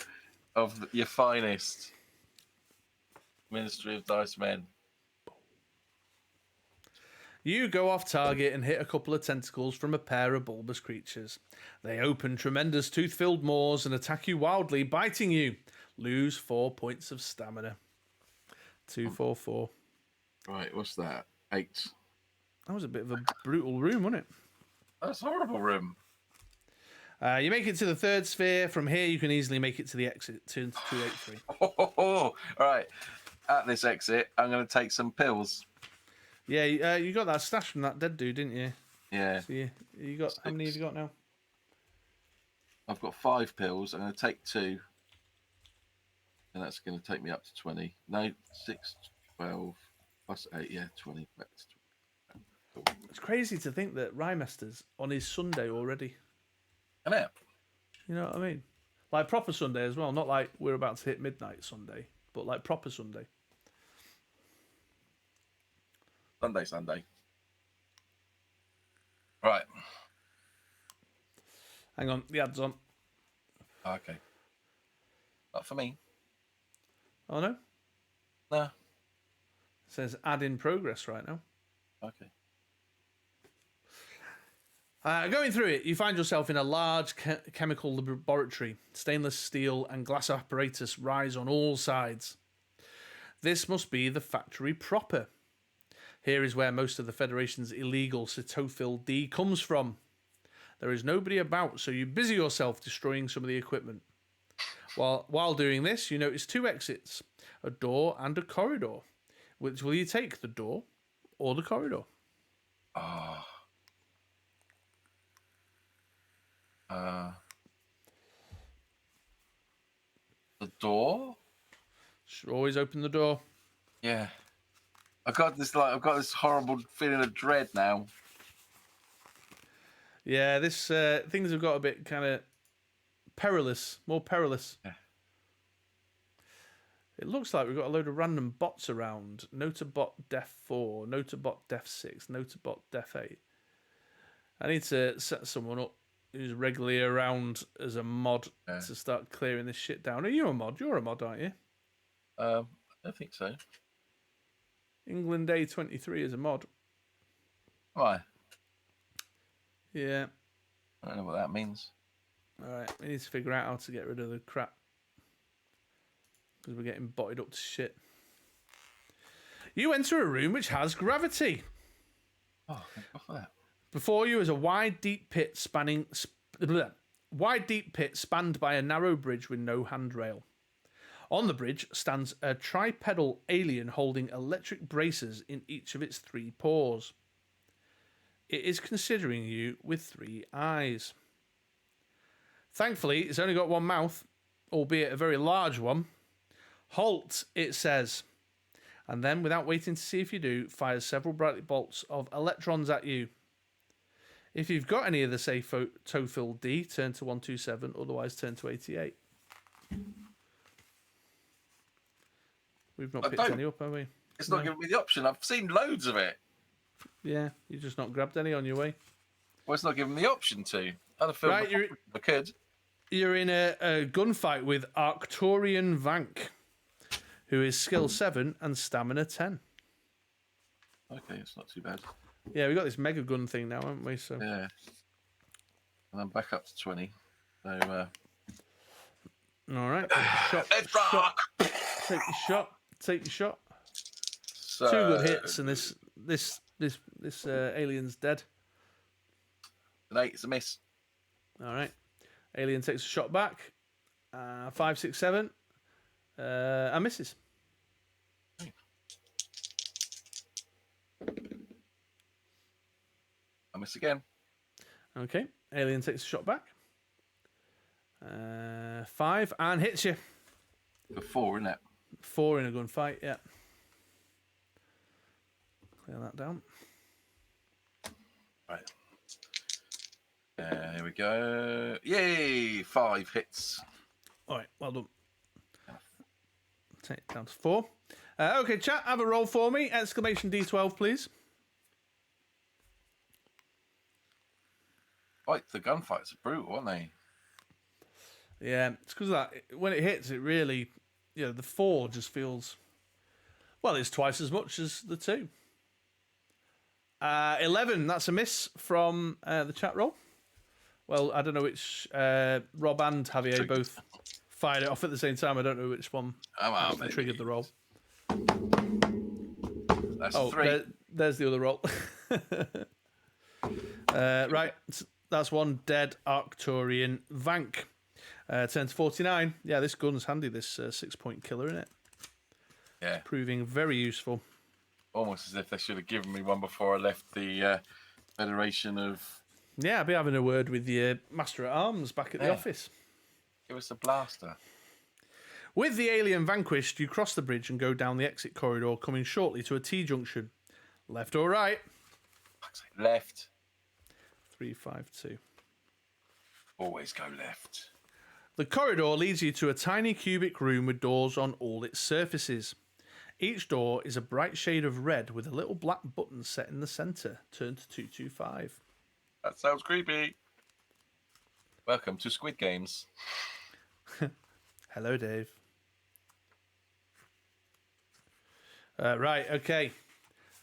of your finest. Ministry of Dice Men. You go off target and hit a couple of tentacles from a pair of bulbous creatures. They open tremendous tooth-filled maws and attack you wildly, biting you. Lose 4 points of stamina. 2, 4, 4. Right, what's that? 8. That was a bit of a brutal room, wasn't it? That's a horrible room. You make it to the third sphere. From here, you can easily make it to the exit. Turn to 283. All right. At this exit, I'm going to take some pills. Yeah, you got that stash from that dead dude, didn't you? Yeah. So you got 6. how many have you got now? I've got 5 pills. I'm going to take 2. And that's going to take me up to 20. No, 6, 12, plus 8. Yeah, 20. Back to 20. It's crazy to think that Rymester's on his Sunday already. I'm out. You know what I mean? Like proper Sunday as well. Not like we're about to hit midnight Sunday, but like proper Sunday. Sunday. Right. Hang on, the ad's on. Okay. Not for me. Oh no? No. It says ad in progress right now. Okay. Going through it, you find yourself in a large chemical laboratory. Stainless steel and glass apparatus rise on all sides. This must be the factory proper. Here is where most of the Federation's illegal Cetophil D comes from. There is nobody about, so you busy yourself destroying some of the equipment. While doing this, you notice 2 exits, a door and a corridor. Which will you take, the door or the corridor? The door? Should always open the door. Yeah. I've got this horrible feeling of dread now. Yeah, this things have got a bit kind of perilous, more perilous. Yeah. It looks like we've got a load of random bots around. Notabot Def 4, Notabot Def 6, Notabot Def 8. I need to set someone up who's regularly around as a mod to start clearing this shit down. Are you a mod? You're a mod, aren't you? I don't think so. England Day 23 is a mod. Why? Yeah. I don't know what that means. All right, we need to figure out how to get rid of the crap because we're getting botted up to shit. You enter a room which has gravity. Oh, thank God for that. Before you is a wide, deep pit spanned by a narrow bridge with no handrail. On the bridge stands a tripedal alien holding electric braces in each of its 3 paws. It is considering you with 3 eyes. Thankfully, it's only got 1 mouth, albeit a very large one. Halt, it says. And then, without waiting to see if you do, fires several bright bolts of electrons at you. If you've got any of the safe TOEFL D, turn to 127, otherwise turn to 88. We've not picked any up, have we? It's not giving me the option. I've seen loads of it. Yeah, you just not grabbed any on your way. Well, it's not giving me the option to. I'd have filled Right, I could. You're in a gunfight with Arcturian Vank, who is skill 7 and stamina 10. Okay, it's not too bad. Yeah, we got this mega gun thing now, haven't we? So Yeah. And I'm back up to 20. So, all right, let's rock! take your shot. Take your shot. So, 2 good hits, and this alien's dead. An 8 is a miss. All right, alien takes a shot back. 5, 6, 7, and misses. I miss again. Okay, alien takes a shot back. 5 and hits you. For 4, isn't it? 4 in a gunfight, yeah. Clear that down. Right. Here we go. Yay! 5 hits. All right, well done. Take it down to 4. Okay, chat, have a roll for me. Exclamation D12, please. Like the gunfights are brutal, aren't they? Yeah, it's because of that. When it hits, it really, the 4 just feels, well, it's twice as much as the 2. 11, that's a miss from the chat roll. Well, I don't know which Rob and Javier both fired it off at the same time. I don't know which one triggered the roll. That's 3. There's the other roll. Right, that's 1 dead Arcturian Vank. Turn to 49. Yeah, this gun's handy, this 6-point killer, isn't it? Yeah. Proving very useful. Almost as if they should have given me one before I left the Federation of... Yeah, I'll be having a word with the Master at Arms back at the office. Give us a blaster. With the alien vanquished, you cross the bridge and go down the exit corridor, coming shortly to a T-junction. Left or right? Left. 352. Always go left. The corridor leads you to a tiny cubic room with doors on all its surfaces. Each door is a bright shade of red with a little black button set in the centre. Turn to 225. That sounds creepy. Welcome to Squid Games. Hello, Dave. Right, okay.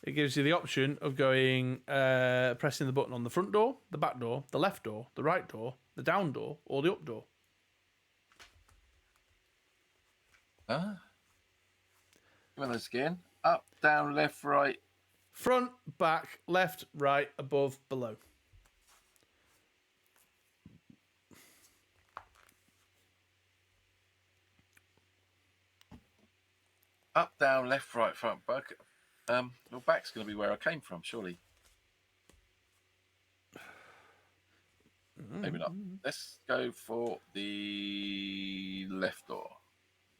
It gives you the option of going, pressing the button on the front door, the back door, the left door, the right door, the down door, or the up door. Give us again. Up, down, left, right. Front, back, left, right, above, below. Up, down, left, right, front, back. Your back's going to be where I came from, surely. Maybe not. Let's go for the left door.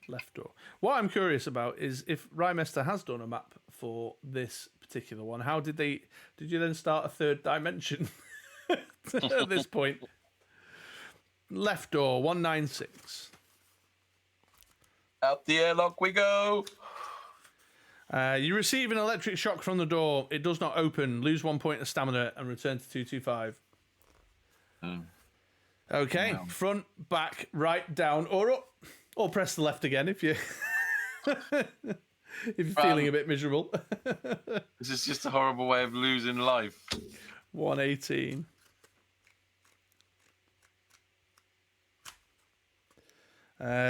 Left door. What I'm curious about is if Rymester has done a map for this particular one, how did they... Did you then start a third dimension at this point? Left door, 196. Out the airlock we go. You receive an electric shock from the door. It does not open. Lose 1 point of stamina and return to 225. Okay, front, back, right, down, or up. Or press the left again if you If you're feeling a bit miserable. This is just a horrible way of losing life. 118.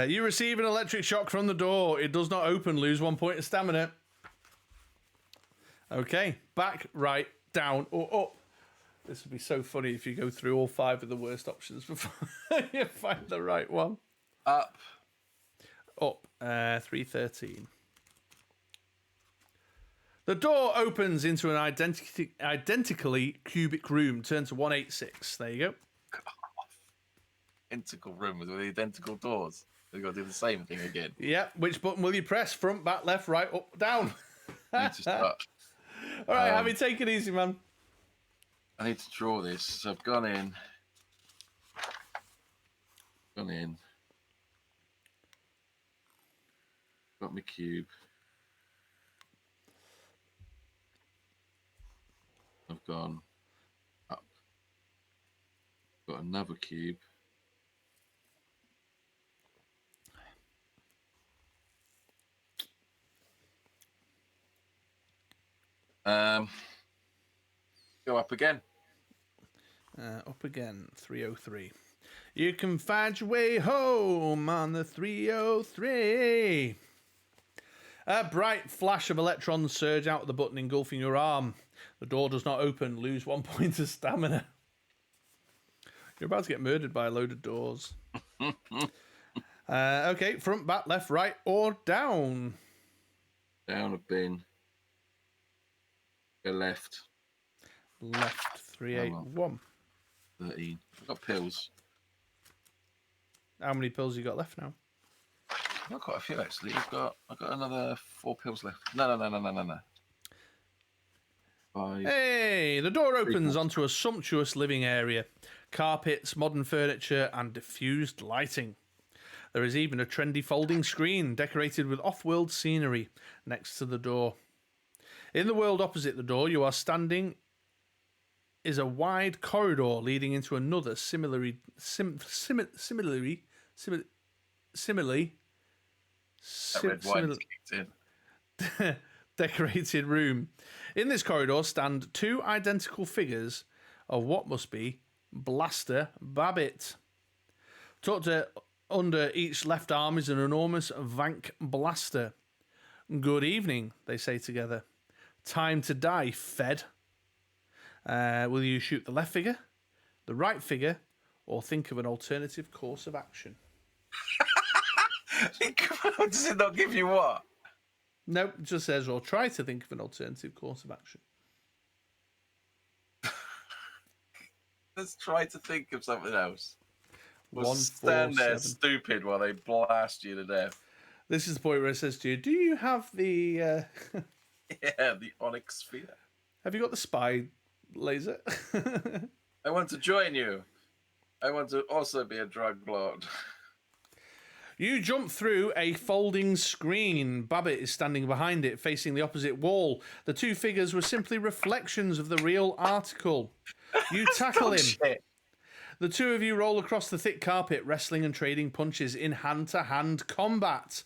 You receive an electric shock from the door. It does not open. Lose 1 point of stamina. Okay. Back, right, down, or up. This would be so funny if you go through all 5 of the worst options before you find the right one. Up. Up. 313. The door opens into an identically cubic room. Turn to 186. There you go. Identical room with identical doors. We've got to do the same thing again. Yeah. Which button will you press? Front, back, left, right, up, down. I need to start. All right, Abby, take it easy, man. I need to draw this. So I've gone in. Got my cube. I've gone up. Got another cube. Go up again. Up again, 303. You can find your way home on the 303. A bright flash of electrons surge out of the button engulfing your arm. The door does not open. Lose 1 point of stamina. You're about to get murdered by a load of doors. Okay, front, back, left, right, or down. Down a bin. Go left. Left, 381. 13. I've got pills. How many pills you got left now? I've got quite a few actually. I've got another 4 pills left. No. 5. Hey, the door opens onto a sumptuous living area. Carpets, modern furniture, and diffused lighting. There is even a trendy folding screen decorated with off-world scenery next to the door. In the world opposite the door, you are standing is a wide corridor leading into another similarly decorated room. In this corridor stand 2 identical figures of what must be Blaster Babbitt. Tucked under each left arm is an enormous Vank blaster. Good evening, they say together. Time to die, Fed. Will you shoot the left figure, the right figure, or think of an alternative course of action? Does it not give you what? Nope, it just says, or try to think of an alternative course of action. Let's try to think of something else. We'll 1, 4, stand there 7. stupid while they blast you to death. This is the point where it says to you, do you have the... Yeah, the onyx sphere. Have you got the spy laser? I want to join you. I want to also be a drug lord. You jump through a folding screen. Babbitt is standing behind it, facing the opposite wall. The 2 figures were simply reflections of the real article. You tackle him. Shit. The 2 of you roll across the thick carpet, wrestling and trading punches in hand-to-hand combat.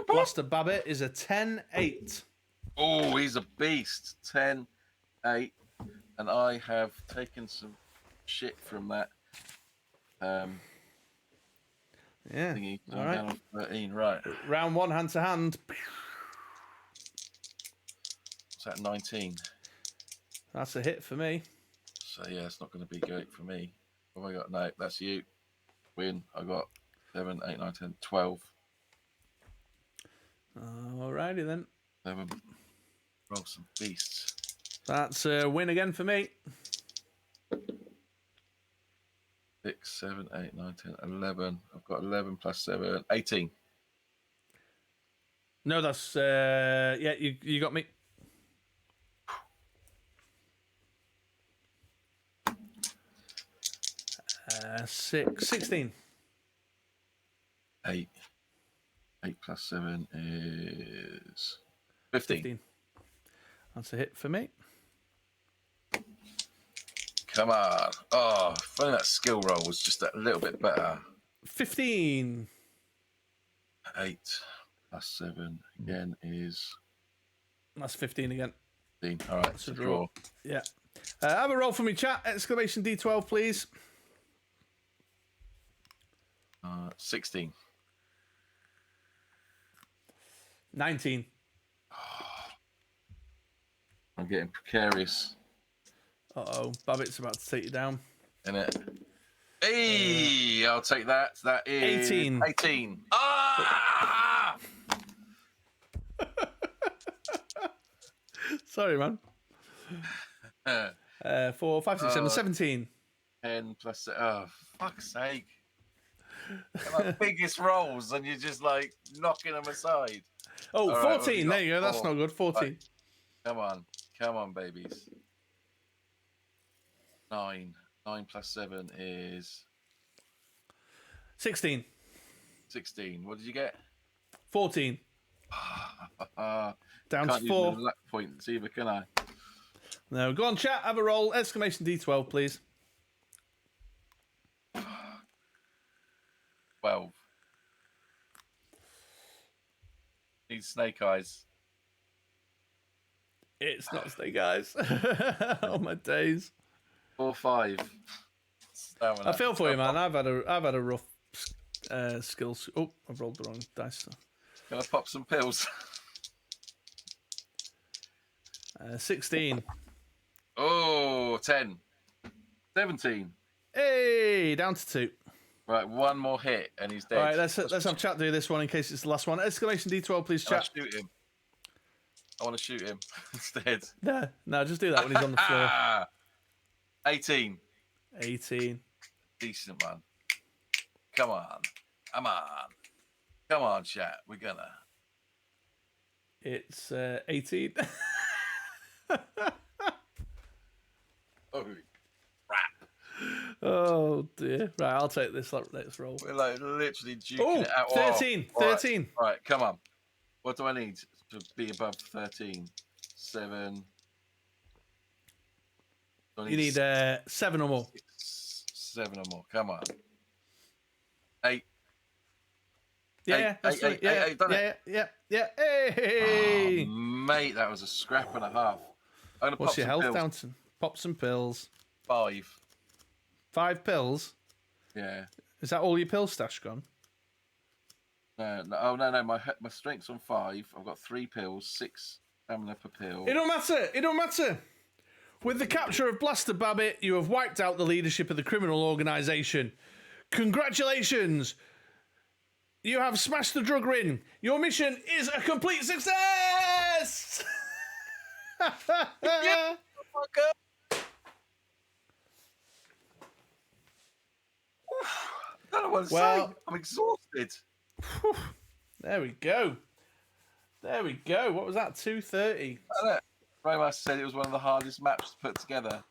Blaster Babbitt is a 10-8. Oh, he's a beast. 10-8. And I have taken some shit from that. Yeah. Thingy. All right. Down on 13. Right. Round 1, hand-to-hand. What's that? 19. That's a hit for me. So yeah, it's not going to be great for me. What have I got? No, that's you. Win. I got 7, 8, 9, 10, 12. Alrighty then. 7. Roll some beasts. That's a win again for me. 6, 7, 8, 9, 10, 11. I've got 11 plus 7, 18. No, that's yeah. You got me. Uh, 16. 8. 8 plus 7 is 15. That's a hit for me. Come on. Oh, if only that skill roll was just a little bit better. 15. 8. Plus 7 again is That's 15 again. 15. All right, it's a draw. Yeah. Have a roll for me, chat. Exclamation D12, please. 16. 19. I'm getting precarious. Uh-oh. Babbitt's about to take you down. Innit? Hey, I'll take that. That is 18. 18. Ah! Sorry, man. 4, 5, 6, 7, 17. 10 plus. Oh, fuck's sake. They're my biggest rolls, and you're just like knocking them aside. Oh, All right, 14. There you go. That's not good. 14. Right. Come on, babies. 9. 9 plus 7 is 16. 16. What did you get? 14. Down Down to 4. luck points either, can I? No, go on, chat. Have a roll. Exclamation D12, please. 12. Need snake eyes. It's not snake eyes. Oh my days. 4, 5. I feel for you, man. I've had a rough skills. Oh, I've rolled the wrong dice. Can I pop some pills? 16. Oh, 10. 17. Hey, down to 2. Right, one more hit and he's dead. All right, let's have chat do this one in case it's the last one. Exclamation D12, please, Can I chat. shoot him? I want to shoot him instead. No, just do that when he's on the floor. 18. 18. Decent one. Come on. Come on, chat. We're gonna. It's 18. Oh, crap. Oh dear. Right, I'll take this next roll. We're like literally duking Oh, it out. 13. All right. 13. All right, come on. What do I need to be above 13? 7. You need 7 or more. 7 or more. Come on. 8. Yeah, that's eight, it. done it. Yeah. Hey! Oh, mate, that was a scrap and a half. I'm gonna What's pop your some health pills. down to? Pop some pills. 5. 5 pills? Yeah. Is that all your pill stash gone? No. Oh no. My strength's on 5. I've got 3 pills, 6 stamina per pill. It don't matter. With the capture of Blaster Babbitt, you have wiped out the leadership of the criminal organisation. Congratulations! You have smashed the drug ring. Your mission is a complete success! Yeah, fucker. I don't know what to say. I'm exhausted. There we go. What was that? 230. Raymas said it was one of the hardest maps to put together.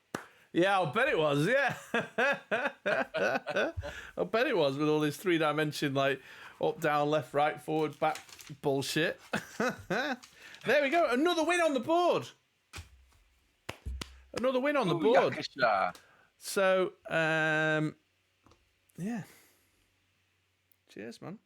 Yeah, I'll bet it was. Yeah. I bet it was with all this 3-dimension, like up, down, left, right, forward, back bullshit. There we go. Another win on the board. Yakisha. So, yeah. Cheers, man.